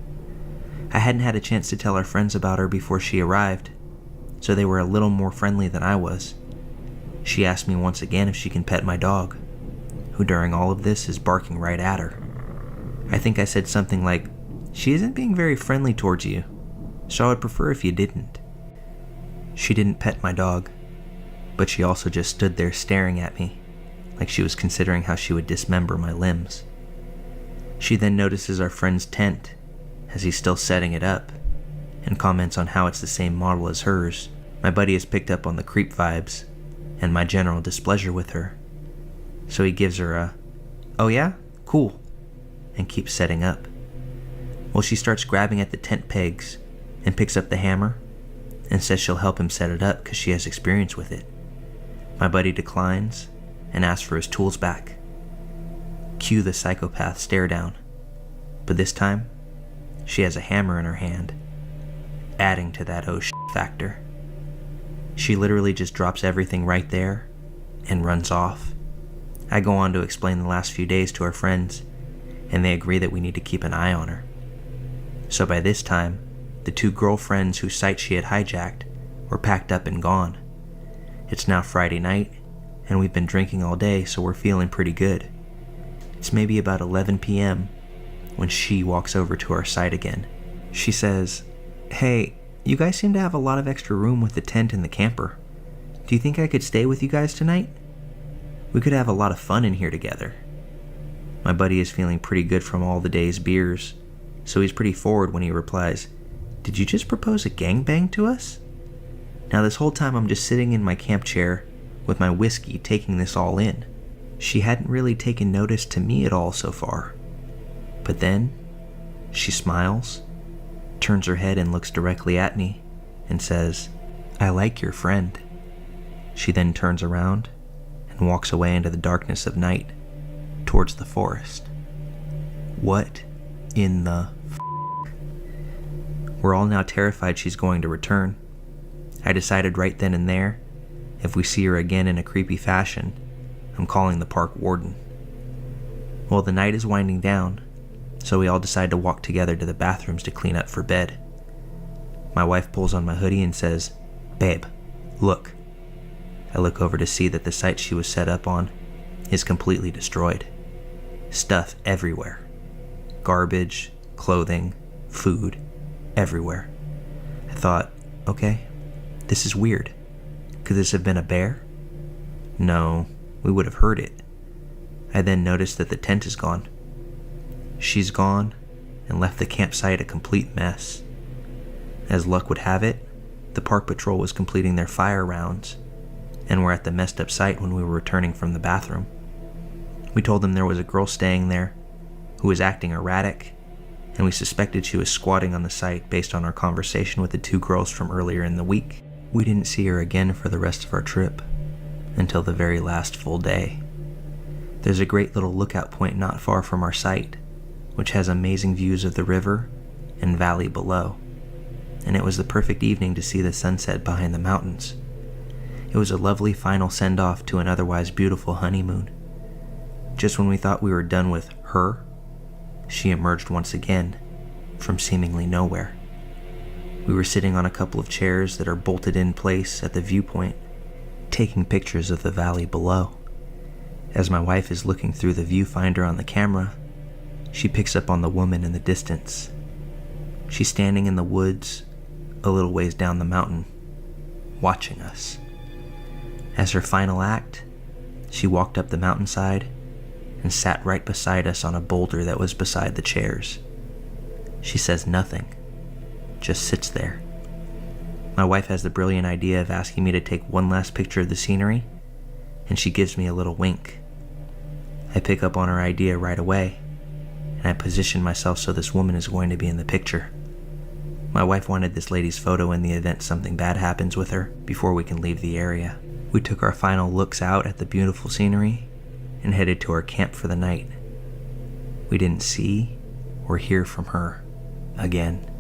I hadn't had a chance to tell our friends about her before she arrived, so they were a little more friendly than I was. She asked me once again if she can pet my dog, who during all of this is barking right at her. I think I said something like, "She isn't being very friendly towards you, so I would prefer if you didn't." She didn't pet my dog, but she also just stood there staring at me, like she was considering how she would dismember my limbs. She then notices our friend's tent as he's still setting it up, and comments on how it's the same model as hers. My buddy has picked up on the creep vibes and my general displeasure with her, so he gives her a, "Oh yeah? Cool," and keeps setting up. Well, she starts grabbing at the tent pegs and picks up the hammer and says she'll help him set it up because she has experience with it. My buddy declines and asks for his tools back. Cue the psychopath stare down, but this time she has a hammer in her hand, adding to that oh shit factor. She literally just drops everything right there and runs off. I go on to explain the last few days to our friends, and they agree that we need to keep an eye on her. So by this time, the 2 girlfriends whose site she had hijacked were packed up and gone. It's now Friday night, and we've been drinking all day, so we're feeling pretty good. It's maybe about 11 p.m. when she walks over to our site again. She says, "Hey, You guys seem to have a lot of extra room with the tent and the camper. Do you think I could stay with you guys tonight? We could have a lot of fun in here together. My buddy is feeling pretty good from all the day's beers, so he's pretty forward when he replies, "Did you just propose a gangbang to us?" Now this whole time I'm just sitting in my camp chair with my whiskey taking this all in. She hadn't really taken notice to me at all so far. But then, she smiles, turns her head and looks directly at me, and says, "I like your friend." She then turns around and walks away into the darkness of night, towards the forest. What in the f***? We're all now terrified she's going to return. I decided right then and there, if we see her again in a creepy fashion, I'm calling the park warden. Well, the night is winding down, so we all decide to walk together to the bathrooms to clean up for bed. My wife pulls on my hoodie and says, "Babe, look." I look over to see that the site she was set up on is completely destroyed. Stuff everywhere. Garbage, clothing, food, everywhere. I thought, okay, this is weird. Could this have been a bear? No, we would have heard it. I then noticed that the tent is gone. She's gone and left the campsite a complete mess. As luck would have it, the park patrol was completing their fire rounds and were at the messed up site when we were returning from the bathroom. We told them there was a girl staying there who was acting erratic, and we suspected she was squatting on the site based on our conversation with the two girls from earlier in the week. We didn't see her again for the rest of our trip until the very last full day. There's a great little lookout point not far from our site, which has amazing views of the river and valley below, and it was the perfect evening to see the sunset behind the mountains. It was a lovely final send-off to an otherwise beautiful honeymoon. Just when we thought we were done with her, she emerged once again from seemingly nowhere. We were sitting on a couple of chairs that are bolted in place at the viewpoint, taking pictures of the valley below. As my wife is looking through the viewfinder on the camera, she picks up on the woman in the distance. She's standing in the woods a little ways down the mountain, watching us. As her final act, she walked up the mountainside and sat right beside us on a boulder that was beside the chairs. She says nothing, just sits there. My wife has the brilliant idea of asking me to take one last picture of the scenery, and she gives me a little wink. I pick up on her idea right away, and I position myself so this woman is going to be in the picture. My wife wanted this lady's photo in the event something bad happens with her before we can leave the area. We took our final looks out at the beautiful scenery and headed to our camp for the night. We didn't see or hear from her again.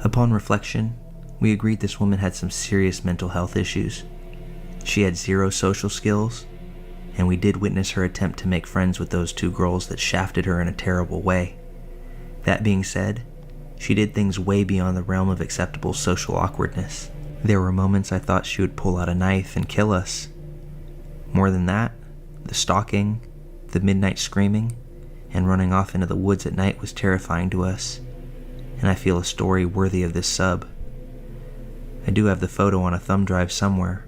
Upon reflection, we agreed this woman had some serious mental health issues. She had zero social skills, and we did witness her attempt to make friends with those two girls that shafted her in a terrible way. That being said, she did things way beyond the realm of acceptable social awkwardness. There were moments I thought she would pull out a knife and kill us. More than that, the stalking, the midnight screaming, and running off into the woods at night was terrifying to us, and I feel a story worthy of this sub. I do have the photo on a thumb drive somewhere,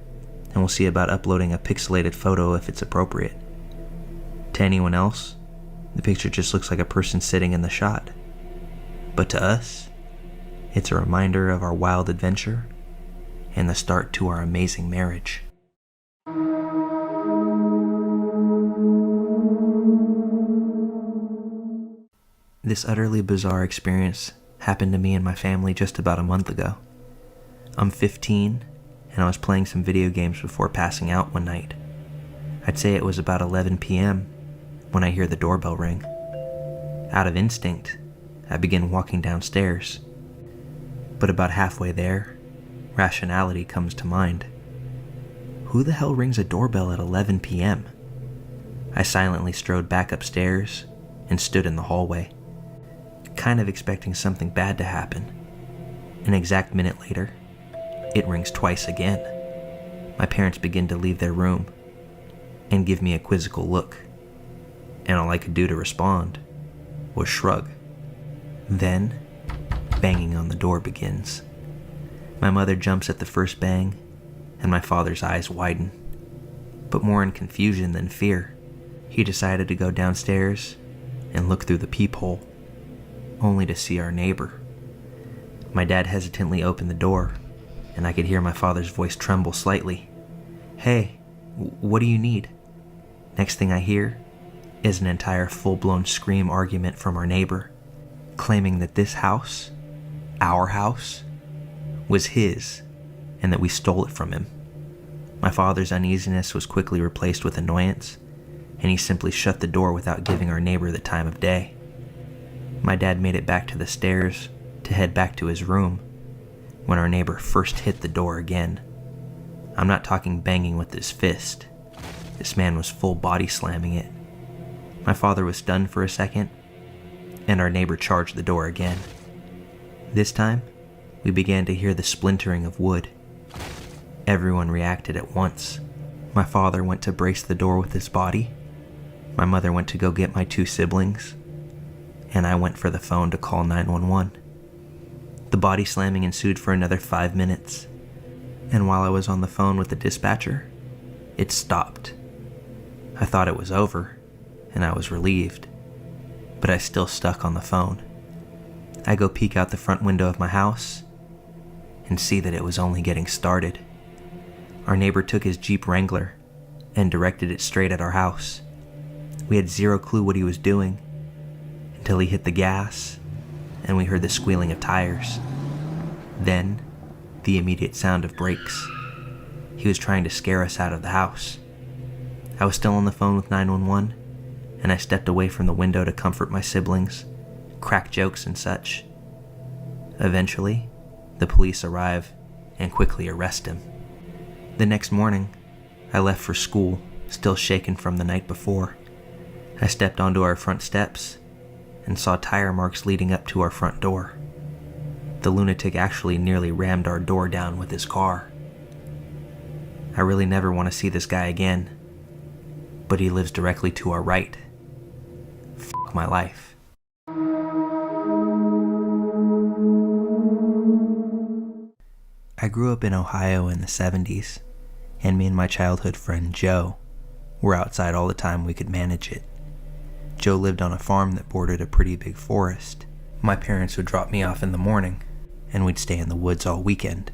and we'll see about uploading a pixelated photo if it's appropriate. To anyone else, the picture just looks like a person sitting in the shot. But to us, it's a reminder of our wild adventure and the start to our amazing marriage. This utterly bizarre experience happened to me and my family just about a month ago. I'm 15, and I was playing some video games before passing out one night. I'd say it was about 11 p.m. when I hear the doorbell ring. Out of instinct, I begin walking downstairs. But about halfway there, rationality comes to mind. Who the hell rings a doorbell at 11 p.m.? I silently strode back upstairs and stood in the hallway, kind of expecting something bad to happen. An exact minute later, it rings twice again. My parents begin to leave their room and give me a quizzical look, and all I could do to respond was shrug. Then, banging on the door begins. My mother jumps at the first bang, and my father's eyes widen, but more in confusion than fear. He decided to go downstairs and look through the peephole, only to see our neighbor. My dad hesitantly opened the door, and I could hear my father's voice tremble slightly. "Hey, what do you need?" Next thing I hear is an entire full-blown scream argument from our neighbor, claiming that this house, our house, was his, and that we stole it from him. My father's uneasiness was quickly replaced with annoyance, and he simply shut the door without giving our neighbor the time of day. My dad made it back to the stairs to head back to his room when our neighbor first hit the door again. I'm not talking banging with his fist. This man was full body slamming it. My father was stunned for a second, and our neighbor charged the door again. This time, we began to hear the splintering of wood. Everyone reacted at once. My father went to brace the door with his body. My mother went to go get my 2 siblings, and I went for the phone to call 911. The body slamming ensued for another 5 minutes, and while I was on the phone with the dispatcher, it stopped. I thought it was over, and I was relieved, but I still stuck on the phone. I go peek out the front window of my house and see that it was only getting started. Our neighbor took his Jeep Wrangler and directed it straight at our house. We had zero clue what he was doing until he hit the gas and we heard the squealing of tires. Then, the immediate sound of brakes. He was trying to scare us out of the house. I was still on the phone with 911, and I stepped away from the window to comfort my siblings, crack jokes and such. Eventually, the police arrive and quickly arrest him. The next morning, I left for school, still shaken from the night before. I stepped onto our front steps and saw tire marks leading up to our front door. The lunatic actually nearly rammed our door down with his car. I really never want to see this guy again, but he lives directly to our right. Fuck my life. I grew up in Ohio in the 70s, and me and my childhood friend Joe were outside all the time we could manage it. Joe lived on a farm that bordered a pretty big forest. My parents would drop me off in the morning, and we'd stay in the woods all weekend,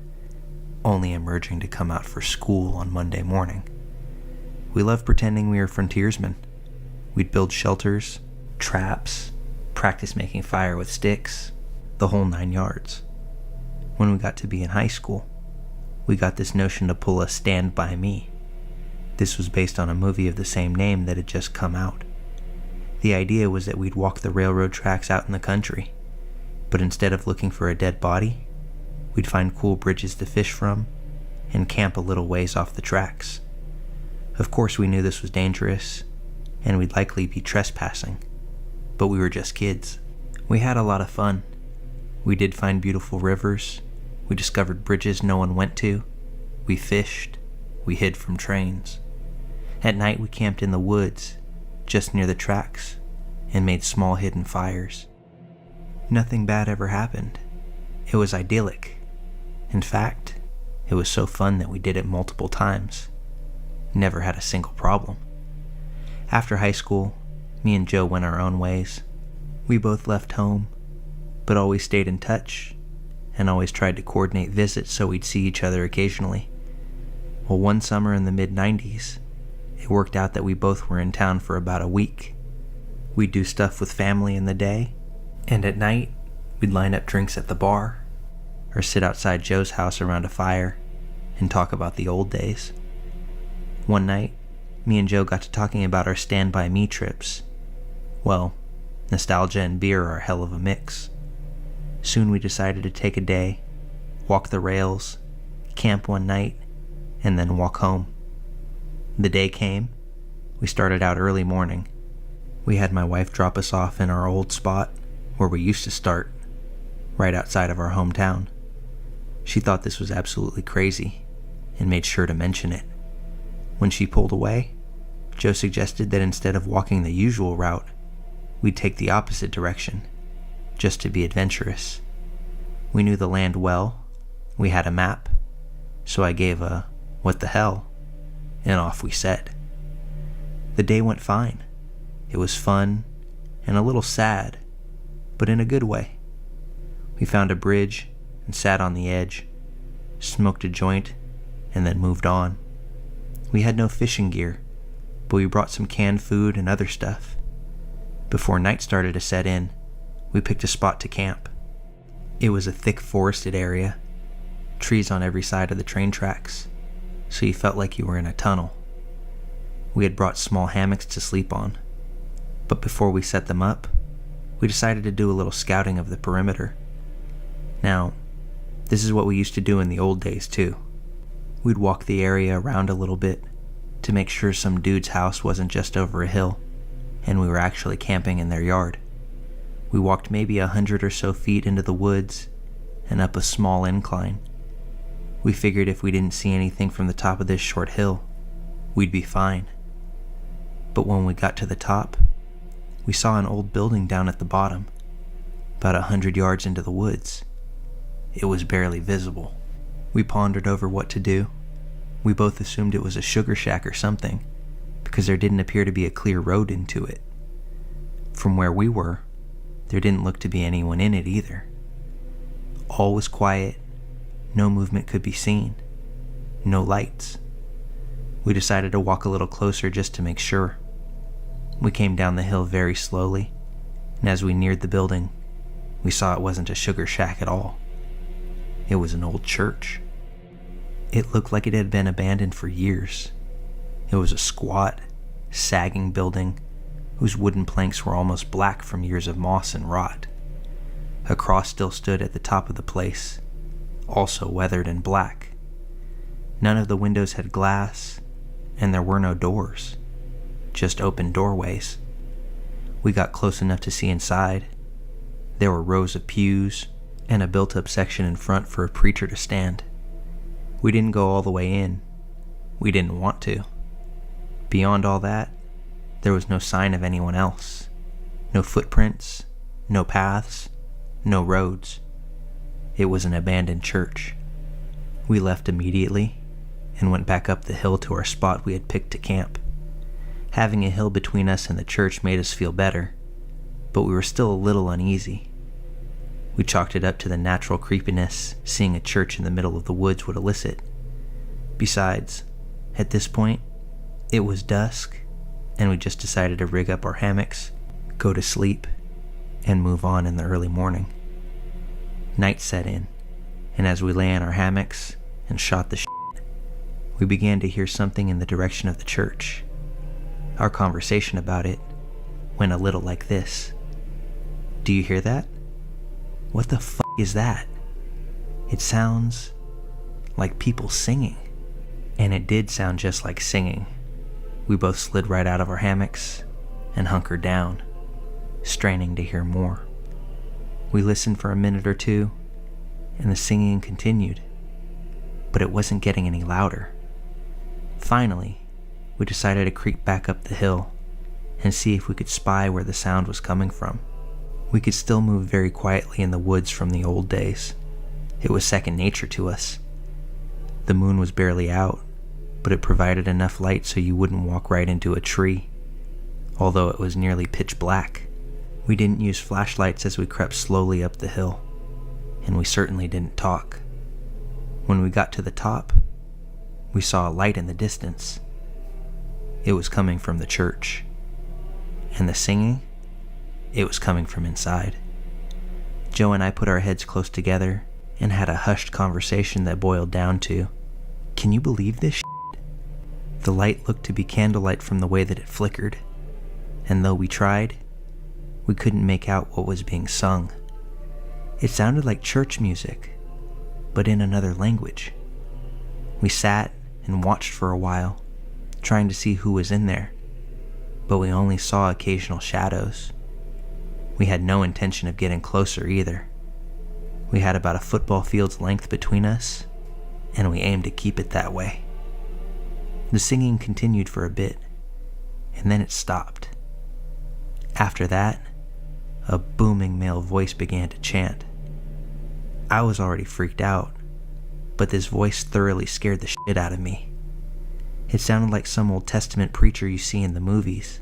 only emerging to come out for school on Monday morning. We loved pretending we were frontiersmen. We'd build shelters, traps, practice making fire with sticks, the whole 9 yards. When we got to be in high school, we got this notion to pull a Stand By Me. This was based on a movie of the same name that had just come out. The idea was that we'd walk the railroad tracks out in the country, but instead of looking for a dead body, we'd find cool bridges to fish from and camp a little ways off the tracks. Of course, we knew this was dangerous, and we'd likely be trespassing, but we were just kids. We had a lot of fun. We did find beautiful rivers, we discovered bridges no one went to, we fished, we hid from trains. At night we camped in the woods, just near the tracks, and made small hidden fires. Nothing bad ever happened. It was idyllic. In fact, it was so fun that we did it multiple times. Never had a single problem. After high school, me and Joe went our own ways. We both left home, but always stayed in touch, and always tried to coordinate visits so we'd see each other occasionally. Well, one summer in the mid-90s, it worked out that we both were in town for about a week. We'd do stuff with family in the day, and at night, we'd line up drinks at the bar, or sit outside Joe's house around a fire, and talk about the old days. One night, me and Joe got to talking about our Stand By Me trips. Well, nostalgia and beer are a hell of a mix. Soon we decided to take a day, walk the rails, camp one night, and then walk home. The day came. We started out early morning. We had my wife drop us off in our old spot, where we used to start, right outside of our hometown. She thought this was absolutely crazy, and made sure to mention it. When she pulled away, Joe suggested that instead of walking the usual route, we'd take the opposite direction, just to be adventurous. We knew the land well, We had a map, so I gave a "what the hell," and off we set. The day went fine. It was fun and a little sad, but in a good way. We found a bridge and sat on the edge, smoked a joint, and then moved on. We had no fishing gear, but we brought some canned food and other stuff. Before night started to set in, we picked a spot to camp. It was a thick forested area, trees on every side of the train tracks, so you felt like you were in a tunnel. We had brought small hammocks to sleep on, but before we set them up, we decided to do a little scouting of the perimeter. Now, this is what we used to do in the old days too. We'd walk the area around a little bit to make sure some dude's house wasn't just over a hill and we were actually camping in their yard. We walked maybe 100 or so feet into the woods and up a small incline. We figured if we didn't see anything from the top of this short hill, we'd be fine. But when we got to the top, we saw an old building down at the bottom, about 100 yards into the woods. It was barely visible. We pondered over what to do. We both assumed it was a sugar shack or something, because there didn't appear to be a clear road into it. From where we were, there didn't look to be anyone in it either. All was quiet, no movement could be seen, no lights. We decided to walk a little closer just to make sure. We came down the hill very slowly, and as we neared the building, we saw it wasn't a sugar shack at all. It was an old church. It looked like it had been abandoned for years. It was a squat, sagging building whose wooden planks were almost black from years of moss and rot. A cross still stood at the top of the place, also weathered and black. None of the windows had glass, and there were no doors, just open doorways. We got close enough to see inside. There were rows of pews and a built-up section in front for a preacher to stand. We didn't go all the way in. We didn't want to. Beyond all that, there was no sign of anyone else. No footprints, no paths, no roads. It was an abandoned church. We left immediately and went back up the hill to our spot we had picked to camp. Having a hill between us and the church made us feel better, but we were still a little uneasy. We chalked it up to the natural creepiness seeing a church in the middle of the woods would elicit. Besides, at this point, it was dusk, and we just decided to rig up our hammocks, go to sleep, and move on in the early morning. Night set in, and as we lay in our hammocks and shot the shit, we began to hear something in the direction of the church. Our conversation about it went a little like this. "Do you hear that? What the f*** is that? It sounds like people singing." And it did sound just like singing. We both slid right out of our hammocks and hunkered down, straining to hear more. We listened for a minute or two, and the singing continued, but it wasn't getting any louder. Finally, we decided to creep back up the hill and see if we could spy where the sound was coming from. We could still move very quietly in the woods from the old days. It was second nature to us. The moon was barely out, but it provided enough light so you wouldn't walk right into a tree, although it was nearly pitch black. We didn't use flashlights as we crept slowly up the hill, and we certainly didn't talk. When we got to the top, we saw a light in the distance. It was coming from the church. And the singing? It was coming from inside. Joe and I put our heads close together and had a hushed conversation that boiled down to, "Can you believe this shit?" The light looked to be candlelight from the way that it flickered, and though we tried, we couldn't make out what was being sung. It sounded like church music, but in another language. We sat and watched for a while, trying to see who was in there, but we only saw occasional shadows. We had no intention of getting closer either. We had about a football field's length between us, and we aimed to keep it that way. The singing continued for a bit, and then it stopped. After that, a booming male voice began to chant. I was already freaked out, but this voice thoroughly scared the shit out of me. It sounded like some Old Testament preacher you see in the movies,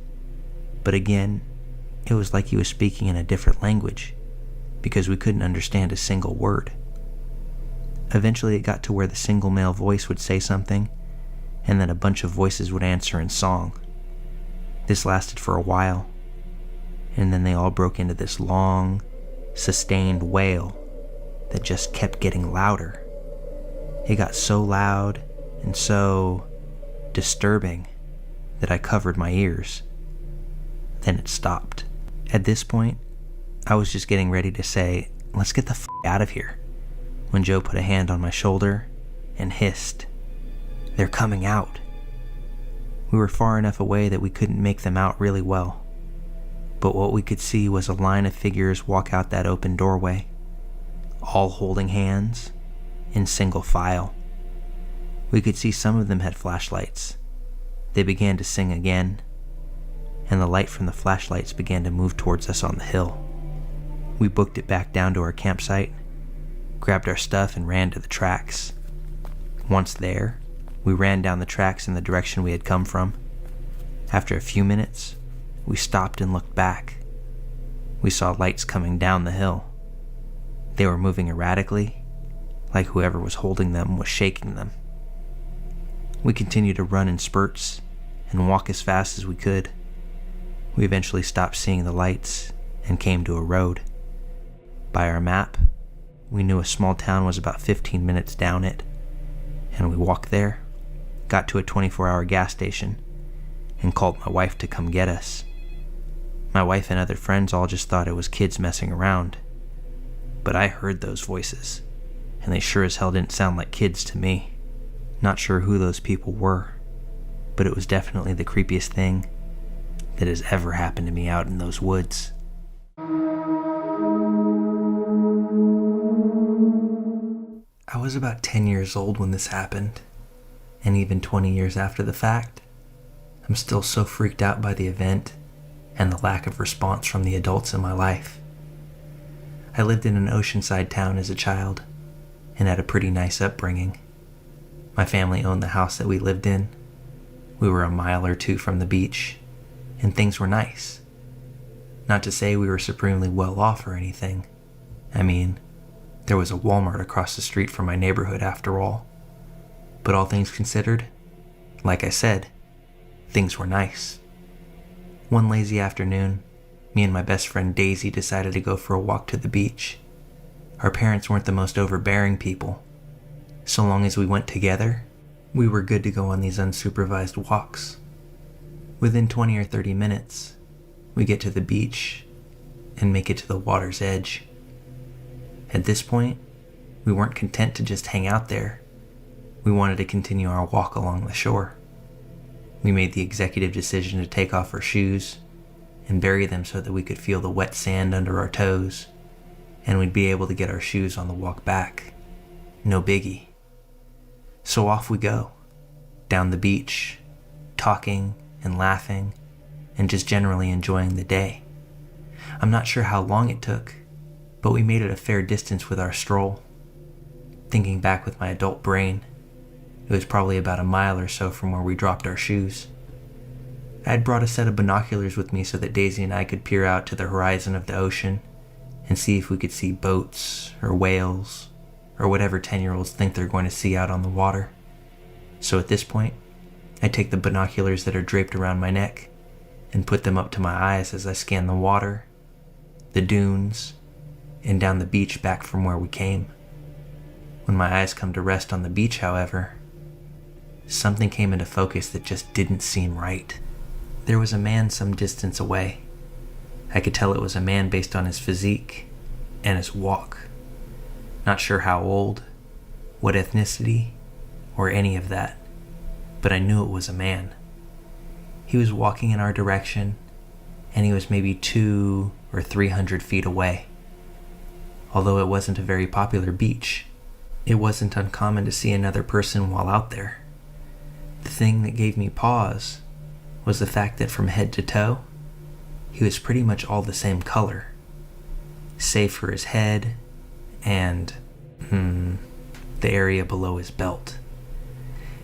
but again, it was like he was speaking in a different language, because we couldn't understand a single word. Eventually it got to where the single male voice would say something, and then a bunch of voices would answer in song. This lasted for a while, and then they all broke into this long, sustained wail that just kept getting louder. It got so loud and so disturbing that I covered my ears. Then it stopped. At this point, I was just getting ready to say, "Let's get the f*** out of here," when Joe put a hand on my shoulder and hissed, "They're coming out." We were far enough away that we couldn't make them out really well, but what we could see was a line of figures walk out that open doorway, all holding hands in single file. We could see some of them had flashlights. They began to sing again, and the light from the flashlights began to move towards us on the hill. We booked it back down to our campsite, grabbed our stuff, and ran to the tracks. Once there, we ran down the tracks in the direction we had come from. After a few minutes, we stopped and looked back. We saw lights coming down the hill. They were moving erratically, like whoever was holding them was shaking them. We continued to run in spurts and walk as fast as we could. We eventually stopped seeing the lights and came to a road. By our map, we knew a small town was about 15 minutes down it, and we walked there, got to a 24-hour gas station, and called my wife to come get us. My wife and other friends all just thought it was kids messing around, but I heard those voices, and they sure as hell didn't sound like kids to me. Not sure who those people were, but it was definitely the creepiest thing that has ever happened to me out in those woods. I was about 10 years old when this happened, and even 20 years after the fact, I'm still so freaked out by the event and the lack of response from the adults in my life. I lived in an oceanside town as a child and had a pretty nice upbringing. My family owned the house that we lived in. We were a mile or two from the beach, and things were nice. Not to say we were supremely well off or anything. I mean, there was a Walmart across the street from my neighborhood after all. But all things considered, like I said, things were nice. One lazy afternoon, me and my best friend Daisy decided to go for a walk to the beach. Our parents weren't the most overbearing people. So long as we went together, we were good to go on these unsupervised walks. Within 20 or 30 minutes, we get to the beach and make it to the water's edge. At this point, we weren't content to just hang out there. We wanted to continue our walk along the shore. We made the executive decision to take off our shoes and bury them so that we could feel the wet sand under our toes, and we'd be able to get our shoes on the walk back. No biggie. So off we go, down the beach, talking and laughing, and just generally enjoying the day. I'm not sure how long it took, but we made it a fair distance with our stroll. Thinking back with my adult brain, it was probably about a mile or so from where we dropped our shoes. I had brought a set of binoculars with me so that Daisy and I could peer out to the horizon of the ocean and see if we could see boats or whales or whatever 10-year-olds think they're going to see out on the water. So at this point, I take the binoculars that are draped around my neck and put them up to my eyes as I scan the water, the dunes, and down the beach back from where we came. When my eyes come to rest on the beach, however, something came into focus that just didn't seem right. There was a man some distance away. I could tell it was a man based on his physique and his walk. Not sure how old, what ethnicity, or any of that, but I knew it was a man. He was walking in our direction, and he was maybe 200 or 300 feet away. Although it wasn't a very popular beach, it wasn't uncommon to see another person while out there. The thing that gave me pause was the fact that from head to toe, he was pretty much all the same color, save for his head and, the area below his belt.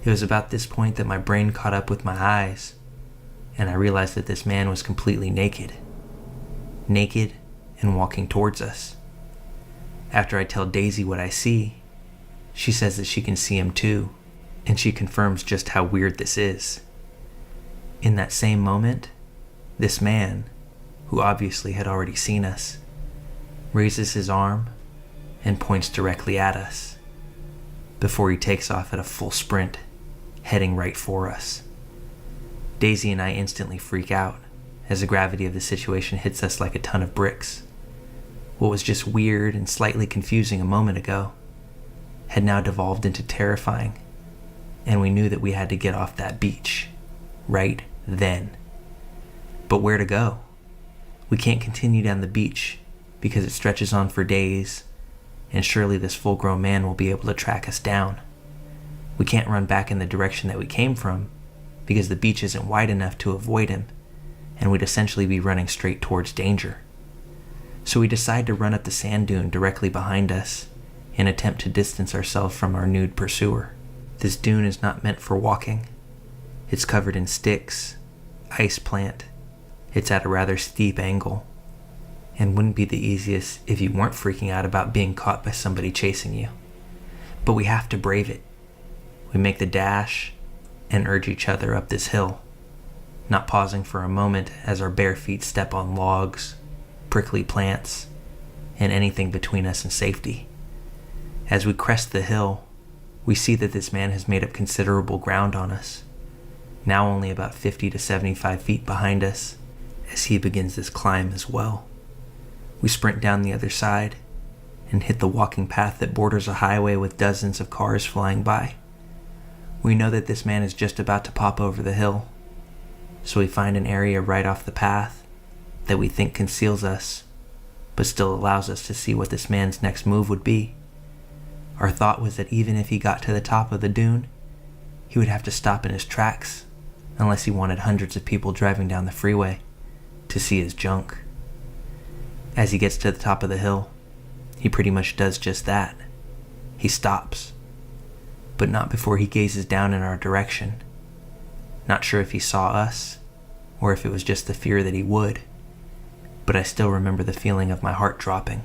It was about this point that my brain caught up with my eyes, and I realized that this man was completely naked. Naked and walking towards us. After I tell Daisy what I see, she says that she can see him too, and she confirms just how weird this is. In that same moment, this man, who obviously had already seen us, raises his arm and points directly at us, before he takes off at a full sprint, heading right for us. Daisy and I instantly freak out, as the gravity of the situation hits us like a ton of bricks. What was just weird and slightly confusing a moment ago had now devolved into terrifying, and we knew that we had to get off that beach, right then. But where to go? We can't continue down the beach because it stretches on for days, and surely this full-grown man will be able to track us down. We can't run back in the direction that we came from because the beach isn't wide enough to avoid him, and we'd essentially be running straight towards danger. So we decide to run up the sand dune directly behind us and attempt to distance ourselves from our nude pursuer. This dune is not meant for walking. It's covered in sticks, ice plant. It's at a rather steep angle, and wouldn't be the easiest if you weren't freaking out about being caught by somebody chasing you. But we have to brave it. We make the dash and urge each other up this hill, not pausing for a moment as our bare feet step on logs, prickly plants, and anything between us and safety. As we crest the hill, we see that this man has made up considerable ground on us, now only about 50 to 75 feet behind us, as he begins this climb as well. We sprint down the other side and hit the walking path that borders a highway with dozens of cars flying by. We know that this man is just about to pop over the hill, so we find an area right off the path that we think conceals us, but still allows us to see what this man's next move would be. Our thought was that even if he got to the top of the dune, he would have to stop in his tracks unless he wanted hundreds of people driving down the freeway to see his junk. As he gets to the top of the hill, he pretty much does just that. He stops, but not before he gazes down in our direction. Not sure if he saw us, or if it was just the fear that he would, but I still remember the feeling of my heart dropping.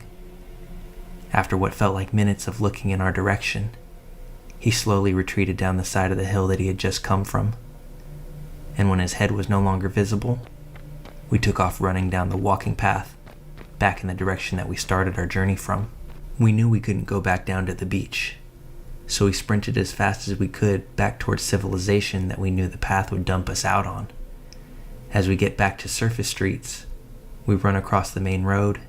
After what felt like minutes of looking in our direction, he slowly retreated down the side of the hill that he had just come from, and when his head was no longer visible, we took off running down the walking path, back in the direction that we started our journey from. We knew we couldn't go back down to the beach, so we sprinted as fast as we could back towards civilization that we knew the path would dump us out on. As we get back to surface streets, we run across the main road,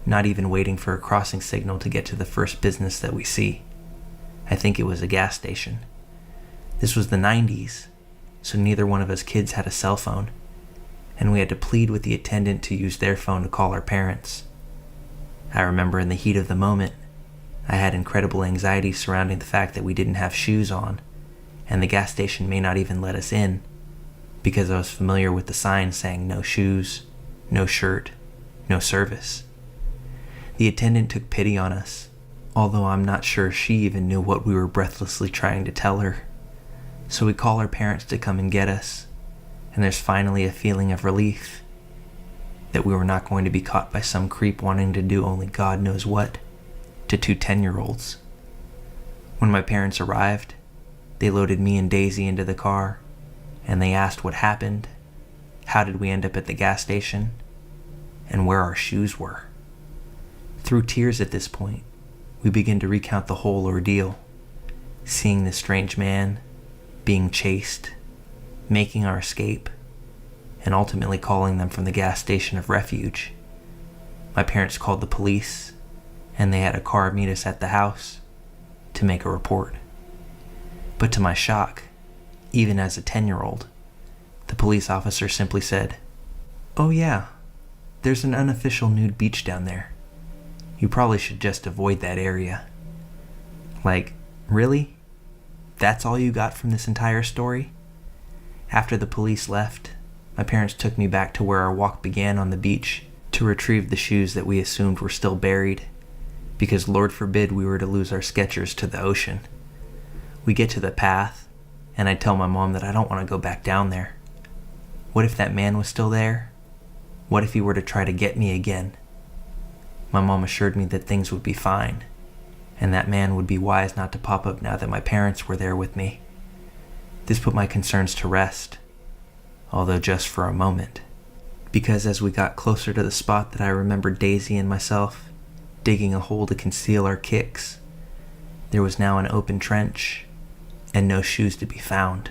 not even waiting for a crossing signal to get to the first business that we see. I think it was a gas station. This was the 90s, so neither one of us kids had a cell phone, and we had to plead with the attendant to use their phone to call our parents. I remember in the heat of the moment, I had incredible anxiety surrounding the fact that we didn't have shoes on, and the gas station may not even let us in, because I was familiar with the sign saying no shoes, no shirt, no service. The attendant took pity on us, although I'm not sure she even knew what we were breathlessly trying to tell her. So we call our parents to come and get us, and there's finally a feeling of relief that we were not going to be caught by some creep wanting to do only God knows what to two 10-year-olds. When my parents arrived, they loaded me and Daisy into the car, and they asked what happened, how did we end up at the gas station, and where our shoes were. Through tears at this point, we begin to recount the whole ordeal, seeing this strange man, being chased, making our escape, and ultimately calling them from the gas station of refuge. My parents called the police, and they had a car meet us at the house to make a report. But to my shock, even as a 10-year-old, the police officer simply said, "Oh yeah, there's an unofficial nude beach down there. You probably should just avoid that area." Like, really? That's all you got from this entire story? After the police left, my parents took me back to where our walk began on the beach to retrieve the shoes that we assumed were still buried, because Lord forbid we were to lose our Skechers to the ocean. We get to the path, and I tell my mom that I don't want to go back down there. What if that man was still there? What if he were to try to get me again? My mom assured me that things would be fine, and that man would be wise not to pop up now that my parents were there with me. This put my concerns to rest, although just for a moment, because as we got closer to the spot that I remembered Daisy and myself digging a hole to conceal our kicks, there was now an open trench and no shoes to be found.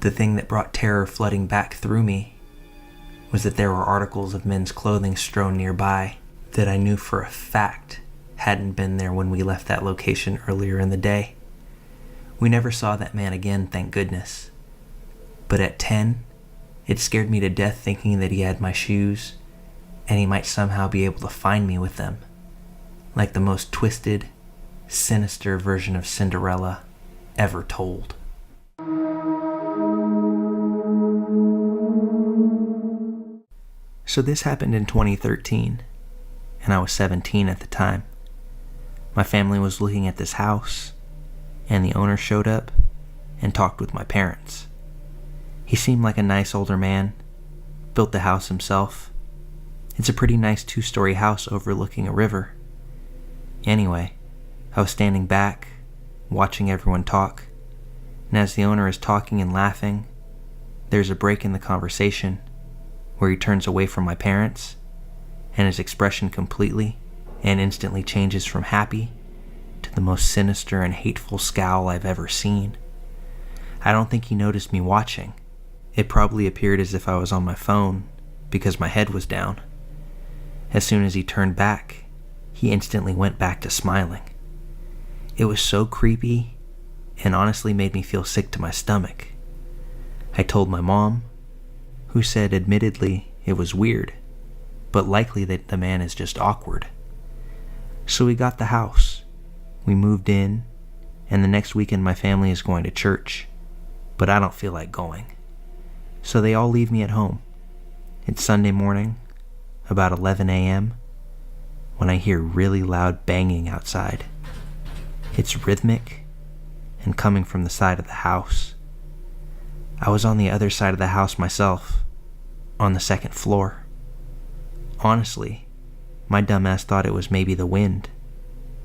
The thing that brought terror flooding back through me was that there were articles of men's clothing strewn nearby that I knew for a fact hadn't been there when we left that location earlier in the day. We never saw that man again, thank goodness. But at 10, it scared me to death thinking that he had my shoes, and he might somehow be able to find me with them, like the most twisted, sinister version of Cinderella ever told. So this happened in 2013, and I was 17 at the time. My family was looking at this house, and the owner showed up and talked with my parents. He seemed like a nice older man, built the house himself. It's a pretty nice 2-story house overlooking a river. Anyway, I was standing back, watching everyone talk, and as the owner is talking and laughing, there's a break in the conversation where he turns away from my parents, and his expression completely and instantly changes from happy to the most sinister and hateful scowl I've ever seen. I don't think he noticed me watching. It probably appeared as if I was on my phone because my head was down. As soon as he turned back, he instantly went back to smiling. It was so creepy and honestly made me feel sick to my stomach. I told my mom, who said admittedly it was weird, but likely that the man is just awkward. So we got the house. We moved in, and the next weekend my family is going to church, but I don't feel like going. So they all leave me at home. It's Sunday morning, about 11 a.m., when I hear really loud banging outside. It's rhythmic and coming from the side of the house. I was on the other side of the house myself, on the second floor. Honestly, my dumbass thought it was maybe the wind.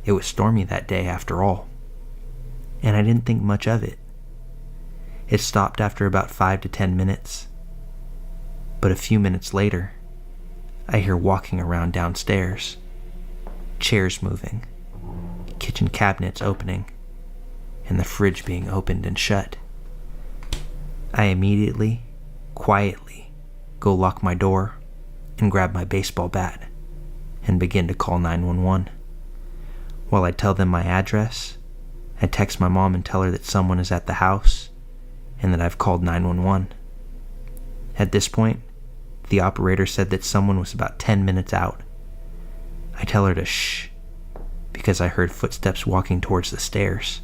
It was stormy that day after all. And I didn't think much of it. It stopped after about 5 to 10 minutes. But a few minutes later, I hear walking around downstairs. Chairs moving, kitchen cabinets opening, and the fridge being opened and shut. I immediately, quietly, go lock my door and grab my baseball bat and begin to call 911. While I tell them my address, I text my mom and tell her that someone is at the house and that I've called 911. At this point, the operator said that someone was about 10 minutes out. I tell her to shh, because I heard footsteps walking towards the stairs.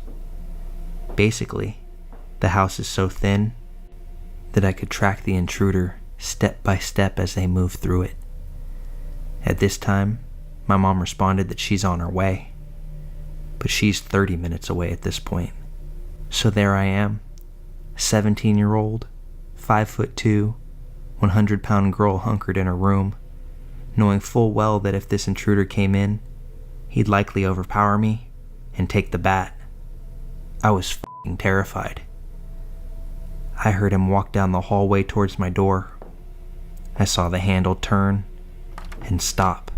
Basically, the house is so thin that I could track the intruder step by step as they move through it. At this time, my mom responded that she's on her way, but she's 30 minutes away at this point. So there I am, 17-year-old, 5'2", 100-pound girl hunkered in her room, knowing full well that if this intruder came in, he'd likely overpower me and take the bat. I was f***ing terrified. I heard him walk down the hallway towards my door. I saw the handle turn and stop.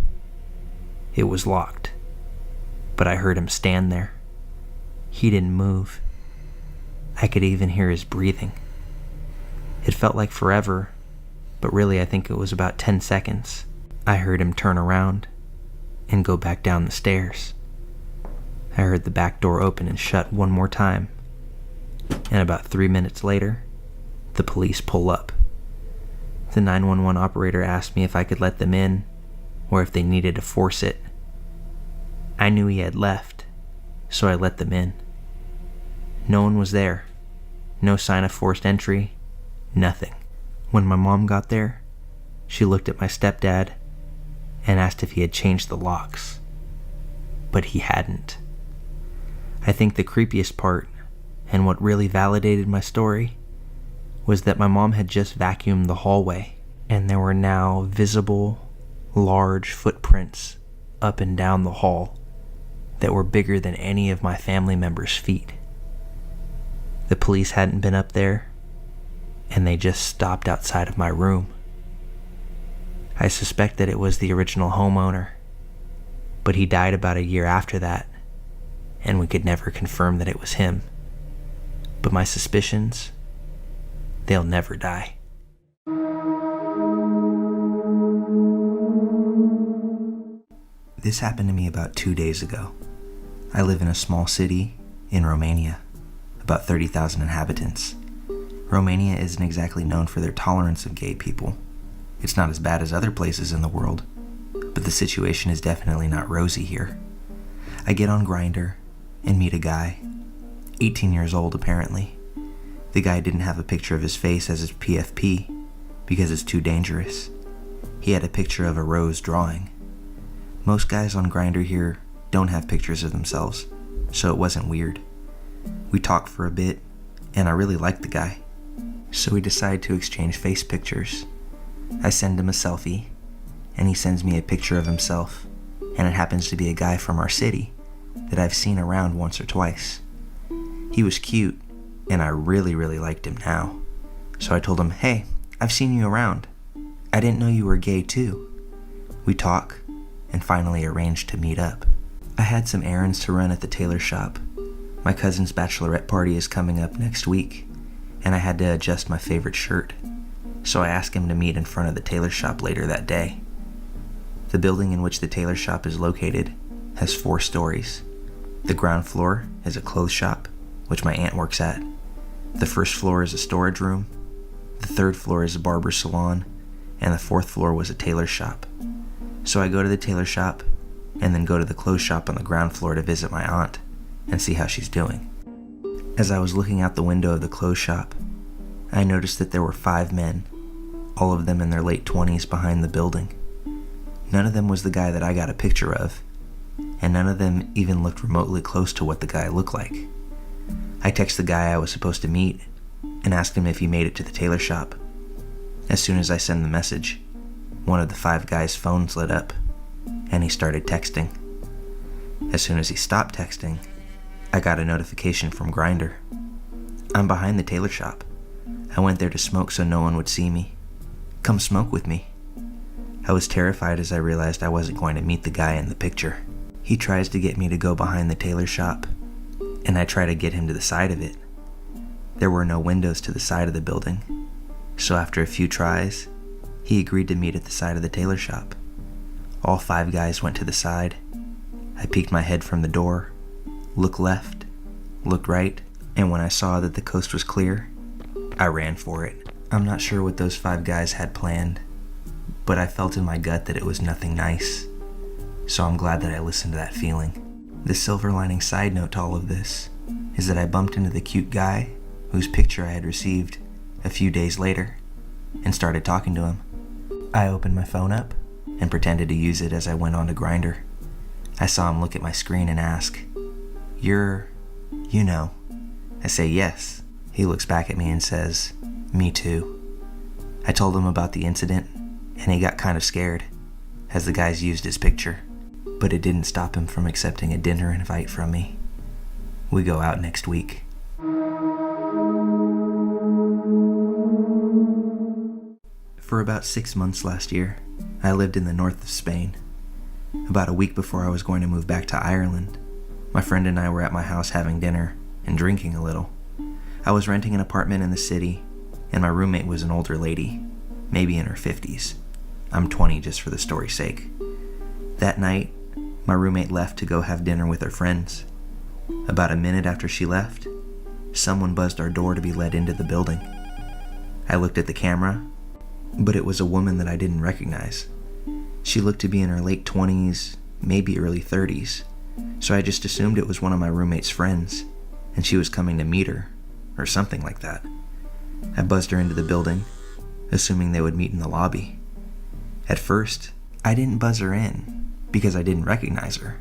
It was locked, but I heard him stand there. He didn't move. I could even hear his breathing. It felt like forever, but really I think it was about 10 seconds. I heard him turn around and go back down the stairs. I heard the back door open and shut one more time, and about 3 minutes later, the police pull up. The 911 operator asked me if I could let them in, or if they needed to force it. I knew he had left, so I let them in. No one was there. No sign of forced entry. Nothing. When my mom got there, she looked at my stepdad and asked if he had changed the locks. but he hadn't. I think the creepiest part, and what really validated my story, was that my mom had just vacuumed the hallway, and there were now visible, large footprints up and down the hall that were bigger than any of my family members' feet. The police hadn't been up there, and they just stopped outside of my room. I suspect that it was the original homeowner, but he died about a year after that, and we could never confirm that it was him. But my suspicions, they'll never die. This happened to me about 2 days ago. I live in a small city in Romania, about 30,000 inhabitants. Romania isn't exactly known for their tolerance of gay people. It's not as bad as other places in the world, but the situation is definitely not rosy here. I get on Grindr and meet a guy, 18 years old apparently. The guy didn't have a picture of his face as his PFP because it's too dangerous. He had a picture of a rose drawing. Most guys on Grindr here don't have pictures of themselves, so it wasn't weird. We talked for a bit, and I really liked the guy, so we decided to exchange face pictures. I send him a selfie, and he sends me a picture of himself, and it happens to be a guy from our city that I've seen around once or twice. He was cute, and I really liked him now. So I told him, "Hey, I've seen you around. I didn't know you were gay too." We talk, and finally arranged to meet up. I had some errands to run at the tailor shop. My cousin's bachelorette party is coming up next week, and I had to adjust my favorite shirt. So I asked him to meet in front of the tailor shop later that day. The building in which the tailor shop is located has 4 stories. The ground floor is a clothes shop, which my aunt works at. The first floor is a storage room. The 3rd floor is a barber salon, and the 4th floor was a tailor shop. So I go to the tailor shop, and then go to the clothes shop on the ground floor to visit my aunt and see how she's doing. As I was looking out the window of the clothes shop, I noticed that there were 5 men, all of them in their late 20s, behind the building. None of them was the guy that I got a picture of, and none of them even looked remotely close to what the guy looked like. I texted the guy I was supposed to meet and asked him if he made it to the tailor shop. As soon as I send the message, one of the 5 guys' phones lit up, and he started texting. As soon as he stopped texting, I got a notification from Grindr. "I'm behind the tailor shop. I went there to smoke so no one would see me. Come smoke with me." I was terrified as I realized I wasn't going to meet the guy in the picture. He tries to get me to go behind the tailor shop, and I try to get him to the side of it. There were no windows to the side of the building, so after a few tries, he agreed to meet at the side of the tailor shop. All 5 guys went to the side. I peeked my head from the door, looked left, looked right, and when I saw that the coast was clear, I ran for it. I'm not sure what those 5 guys had planned, but I felt in my gut that it was nothing nice, so I'm glad that I listened to that feeling. The silver lining side note to all of this is that I bumped into the cute guy whose picture I had received a few days later and started talking to him. I opened my phone up and pretended to use it as I went on to Grindr. I saw him look at my screen and ask, "You're, you know." I say yes. He looks back at me and says, "Me too." I told him about the incident, and he got kind of scared, as the guys used his picture, but it didn't stop him from accepting a dinner invite from me. We go out next week. For about 6 months last year, I lived in the north of Spain. About a week before I was going to move back to Ireland, my friend and I were at my house having dinner and drinking a little. I was renting an apartment in the city, and my roommate was an older lady, maybe in her 50s. I'm 20 just for the story's sake. That night, my roommate left to go have dinner with her friends. About a minute after she left, someone buzzed our door to be let into the building. I looked at the camera, but it was a woman that I didn't recognize. She looked to be in her late 20s, maybe early 30s, so I just assumed it was one of my roommate's friends, and she was coming to meet her, or something like that. I buzzed her into the building, assuming they would meet in the lobby. At first, I didn't buzz her in, because I didn't recognize her.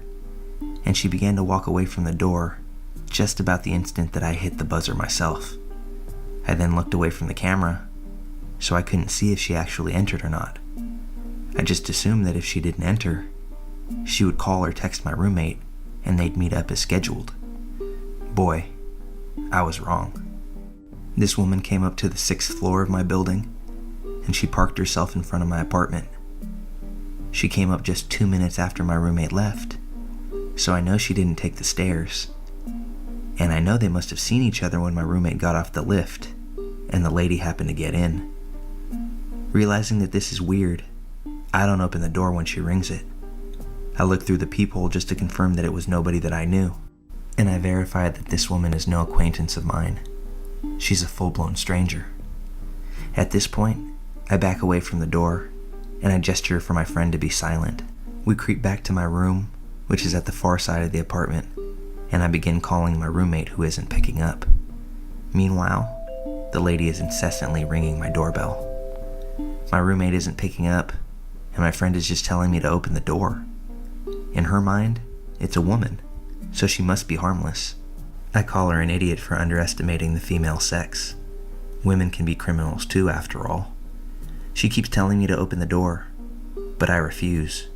and she began to walk away from the door just about the instant that I hit the buzzer myself. I then looked away from the camera, so I couldn't see if she actually entered or not. I just assumed that if she didn't enter, she would call or text my roommate and they'd meet up as scheduled. Boy, I was wrong. This woman came up to the 6th floor of my building, and she parked herself in front of my apartment. She came up just 2 minutes after my roommate left, so I know she didn't take the stairs. And I know they must have seen each other when my roommate got off the lift, and the lady happened to get in. Realizing that this is weird, I don't open the door when she rings it. I look through the peephole just to confirm that it was nobody that I knew, and I verified that this woman is no acquaintance of mine. She's a full-blown stranger. At this point, I back away from the door, and I gesture for my friend to be silent. We creep back to my room, which is at the far side of the apartment, and I begin calling my roommate who isn't picking up. Meanwhile, the lady is incessantly ringing my doorbell. My roommate isn't picking up, and my friend is just telling me to open the door. In her mind, it's a woman, so she must be harmless. I call her an idiot for underestimating the female sex. Women can be criminals too, after all. She keeps telling me to open the door, but I refuse,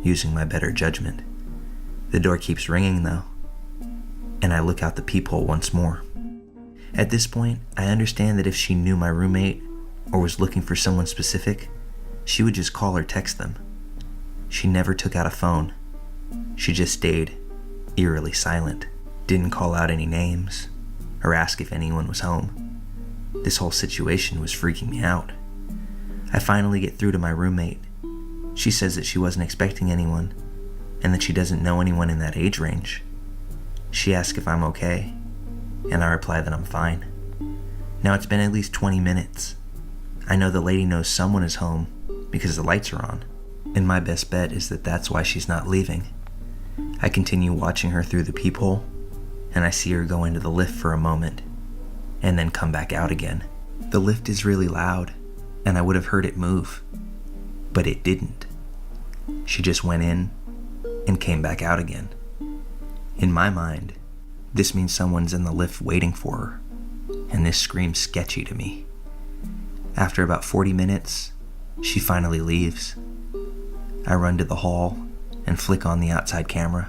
using my better judgment. The door keeps ringing though, and I look out the peephole once more. At this point, I understand that if she knew my roommate or was looking for someone specific, she would just call or text them. She never took out a phone. She just stayed eerily silent, didn't call out any names or ask if anyone was home. This whole situation was freaking me out. I finally get through to my roommate. She says that she wasn't expecting anyone and that she doesn't know anyone in that age range. She asks if I'm okay, and I reply that I'm fine. Now it's been at least 20 minutes. I know the lady knows someone is home because the lights are on, and my best bet is that that's why she's not leaving. I continue watching her through the peephole, and I see her go into the lift for a moment, and then come back out again. The lift is really loud, and I would have heard it move, but it didn't. She just went in and came back out again. In my mind, this means someone's in the lift waiting for her, and this screams sketchy to me. After about 40 minutes, she finally leaves. I run to the hall and flick on the outside camera.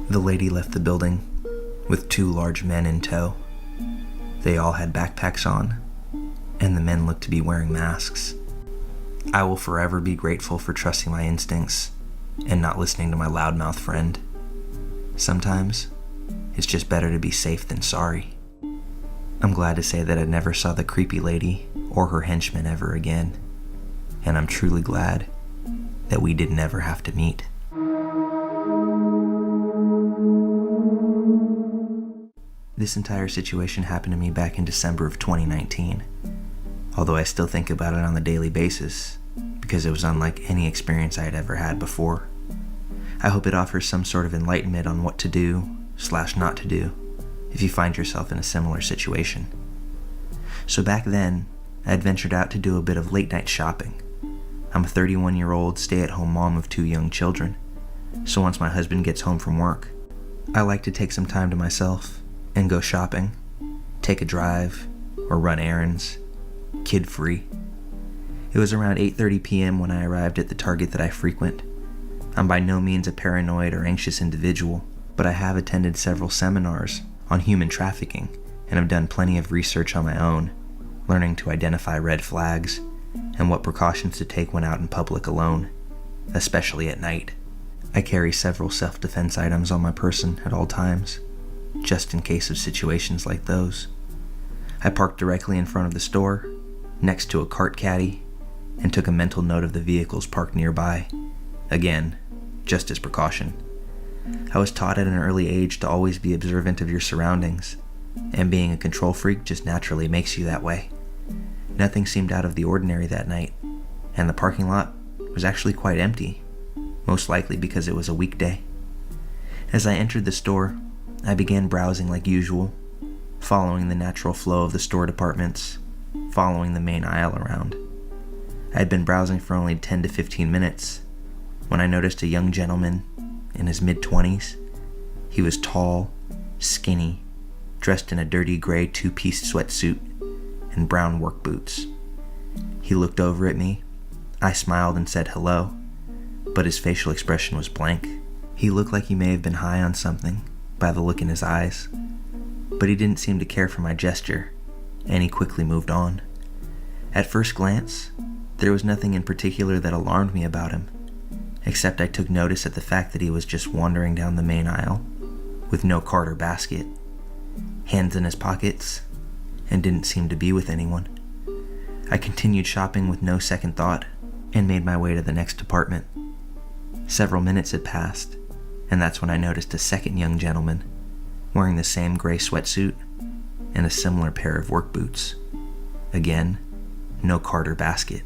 The lady left the building with 2 large men in tow. They all had backpacks on, and the men looked to be wearing masks. I will forever be grateful for trusting my instincts and not listening to my loudmouth friend. Sometimes, it's just better to be safe than sorry. I'm glad to say that I never saw the creepy lady or her henchmen ever again, and I'm truly glad that we didn't ever have to meet. This entire situation happened to me back in December of 2019, although I still think about it on a daily basis because it was unlike any experience I had ever had before. I hope it offers some sort of enlightenment on what to do/not to do if you find yourself in a similar situation. So back then, I had ventured out to do a bit of late night shopping. I'm a 31-year-old stay-at-home mom of 2 young children, so once my husband gets home from work, I like to take some time to myself and go shopping, take a drive, or run errands, kid-free. It was around 8:30 p.m. when I arrived at the Target that I frequent. I'm by no means a paranoid or anxious individual, but I have attended several seminars on human trafficking and have done plenty of research on my own, learning to identify red flags and what precautions to take when out in public alone, especially at night. I carry several self-defense items on my person at all times, just in case of situations like those. I parked directly in front of the store, next to a cart caddy, and took a mental note of the vehicles parked nearby, again, just as precaution. I was taught at an early age to always be observant of your surroundings, and being a control freak just naturally makes you that way. Nothing seemed out of the ordinary that night, and the parking lot was actually quite empty, most likely because it was a weekday. As I entered the store, I began browsing like usual, following the natural flow of the store departments, following the main aisle around. I had been browsing for only 10 to 15 minutes when I noticed a young gentleman in his mid-20s. He was tall, skinny, dressed in a dirty gray two-piece sweatsuit and brown work boots. He looked over at me. I smiled and said hello, but his facial expression was blank. He looked like he may have been high on something by the look in his eyes, but he didn't seem to care for my gesture, and he quickly moved on. At first glance, there was nothing in particular that alarmed me about him, except I took notice at the fact that he was just wandering down the main aisle with no cart or basket, hands in his pockets, and didn't seem to be with anyone. I continued shopping with no second thought and made my way to the next department. Several minutes had passed, and that's when I noticed a second young gentleman wearing the same gray sweatsuit and a similar pair of work boots. Again, no cart or basket.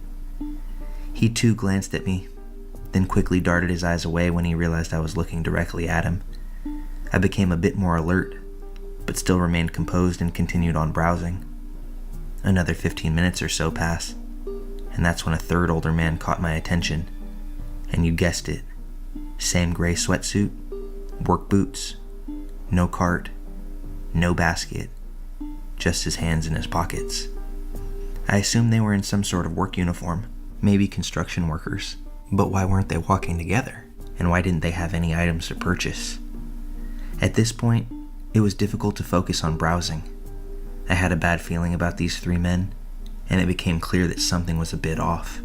He too glanced at me, then quickly darted his eyes away when he realized I was looking directly at him. I became a bit more alert, but still remained composed and continued on browsing. Another 15 minutes or so passed, and that's when a third older man caught my attention. And you guessed it, same gray sweatsuit, work boots, no cart, no basket, just his hands in his pockets. I assumed they were in some sort of work uniform, maybe construction workers, but why weren't they walking together? And why didn't they have any items to purchase? At this point, it was difficult to focus on browsing. I had a bad feeling about these three men, and it became clear that something was a bit off.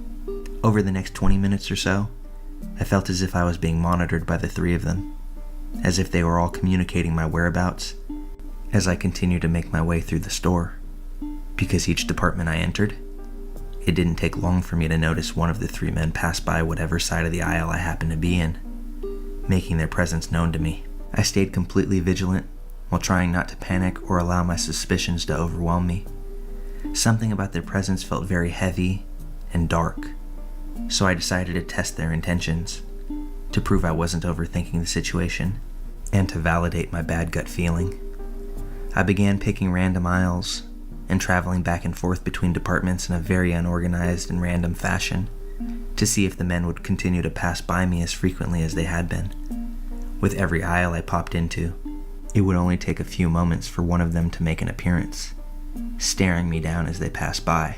Over the next 20 minutes or so, I felt as if I was being monitored by the three of them, as if they were all communicating my whereabouts as I continued to make my way through the store. Because each department I entered, it didn't take long for me to notice one of the three men pass by whatever side of the aisle I happened to be in, making their presence known to me. I stayed completely vigilant while trying not to panic or allow my suspicions to overwhelm me. Something about their presence felt very heavy and dark, so I decided to test their intentions, to prove I wasn't overthinking the situation, and to validate my bad gut feeling. I began picking random aisles and traveling back and forth between departments in a very unorganized and random fashion to see if the men would continue to pass by me as frequently as they had been. With every aisle I popped into, it would only take a few moments for one of them to make an appearance, staring me down as they passed by.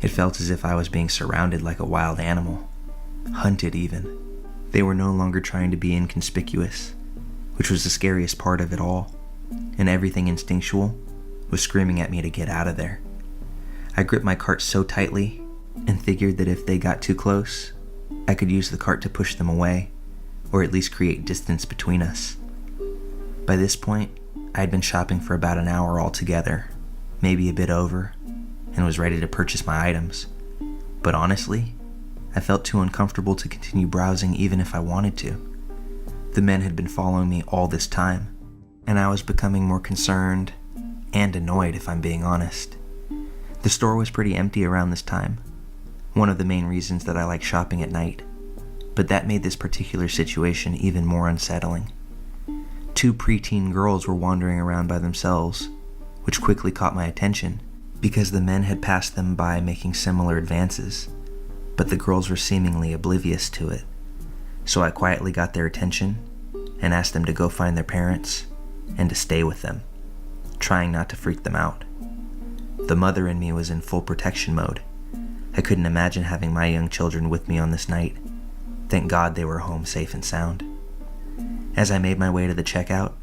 It felt as if I was being surrounded like a wild animal, hunted even. They were no longer trying to be inconspicuous, which was the scariest part of it all, and everything instinctual was screaming at me to get out of there. I gripped my cart so tightly and figured that if they got too close, I could use the cart to push them away, or at least create distance between us. By this point, I had been shopping for about an hour altogether, maybe a bit over, and was ready to purchase my items. But honestly, I felt too uncomfortable to continue browsing even if I wanted to. The men had been following me all this time, and I was becoming more concerned and annoyed, if I'm being honest. The store was pretty empty around this time, one of the main reasons that I like shopping at night, but that made this particular situation even more unsettling. Two preteen girls were wandering around by themselves, which quickly caught my attention because the men had passed them by making similar advances, but the girls were seemingly oblivious to it. So I quietly got their attention and asked them to go find their parents and to stay with them, trying not to freak them out. The mother in me was in full protection mode. I couldn't imagine having my young children with me on this night. Thank God they were home safe and sound. As I made my way to the checkout,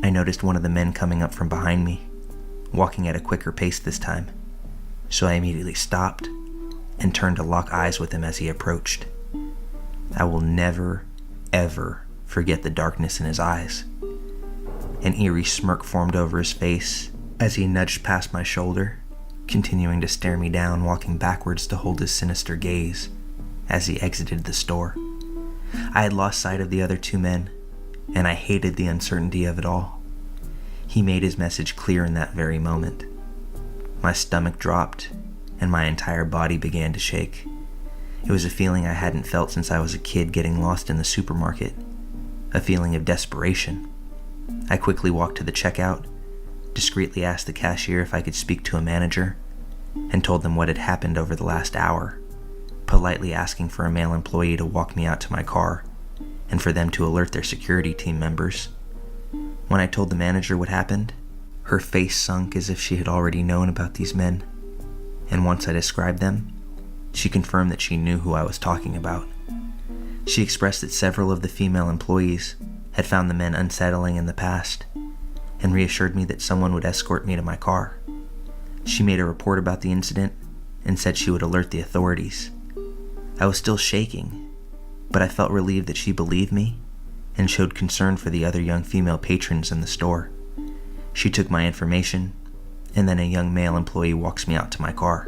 I noticed one of the men coming up from behind me, walking at a quicker pace this time, so I immediately stopped and turned to lock eyes with him as he approached. I will never, ever forget the darkness in his eyes. An eerie smirk formed over his face as he nudged past my shoulder, continuing to stare me down, walking backwards to hold his sinister gaze as he exited the store. I had lost sight of the other two men, and I hated the uncertainty of it all. He made his message clear in that very moment. My stomach dropped, and my entire body began to shake. It was a feeling I hadn't felt since I was a kid getting lost in the supermarket, a feeling of desperation. I quickly walked to the checkout, discreetly asked the cashier if I could speak to a manager, and told them what had happened over the last hour, politely asking for a male employee to walk me out to my car and for them to alert their security team members. When I told the manager what happened, her face sunk as if she had already known about these men, and once I described them, she confirmed that she knew who I was talking about. She expressed that several of the female employees had found the men unsettling in the past, and reassured me that someone would escort me to my car. She made a report about the incident and said she would alert the authorities. I was still shaking, but I felt relieved that she believed me and showed concern for the other young female patrons in the store. She took my information, and then a young male employee walks me out to my car.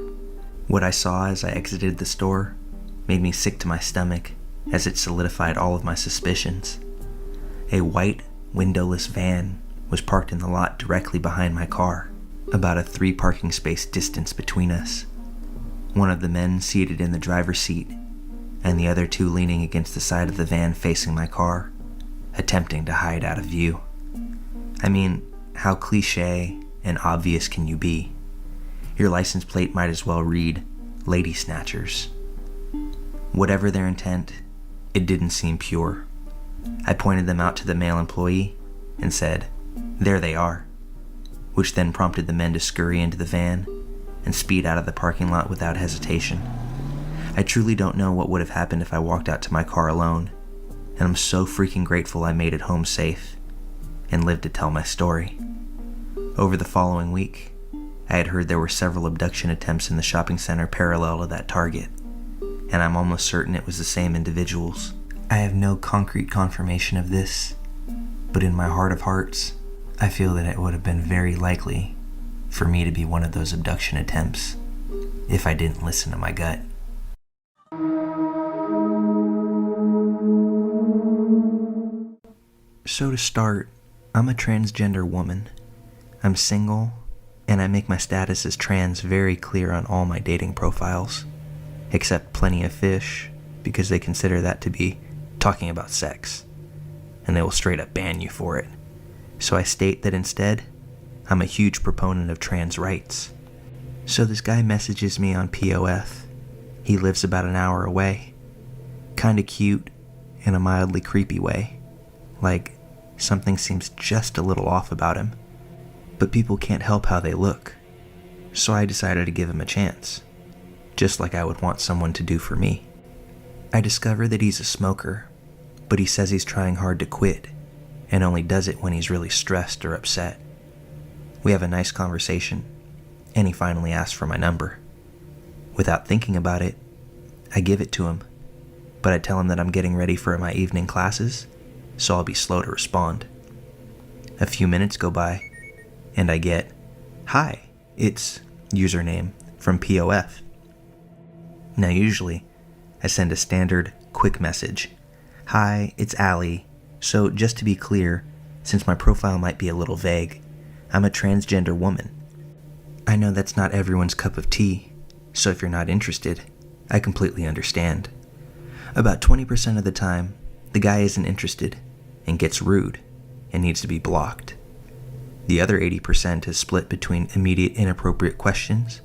What I saw as I exited the store made me sick to my stomach, as it solidified all of my suspicions. A white, windowless van was parked in the lot directly behind my car, about a 3 parking space distance between us. One of the men seated in the driver's seat, and the other 2 leaning against the side of the van facing my car, attempting to hide out of view. I mean, how cliche and obvious can you be? Your license plate might as well read Lady Snatchers. Whatever their intent, it didn't seem pure. I pointed them out to the male employee and said, "There they are," which then prompted the men to scurry into the van and speed out of the parking lot without hesitation. I truly don't know what would have happened if I walked out to my car alone, and I'm so freaking grateful I made it home safe and lived to tell my story. Over the following week, I had heard there were several abduction attempts in the shopping center parallel to that target, and I'm almost certain it was the same individuals. I have no concrete confirmation of this, but in my heart of hearts, I feel that it would have been very likely for me to be one of those abduction attempts if I didn't listen to my gut. So to start, I'm a transgender woman. I'm single, and I make my status as trans very clear on all my dating profiles, except Plenty of Fish, because they consider that to be talking about sex, and they will straight up ban you for it. So I state that instead, I'm a huge proponent of trans rights. So this guy messages me on POF. He lives about an hour away. Kinda cute, in a mildly creepy way. Like, something seems just a little off about him. But people can't help how they look. So I decided to give him a chance, just like I would want someone to do for me. I discover that he's a smoker, but he says he's trying hard to quit, and only does it when he's really stressed or upset. We have a nice conversation, and he finally asks for my number. Without thinking about it, I give it to him, but I tell him that I'm getting ready for my evening classes, so I'll be slow to respond. A few minutes go by, and I get, "Hi, it's username from POF." Now usually, I send a standard quick message. "Hi, it's Allie. So just to be clear, since my profile might be a little vague, I'm a transgender woman. I know that's not everyone's cup of tea, so if you're not interested, I completely understand." About 20% of the time, the guy isn't interested and gets rude and needs to be blocked. The other 80% is split between immediate inappropriate questions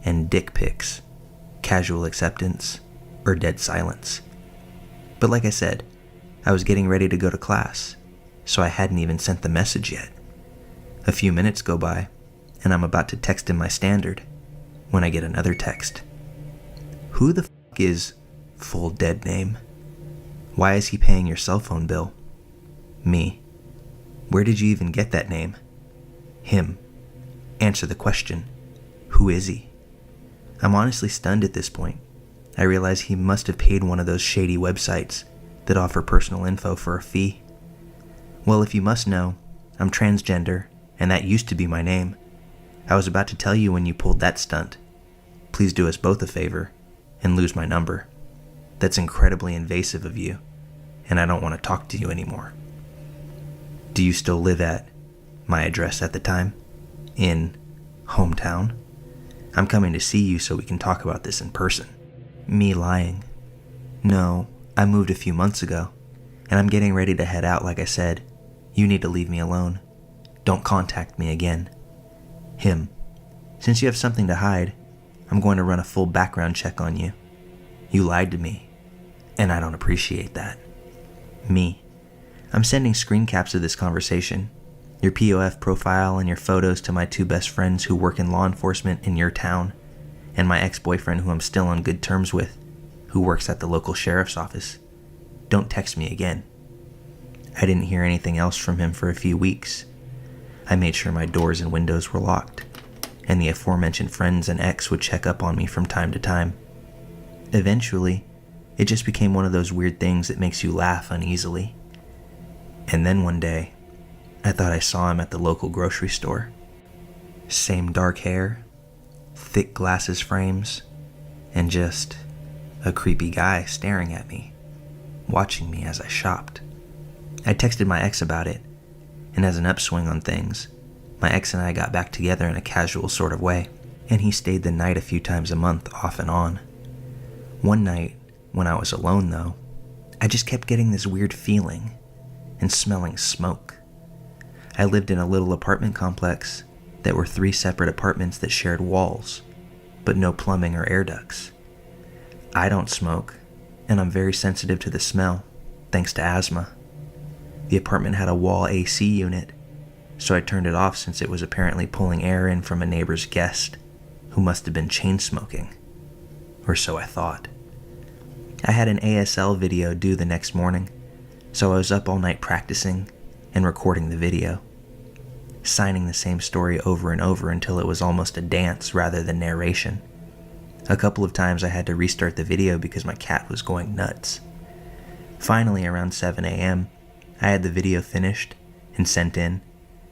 and dick pics, casual acceptance, or dead silence. But like I said, I was getting ready to go to class, so I hadn't even sent the message yet. A few minutes go by, and I'm about to text him my standard, when I get another text. "Who the fuck is full dead name? Why is he paying your cell phone bill?" Me. "Where did you even get that name?" Him. "Answer the question. Who is he?" I'm honestly stunned at this point. I realize he must have paid one of those shady websites that offer personal info for a fee. Well, if you must know, I'm transgender, and that used to be my name. I was about to tell you when you pulled that stunt. Please do us both a favor and lose my number. That's incredibly invasive of you, and I don't want to talk to you anymore. Do you still live at my address at the time? In hometown? I'm coming to see you so we can talk about this in person. Me lying. No, I moved a few months ago, and I'm getting ready to head out like I said. You need to leave me alone. Don't contact me again. Him. Since you have something to hide, I'm going to run a full background check on you. You lied to me, and I don't appreciate that. Me. I'm sending screen caps of this conversation, your POF profile and your photos to my two best friends who work in law enforcement in your town, and my ex-boyfriend who I'm still on good terms with, who works at the local sheriff's office. Don't text me again. I didn't hear anything else from him for a few weeks. I made sure my doors and windows were locked, and the aforementioned friends and ex would check up on me from time to time. Eventually, it just became one of those weird things that makes you laugh uneasily. And then one day, I thought I saw him at the local grocery store. Same dark hair, thick glasses frames, and just a creepy guy staring at me, watching me as I shopped. I texted my ex about it, and as an upswing on things, my ex and I got back together in a casual sort of way, and he stayed the night a few times a month off and on. One night, when I was alone though, I just kept getting this weird feeling and smelling smoke. I lived in a little apartment complex that were 3 separate apartments that shared walls, but no plumbing or air ducts. I don't smoke, and I'm very sensitive to the smell, thanks to asthma. The apartment had a wall AC unit, so I turned it off since it was apparently pulling air in from a neighbor's guest, who must have been chain smoking. Or so I thought. I had an ASL video due the next morning, so I was up all night practicing and recording the video, signing the same story over and over until it was almost a dance rather than narration. A couple of times I had to restart the video because my cat was going nuts. Finally, around 7 a.m., I had the video finished and sent in,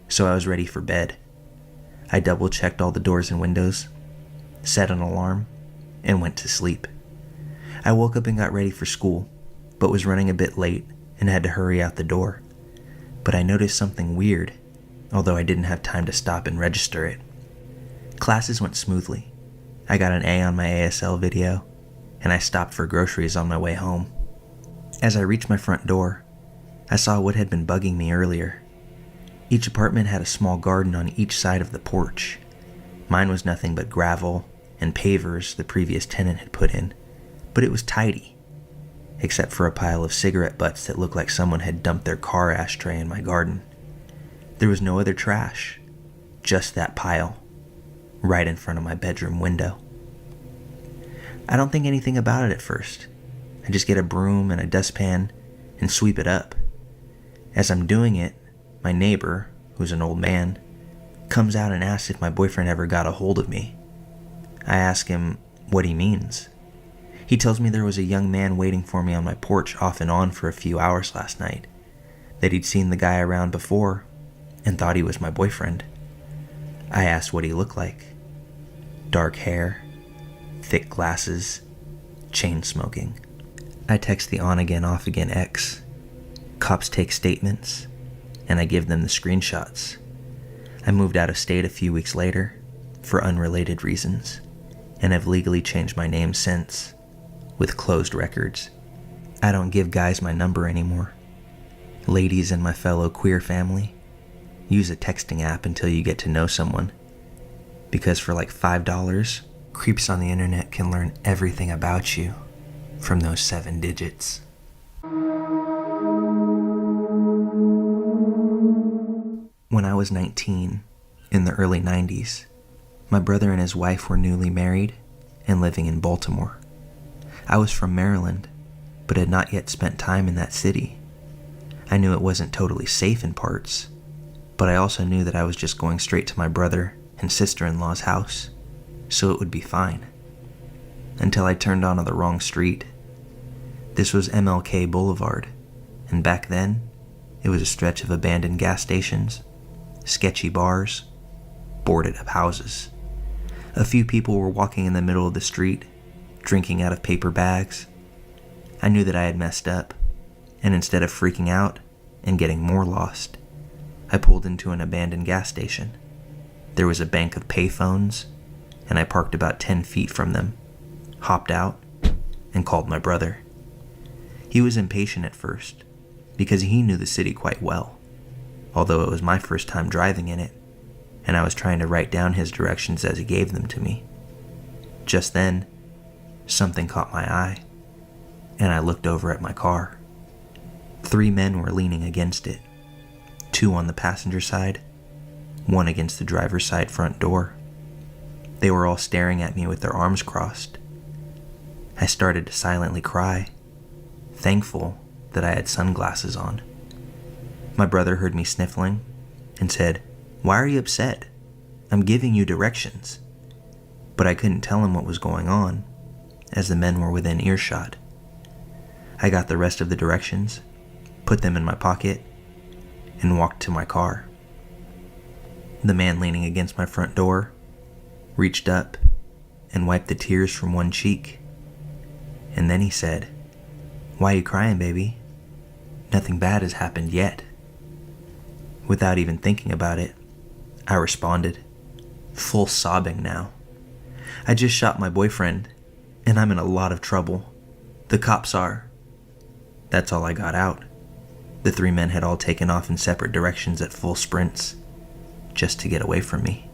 so I was ready for bed. I double-checked all the doors and windows, set an alarm, and went to sleep. I woke up and got ready for school, but was running a bit late and had to hurry out the door. But I noticed something weird, although I didn't have time to stop and register it. Classes went smoothly. I got an A on my ASL video, and I stopped for groceries on my way home. As I reached my front door, I saw what had been bugging me earlier. Each apartment had a small garden on each side of the porch. Mine was nothing but gravel and pavers the previous tenant had put in, but it was tidy, except for a pile of cigarette butts that looked like someone had dumped their car ashtray in my garden. There was no other trash, just that pile, right in front of my bedroom window. I don't think anything about it at first. I just get a broom and a dustpan and sweep it up. As I'm doing it, my neighbor, who's an old man, comes out and asks if my boyfriend ever got a hold of me. I ask him what he means. He tells me there was a young man waiting for me on my porch off and on for a few hours last night, that he'd seen the guy around before and thought he was my boyfriend. I asked what he looked like. Dark hair, thick glasses, chain smoking. I text the on-again, off-again ex. Cops take statements, and I give them the screenshots. I moved out of state a few weeks later, for unrelated reasons, and have legally changed my name since, with closed records. I don't give guys my number anymore. Ladies and my fellow queer family, use a texting app until you get to know someone, because for like $5, creeps on the internet can learn everything about you from those 7 digits. When I was 19, in the early 90s, my brother and his wife were newly married and living in Baltimore. I was from Maryland, but had not yet spent time in that city. I knew it wasn't totally safe in parts, but I also knew that I was just going straight to my brother and sister-in-law's house, so it would be fine. Until I turned onto the wrong street. This was MLK Boulevard, and back then, it was a stretch of abandoned gas stations, sketchy bars, boarded-up houses. A few people were walking in the middle of the street, drinking out of paper bags. I knew that I had messed up, and instead of freaking out and getting more lost, I pulled into an abandoned gas station. There was a bank of payphones, and I parked about 10 feet from them, hopped out, and called my brother. He was impatient at first, because he knew the city quite well, although it was my first time driving in it, and I was trying to write down his directions as he gave them to me. Just then, something caught my eye, and I looked over at my car. 3 men were leaning against it, 2 on the passenger side, 1 against the driver's side front door. They were all staring at me with their arms crossed. I started to silently cry, thankful that I had sunglasses on. My brother heard me sniffling and said, "Why are you upset? I'm giving you directions." But I couldn't tell him what was going on, as the men were within earshot. I got the rest of the directions, put them in my pocket, and walked to my car. The man leaning against my front door reached up and wiped the tears from one cheek. And then he said, "Why you crying, baby? Nothing bad has happened yet." Without even thinking about it, I responded, full sobbing now. "I just shot my boyfriend, and I'm in a lot of trouble. The cops are." That's all I got out. The 3 men had all taken off in separate directions at full sprints, just to get away from me.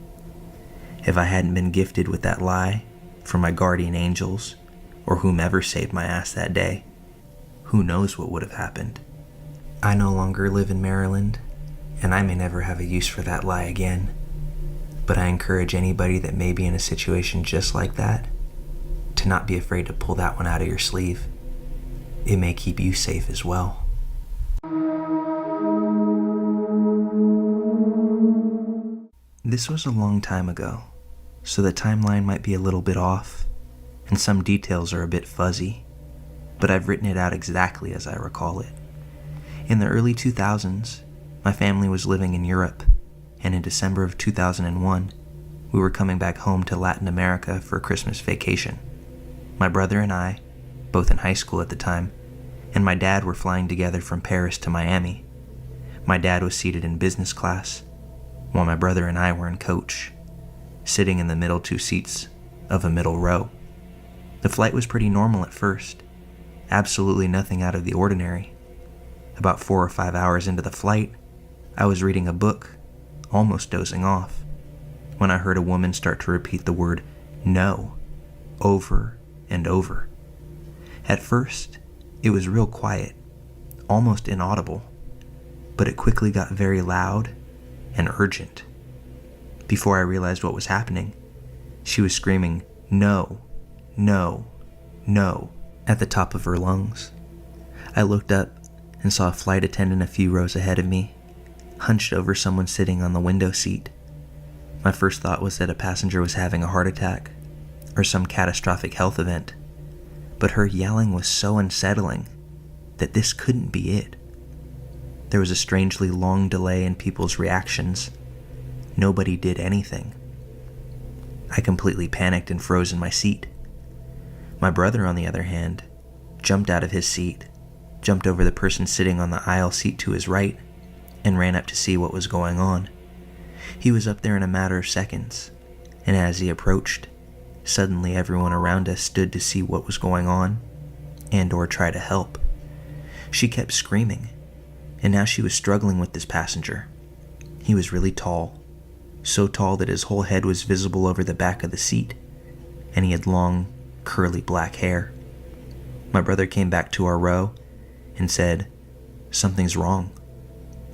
If I hadn't been gifted with that lie from my guardian angels, or whomever saved my ass that day, who knows what would have happened. I no longer live in Maryland, and I may never have a use for that lie again, but I encourage anybody that may be in a situation just like that to not be afraid to pull that one out of your sleeve. It may keep you safe as well. This was a long time ago, so the timeline might be a little bit off, and some details are a bit fuzzy, but I've written it out exactly as I recall it. In the early 2000s, my family was living in Europe, and in December of 2001, we were coming back home to Latin America for a Christmas vacation. My brother and I, both in high school at the time, and my dad were flying together from Paris to Miami. My dad was seated in business class, while my brother and I were in coach, sitting in the middle 2 seats of a middle row. The flight was pretty normal at first, absolutely nothing out of the ordinary. About 4 or 5 hours into the flight, I was reading a book, almost dozing off, when I heard a woman start to repeat the word "no" over and over. At first, it was real quiet, almost inaudible, but it quickly got very loud and urgent. Before I realized what was happening, she was screaming, "No, no, no," at the top of her lungs. I looked up and saw a flight attendant a few rows ahead of me, hunched over someone sitting on the window seat. My first thought was that a passenger was having a heart attack or some catastrophic health event, but her yelling was so unsettling that this couldn't be it. There was a strangely long delay in people's reactions. Nobody did anything. I completely panicked and froze in my seat. My brother, on the other hand, jumped out of his seat, jumped over the person sitting on the aisle seat to his right, and ran up to see what was going on. He was up there in a matter of seconds, and as he approached, suddenly everyone around us stood to see what was going on and/or try to help. She kept screaming, and now she was struggling with this passenger. He was really tall, so tall that his whole head was visible over the back of the seat, and he had long, curly black hair. My brother came back to our row and said, "Something's wrong,"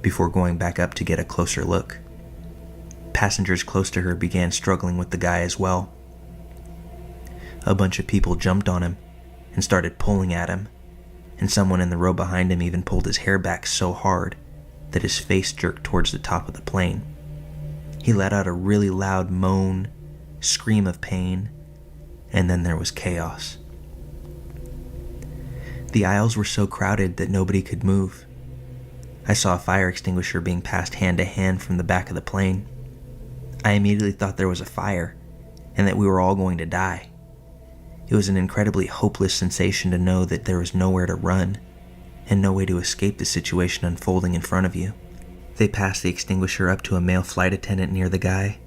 before going back up to get a closer look. Passengers close to her began struggling with the guy as well. A bunch of people jumped on him and started pulling at him, and someone in the row behind him even pulled his hair back so hard that his face jerked towards the top of the plane. He let out a really loud moan, scream of pain, and then there was chaos. The aisles were so crowded that nobody could move. I saw a fire extinguisher being passed hand to hand from the back of the plane. I immediately thought there was a fire and that we were all going to die. It was an incredibly hopeless sensation to know that there was nowhere to run and no way to escape the situation unfolding in front of you. They passed the extinguisher up to a male flight attendant near the guy,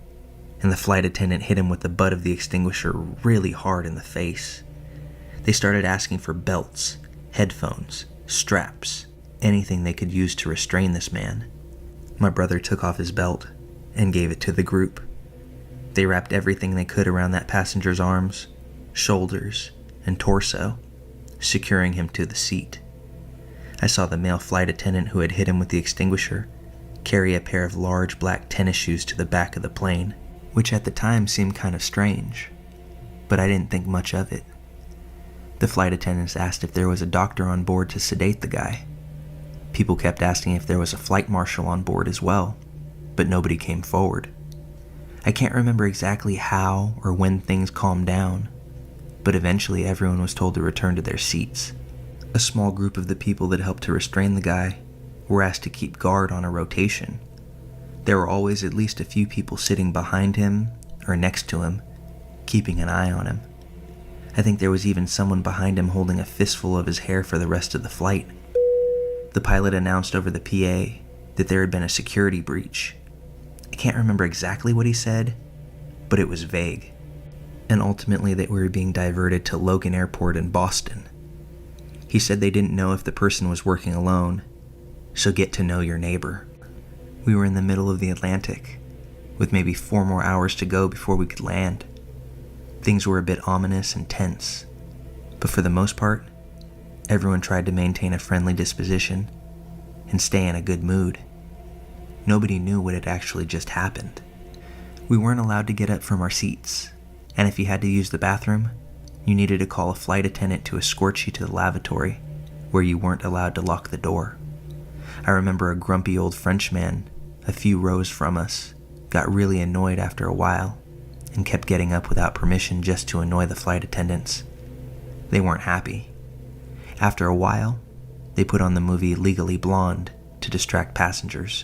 and the flight attendant hit him with the butt of the extinguisher really hard in the face. They started asking for belts, headphones, straps, anything they could use to restrain this man. My brother took off his belt and gave it to the group. They wrapped everything they could around that passenger's arms, shoulders, and torso, securing him to the seat. I saw the male flight attendant who had hit him with the extinguisher carry a pair of large black tennis shoes to the back of the plane, which at the time seemed kind of strange, but I didn't think much of it. The flight attendants asked if there was a doctor on board to sedate the guy. People kept asking if there was a flight marshal on board as well, but nobody came forward. I can't remember exactly how or when things calmed down, but eventually everyone was told to return to their seats. A small group of the people that helped to restrain the guy were asked to keep guard on a rotation. There were always at least a few people sitting behind him or next to him, keeping an eye on him. I think there was even someone behind him holding a fistful of his hair for the rest of the flight. The pilot announced over the PA that there had been a security breach. I can't remember exactly what he said, but it was vague. And ultimately that we were being diverted to Logan Airport in Boston. He said they didn't know if the person was working alone, so get to know your neighbor. We were in the middle of the Atlantic, with maybe 4 more hours to go before we could land. Things were a bit ominous and tense, but for the most part, everyone tried to maintain a friendly disposition and stay in a good mood. Nobody knew what had actually just happened. We weren't allowed to get up from our seats, and if you had to use the bathroom, you needed to call a flight attendant to escort you to the lavatory, where you weren't allowed to lock the door. I remember a grumpy old Frenchman, a few rows from us, got really annoyed after a while and kept getting up without permission just to annoy the flight attendants. They weren't happy. After a while, they put on the movie Legally Blonde to distract passengers.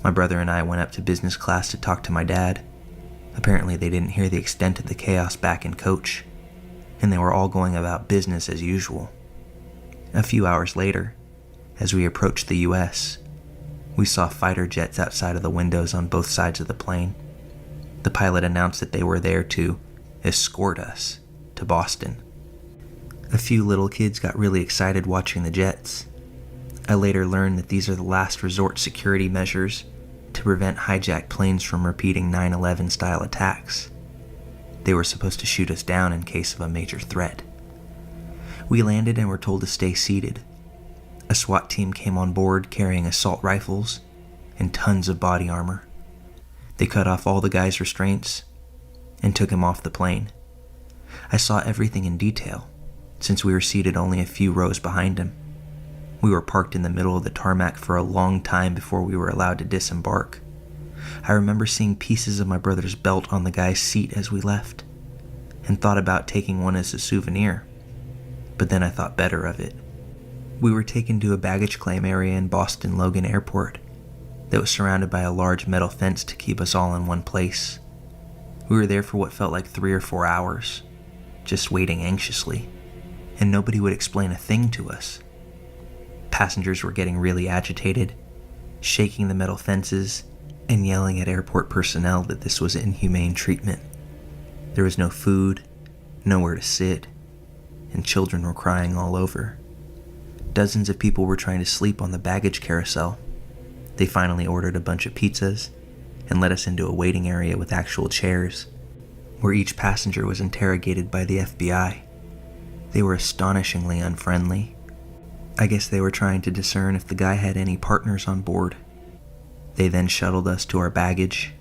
My brother and I went up to business class to talk to my dad. Apparently they didn't hear the extent of the chaos back in coach, and they were all going about business as usual. A few hours later, as we approached the US, we saw fighter jets outside of the windows on both sides of the plane. The pilot announced that they were there to escort us to Boston. A few little kids got really excited watching the jets. I later learned that these are the last resort security measures to prevent hijacked planes from repeating 9/11 style attacks. They were supposed to shoot us down in case of a major threat. We landed and were told to stay seated. A SWAT team came on board carrying assault rifles and tons of body armor. They cut off all the guy's restraints and took him off the plane. I saw everything in detail, since we were seated only a few rows behind him. We were parked in the middle of the tarmac for a long time before we were allowed to disembark. I remember seeing pieces of my brother's belt on the guy's seat as we left, and thought about taking one as a souvenir, but then I thought better of it. We were taken to a baggage claim area in Boston Logan Airport that was surrounded by a large metal fence to keep us all in one place. We were there for what felt like 3 or 4 hours, just waiting anxiously, and nobody would explain a thing to us. Passengers were getting really agitated, shaking the metal fences, and yelling at airport personnel that this was inhumane treatment. There was no food, nowhere to sit, and children were crying all over. Dozens of people were trying to sleep on the baggage carousel. They finally ordered a bunch of pizzas and let us into a waiting area with actual chairs, where each passenger was interrogated by the FBI. They were astonishingly unfriendly. I guess they were trying to discern if the guy had any partners on board. They then shuttled us to our baggage,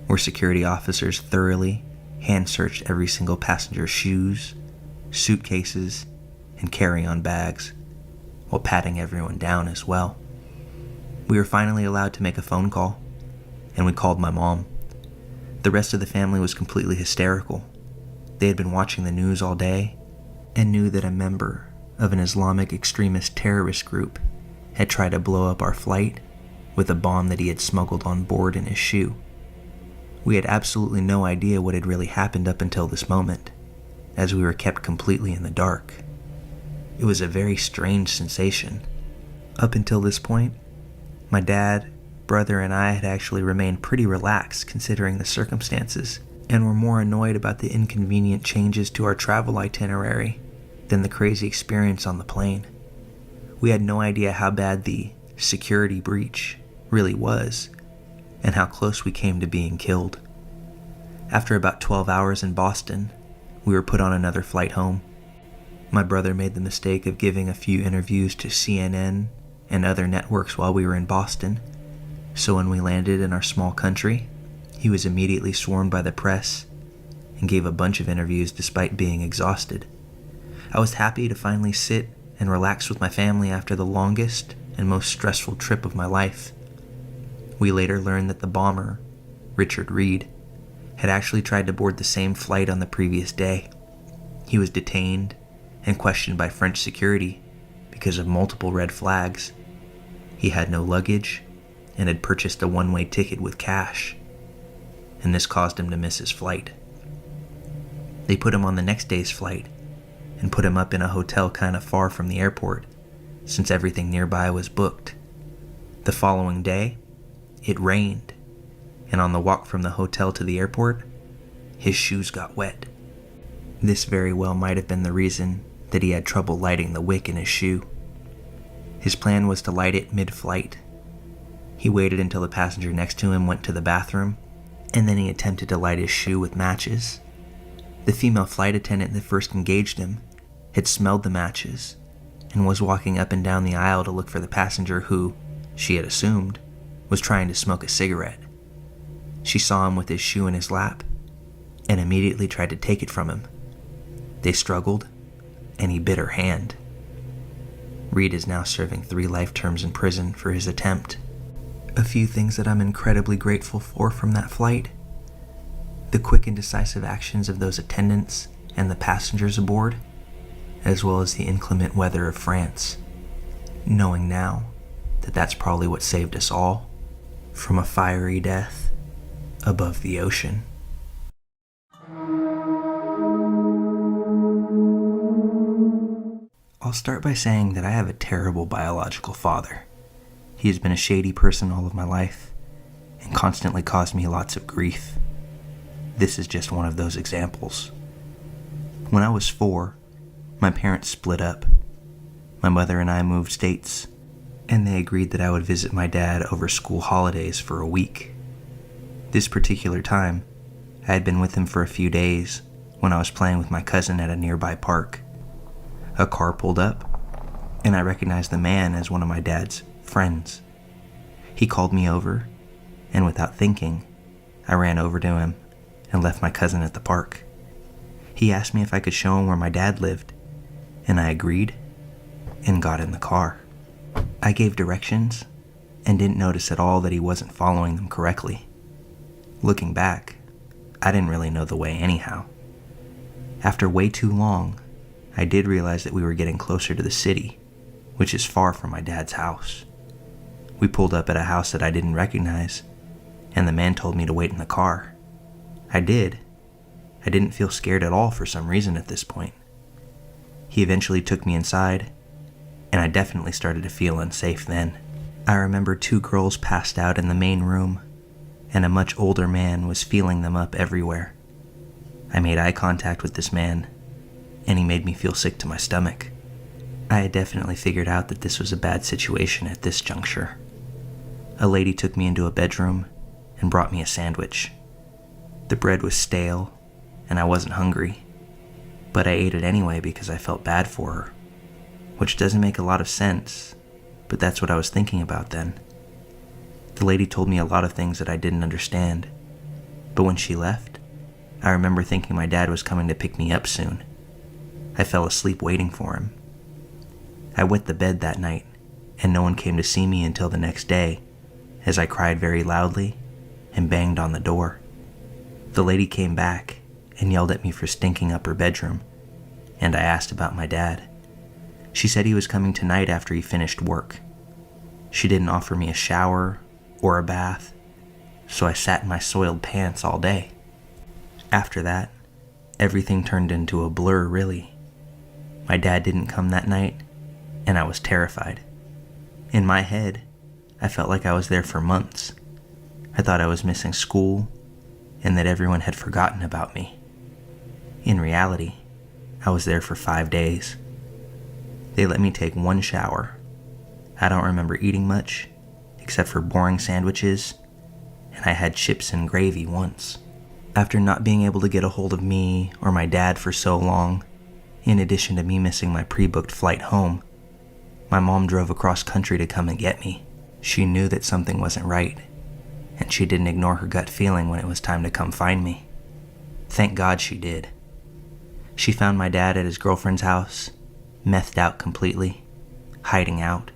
where security officers thoroughly hand-searched every single passenger's shoes, suitcases, and carry-on bags, while patting everyone down as well. We were finally allowed to make a phone call, and we called my mom. The rest of the family was completely hysterical. They had been watching the news all day and knew that a member of an Islamic extremist terrorist group had tried to blow up our flight with a bomb that he had smuggled on board in his shoe. We had absolutely no idea what had really happened up until this moment, as we were kept completely in the dark. It was a very strange sensation. Up until this point, my dad, brother, and I had actually remained pretty relaxed considering the circumstances, and were more annoyed about the inconvenient changes to our travel itinerary than the crazy experience on the plane. We had no idea how bad the security breach really was, and how close we came to being killed. After about 12 hours in Boston, we were put on another flight home. My brother made the mistake of giving a few interviews to CNN and other networks while we were in Boston, so when we landed in our small country, he was immediately swarmed by the press and gave a bunch of interviews despite being exhausted. I was happy to finally sit and relax with my family after the longest and most stressful trip of my life. We later learned that the bomber, Richard Reed, had actually tried to board the same flight on the previous day. He was detained and questioned by French security because of multiple red flags. He had no luggage and had purchased a one-way ticket with cash, and this caused him to miss his flight. They put him on the next day's flight and put him up in a hotel kind of far from the airport, since everything nearby was booked. The following day, it rained, and on the walk from the hotel to the airport, his shoes got wet. This very well might have been the reason that he had trouble lighting the wick in his shoe. His plan was to light it mid-flight. He waited until the passenger next to him went to the bathroom, and then he attempted to light his shoe with matches. The female flight attendant that first engaged him had smelled the matches and was walking up and down the aisle to look for the passenger who, she had assumed, was trying to smoke a cigarette. She saw him with his shoe in his lap and immediately tried to take it from him. They struggled, and he bit her hand. Reed is now serving 3 life terms in prison for his attempt. A few things that I'm incredibly grateful for from that flight: the quick and decisive actions of those attendants and the passengers aboard, as well as the inclement weather of France, knowing now that that's probably what saved us all from a fiery death above the ocean. I'll start by saying that I have a terrible biological father. He has been a shady person all of my life and constantly caused me lots of grief. This is just one of those examples. When I was 4, my parents split up. My mother and I moved states, and they agreed that I would visit my dad over school holidays for a week. This particular time, I had been with him for a few days when I was playing with my cousin at a nearby park. A car pulled up, and I recognized the man as one of my dad's friends. He called me over, and without thinking, I ran over to him and left my cousin at the park. He asked me if I could show him where my dad lived, and I agreed and got in the car. I gave directions and didn't notice at all that he wasn't following them correctly. Looking back, I didn't really know the way anyhow. After way too long, I did realize that we were getting closer to the city, which is far from my dad's house. We pulled up at a house that I didn't recognize, and the man told me to wait in the car. I did. I didn't feel scared at all for some reason at this point. He eventually took me inside, and I definitely started to feel unsafe then. I remember 2 girls passed out in the main room, and a much older man was feeling them up everywhere. I made eye contact with this man, and he made me feel sick to my stomach. I had definitely figured out that this was a bad situation at this juncture. A lady took me into a bedroom and brought me a sandwich. The bread was stale, and I wasn't hungry, but I ate it anyway because I felt bad for her, which doesn't make a lot of sense, but that's what I was thinking about then. The lady told me a lot of things that I didn't understand, but when she left, I remember thinking my dad was coming to pick me up soon. I fell asleep waiting for him. I wet the bed that night, and no one came to see me until the next day, as I cried very loudly and banged on the door. The lady came back and yelled at me for stinking up her bedroom, and I asked about my dad. She said he was coming tonight after he finished work. She didn't offer me a shower or a bath, so I sat in my soiled pants all day. After that, everything turned into a blur, really. My dad didn't come that night, and I was terrified. In my head, I felt like I was there for months. I thought I was missing school, and that everyone had forgotten about me. In reality, I was there for 5 days. They let me take 1 shower. I don't remember eating much, except for boring sandwiches, and I had chips and gravy once. After not being able to get a hold of me or my dad for so long, In addition to me missing my pre-booked flight home, my mom drove across country to come and get me. She knew that something wasn't right, and she didn't ignore her gut feeling when it was time to come find me. Thank God she did. She found my dad at his girlfriend's house, methed out completely, hiding out.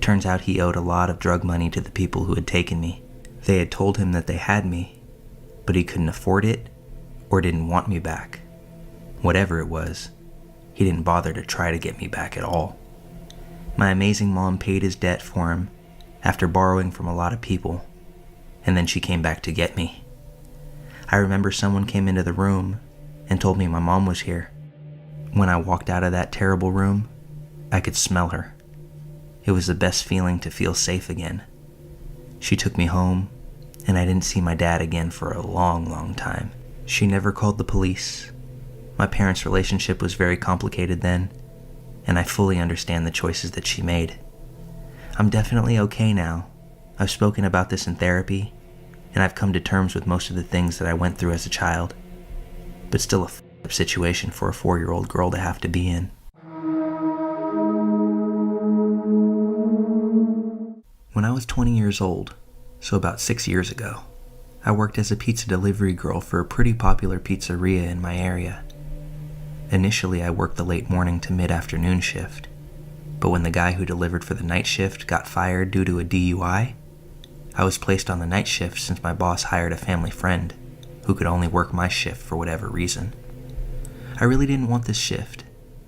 Turns out he owed a lot of drug money to the people who had taken me. They had told him that they had me, but he couldn't afford it or didn't want me back. Whatever it was, he didn't bother to try to get me back at all. My amazing mom paid his debt for him after borrowing from a lot of people, and then she came back to get me. I remember someone came into the room and told me my mom was here. When I walked out of that terrible room, I could smell her. It was the best feeling to feel safe again. She took me home, and I didn't see my dad again for a long, long time. She never called the police. My parents' relationship was very complicated then, and I fully understand the choices that she made. I'm definitely okay now. I've spoken about this in therapy, and I've come to terms with most of the things that I went through as a child, but still a f***ed situation for a 4-year-old girl to have to be in. When I was 20 years old, so about 6 years ago, I worked as a pizza delivery girl for a pretty popular pizzeria in my area. Initially, I worked the late morning to mid-afternoon shift, but when the guy who delivered for the night shift got fired due to a DUI, I was placed on the night shift since my boss hired a family friend who could only work my shift for whatever reason. I really didn't want this shift,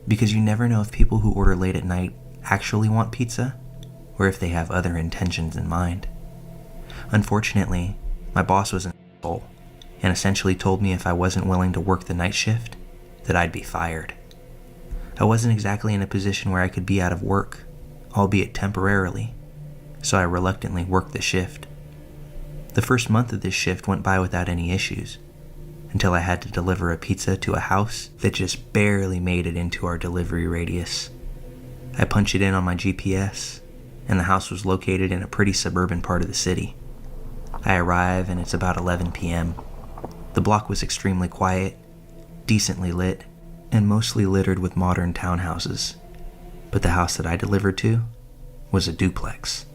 because you never know if people who order late at night actually want pizza, or if they have other intentions in mind. Unfortunately, my boss was an asshole, and essentially told me if I wasn't willing to work the night shift, that I'd be fired. I wasn't exactly in a position where I could be out of work, albeit temporarily, so I reluctantly worked the shift. The first month of this shift went by without any issues, until I had to deliver a pizza to a house that just barely made it into our delivery radius. I punched it in on my GPS, and the house was located in a pretty suburban part of the city. I arrive and it's about 11 p.m. The block was extremely quiet, decently lit, and mostly littered with modern townhouses. But the house that I delivered to was a duplex.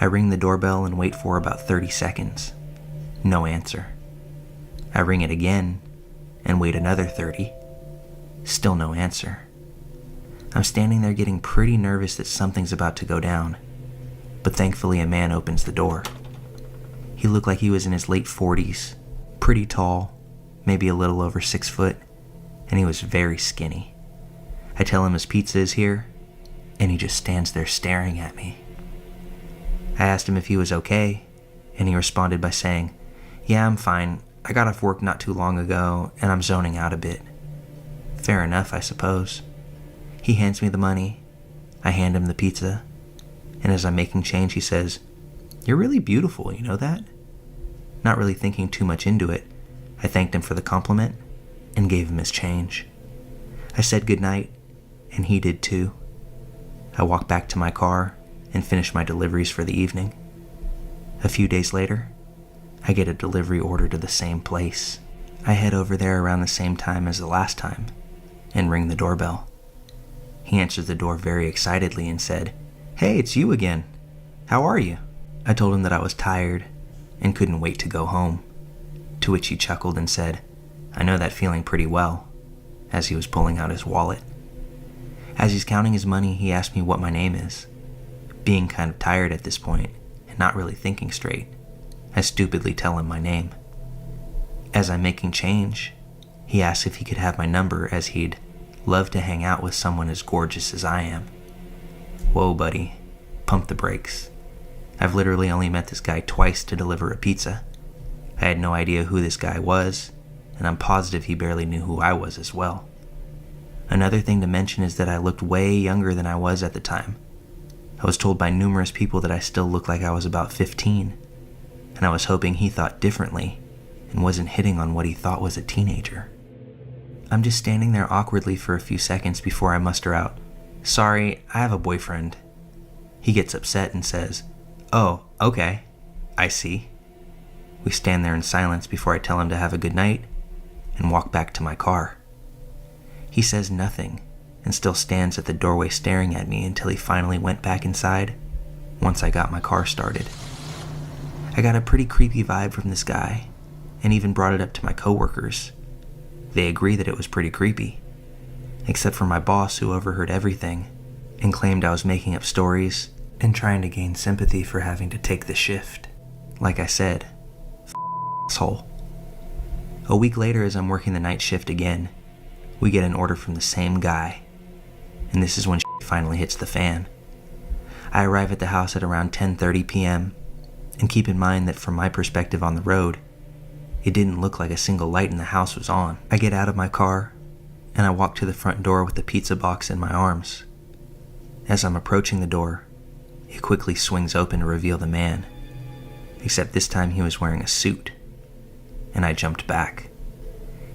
I ring the doorbell and wait for about 30 seconds. No answer. I ring it again and wait another 30. Still no answer. I'm standing there getting pretty nervous that something's about to go down, but thankfully a man opens the door. He looked like he was in his late 40s, pretty tall, maybe a little over 6 foot, and he was very skinny. I tell him his pizza is here, and he just stands there staring at me. I asked him if he was okay, and he responded by saying, "Yeah, I'm fine. I got off work not too long ago, and I'm zoning out a bit." Fair enough, I suppose. He hands me the money. I hand him the pizza, and as I'm making change, he says, "You're really beautiful, you know that?" Not really thinking too much into it, I thanked him for the compliment and gave him his change. I said goodnight, and he did too. I walked back to my car and finished my deliveries for the evening. A few days later, I get a delivery order to the same place. I head over there around the same time as the last time and ring the doorbell. He answers the door very excitedly and said, "Hey, it's you again. How are you?" I told him that I was tired and couldn't wait to go home, to which he chuckled and said, "I know that feeling pretty well," as he was pulling out his wallet. As he's counting his money, he asked me what my name is. Being kind of tired at this point and not really thinking straight, I stupidly tell him my name. As I'm making change, he asks if he could have my number, as he'd love to hang out with someone as gorgeous as I am. Whoa, buddy, pump the brakes. I've literally only met this guy twice to deliver a pizza. I had no idea who this guy was, and I'm positive he barely knew who I was as well. Another thing to mention is that I looked way younger than I was at the time. I was told by numerous people that I still looked like I was about 15, and I was hoping he thought differently and wasn't hitting on what he thought was a teenager. I'm just standing there awkwardly for a few seconds before I muster out, "Sorry, I have a boyfriend." He gets upset and says, "Oh, okay, I see." We stand there in silence before I tell him to have a good night and walk back to my car. He says nothing and still stands at the doorway staring at me until he finally went back inside once I got my car started. I got a pretty creepy vibe from this guy and even brought it up to my coworkers. They agree that it was pretty creepy, except for my boss who overheard everything and claimed I was making up stories and trying to gain sympathy for having to take the shift. Like I said, asshole. A week later, as I'm working the night shift again, we get an order from the same guy, and this is when finally hits the fan. I arrive at the house at around 10:30 p.m., and keep in mind that from my perspective on the road, it didn't look like a single light in the house was on. I get out of my car, and I walk to the front door with the pizza box in my arms. As I'm approaching the door, it quickly swings open to reveal the man, except this time he was wearing a suit, and I jumped back.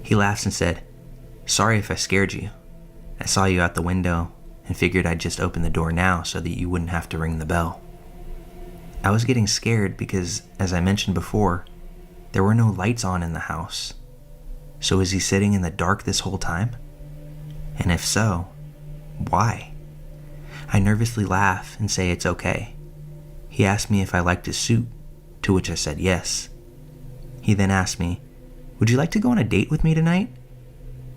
He laughs and said, "Sorry if I scared you. I saw you out the window and figured I'd just open the door now so that you wouldn't have to ring the bell." I was getting scared because, as I mentioned before, there were no lights on in the house. So is he sitting in the dark this whole time? And if so, why? I nervously laugh and say it's okay. He asked me if I liked his suit, to which I said yes. He then asked me, "Would you like to go on a date with me tonight?"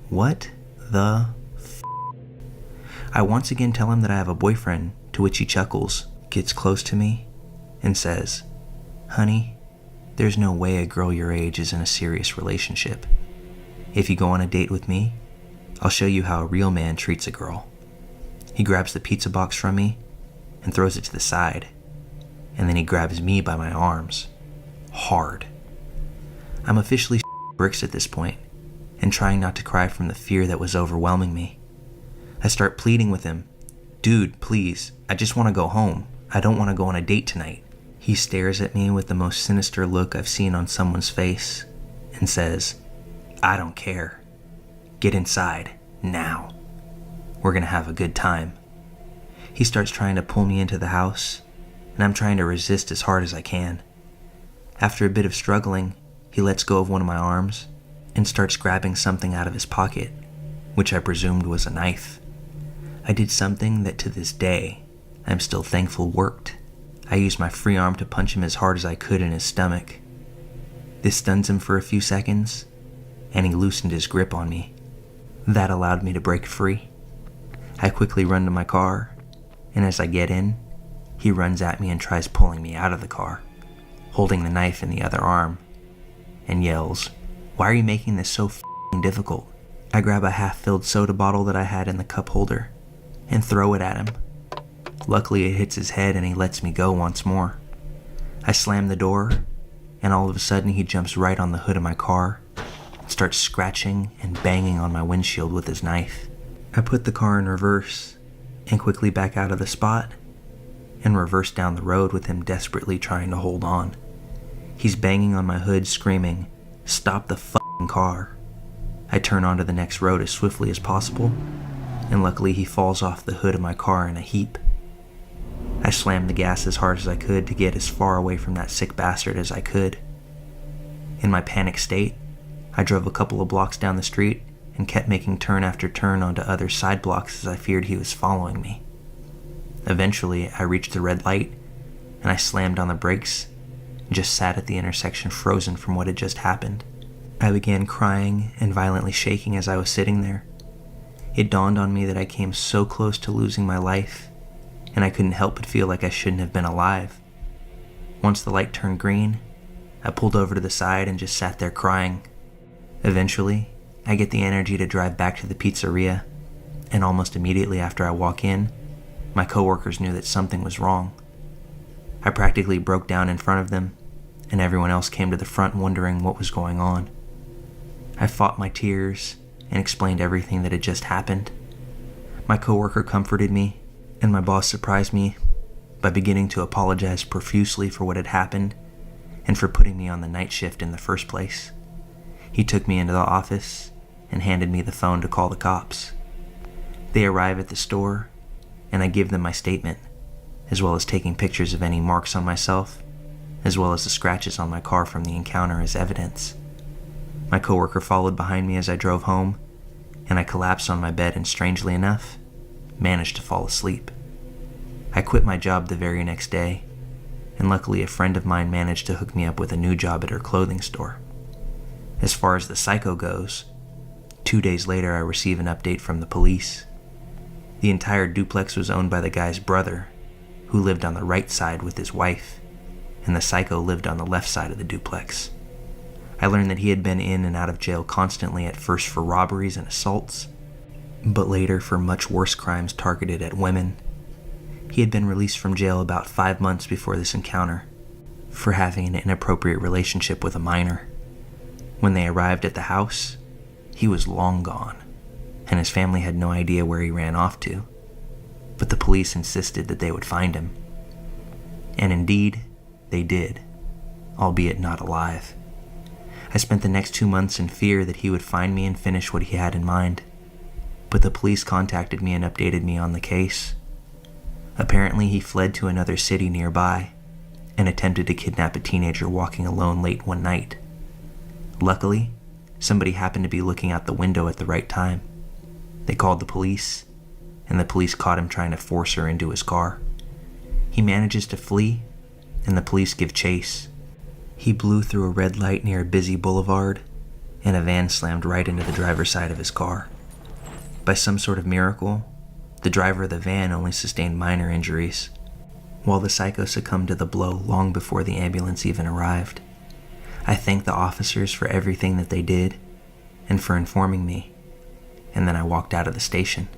What the f***? I once again tell him that I have a boyfriend, to which he chuckles, gets close to me, and says, "Honey, there's no way a girl your age is in a serious relationship. If you go on a date with me, I'll show you how a real man treats a girl." He grabs the pizza box from me and throws it to the side, and then he grabs me by my arms, hard. I'm officially bricks at this point, and trying not to cry from the fear that was overwhelming me. I start pleading with him, "Dude, please, I just want to go home. I don't want to go on a date tonight." He stares at me with the most sinister look I've seen on someone's face and says, "I don't care. Get inside, now. We're gonna have a good time." He starts trying to pull me into the house, and I'm trying to resist as hard as I can. After a bit of struggling, he lets go of one of my arms and starts grabbing something out of his pocket, which I presumed was a knife. I did something that to this day I'm still thankful worked. I used my free arm to punch him as hard as I could in his stomach. This stuns him for a few seconds, and he loosened his grip on me. That allowed me to break free. I quickly run to my car, and as I get in, he runs at me and tries pulling me out of the car, holding the knife in the other arm, and yells, "Why are you making this so f***ing difficult?" I grab a half-filled soda bottle that I had in the cup holder and throw it at him. Luckily, it hits his head and he lets me go once more. I slam the door, and all of a sudden he jumps right on the hood of my car and starts scratching and banging on my windshield with his knife. I put the car in reverse and quickly back out of the spot and reverse down the road with him desperately trying to hold on. He's banging on my hood screaming, "Stop the f***ing car." I turn onto the next road as swiftly as possible, and luckily he falls off the hood of my car in a heap. I slammed the gas as hard as I could to get as far away from that sick bastard as I could. In my panic state, I drove a couple of blocks down the street and kept making turn after turn onto other side blocks as I feared he was following me. Eventually, I reached the red light, and I slammed on the brakes and just sat at the intersection frozen from what had just happened. I began crying and violently shaking as I was sitting there. It dawned on me that I came so close to losing my life, and I couldn't help but feel like I shouldn't have been alive. Once the light turned green, I pulled over to the side and just sat there crying. Eventually, I get the energy to drive back to the pizzeria, and almost immediately after I walk in, my coworkers knew that something was wrong. I practically broke down in front of them, and everyone else came to the front wondering what was going on. I fought my tears and explained everything that had just happened. My coworker comforted me, and my boss surprised me by beginning to apologize profusely for what had happened and for putting me on the night shift in the first place. He took me into the office and handed me the phone to call the cops. They arrive at the store, and I give them my statement, as well as taking pictures of any marks on myself, as well as the scratches on my car from the encounter as evidence. My coworker followed behind me as I drove home, and I collapsed on my bed and, strangely enough, managed to fall asleep. I quit my job the very next day, and luckily a friend of mine managed to hook me up with a new job at her clothing store. As far as the psycho goes, 2 days later I receive an update from the police. The entire duplex was owned by the guy's brother, who lived on the right side with his wife, and the psycho lived on the left side of the duplex. I learned that he had been in and out of jail constantly, at first for robberies and assaults, but later for much worse crimes targeted at women. He had been released from jail about 5 months before this encounter for having an inappropriate relationship with a minor. When they arrived at the house, he was long gone, and his family had no idea where he ran off to, but the police insisted that they would find him. And indeed, they did, albeit not alive. I spent the next 2 months in fear that he would find me and finish what he had in mind, but the police contacted me and updated me on the case. Apparently, he fled to another city nearby and attempted to kidnap a teenager walking alone late one night. Luckily, somebody happened to be looking out the window at the right time. They called the police, and the police caught him trying to force her into his car. He manages to flee, and the police give chase. He blew through a red light near a busy boulevard, and a van slammed right into the driver's side of his car. By some sort of miracle, the driver of the van only sustained minor injuries, while the psycho succumbed to the blow long before the ambulance even arrived. I thank the officers for everything that they did, and for informing me, and then I walked out of the station.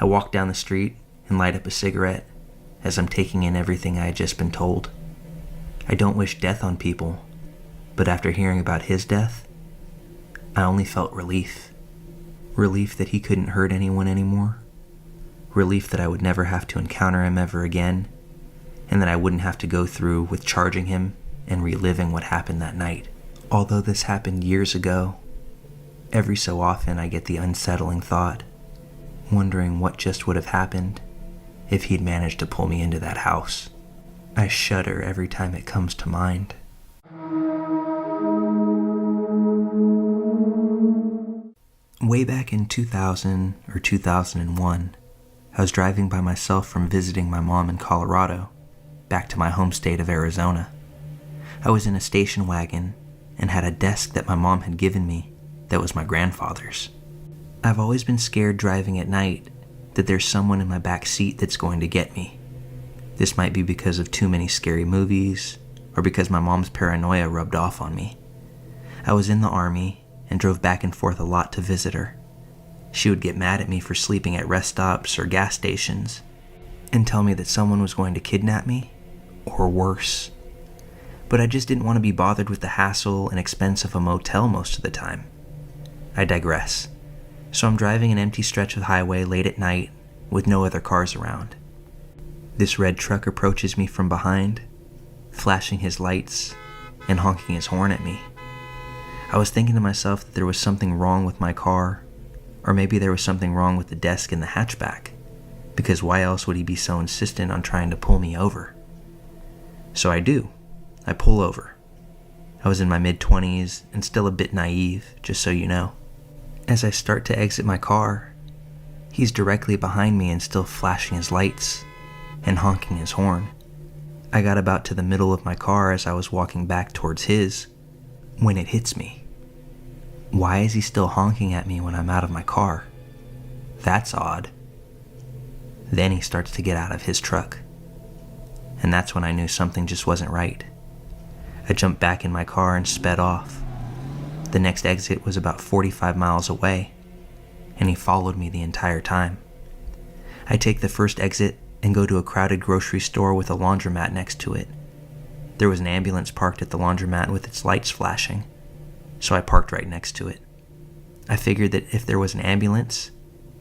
I walked down the street and light up a cigarette as I'm taking in everything I had just been told. I don't wish death on people, but after hearing about his death, I only felt relief. Relief that he couldn't hurt anyone anymore. Relief that I would never have to encounter him ever again, and that I wouldn't have to go through with charging him and reliving what happened that night. Although this happened years ago, every so often I get the unsettling thought, wondering what just would have happened if he'd managed to pull me into that house. I shudder every time it comes to mind. Way back in 2000 or 2001, I was driving by myself from visiting my mom in Colorado back to my home state of Arizona. I was in a station wagon and had a desk that my mom had given me that was my grandfather's. I've always been scared driving at night that there's someone in my back seat that's going to get me. This might be because of too many scary movies, or because my mom's paranoia rubbed off on me. I was in the Army and drove back and forth a lot to visit her. She would get mad at me for sleeping at rest stops or gas stations and tell me that someone was going to kidnap me, or worse. But I just didn't want to be bothered with the hassle and expense of a motel most of the time. I digress. So I'm driving an empty stretch of highway late at night with no other cars around. This red truck approaches me from behind, flashing his lights and honking his horn at me. I was thinking to myself that there was something wrong with my car, or maybe there was something wrong with the desk in the hatchback, because why else would he be so insistent on trying to pull me over? So I do. I pull over. I was in my mid-20s and still a bit naive, just so you know. As I start to exit my car, he's directly behind me and still flashing his lights and honking his horn. I got about to the middle of my car as I was walking back towards his when it hits me. Why is he still honking at me when I'm out of my car? That's odd. Then he starts to get out of his truck, and that's when I knew something just wasn't right. I jumped back in my car and sped off. The next exit was about 45 miles away, and he followed me the entire time. I take the first exit and go to a crowded grocery store with a laundromat next to it. There was an ambulance parked at the laundromat with its lights flashing, so I parked right next to it. I figured that if there was an ambulance,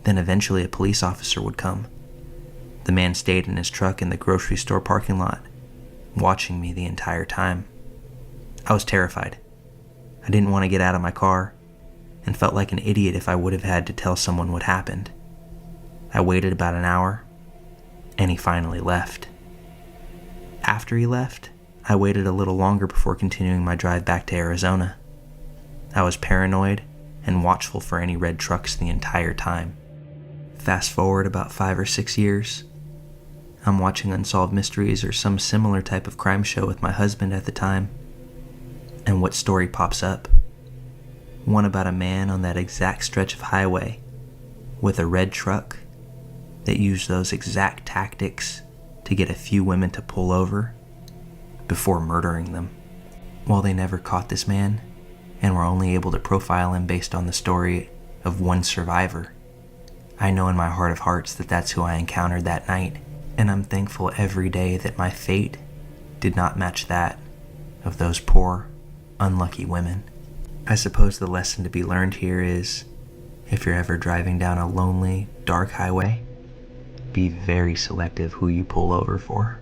then eventually a police officer would come. The man stayed in his truck in the grocery store parking lot, watching me the entire time. I was terrified. I didn't want to get out of my car, and felt like an idiot if I would have had to tell someone what happened. I waited about an hour, and he finally left. After he left, I waited a little longer before continuing my drive back to Arizona. I was paranoid and watchful for any red trucks the entire time. Fast forward about 5 or 6 years, I'm watching Unsolved Mysteries or some similar type of crime show with my husband at the time, and what story pops up? One about a man on that exact stretch of highway with a red truck that used those exact tactics to get a few women to pull over before murdering them. While they never caught this man and were only able to profile him based on the story of one survivor, I know in my heart of hearts that that's who I encountered that night, and I'm thankful every day that my fate did not match that of those poor, unlucky women. I suppose the lesson to be learned here is, if you're ever driving down a lonely, dark highway, be very selective who you pull over for.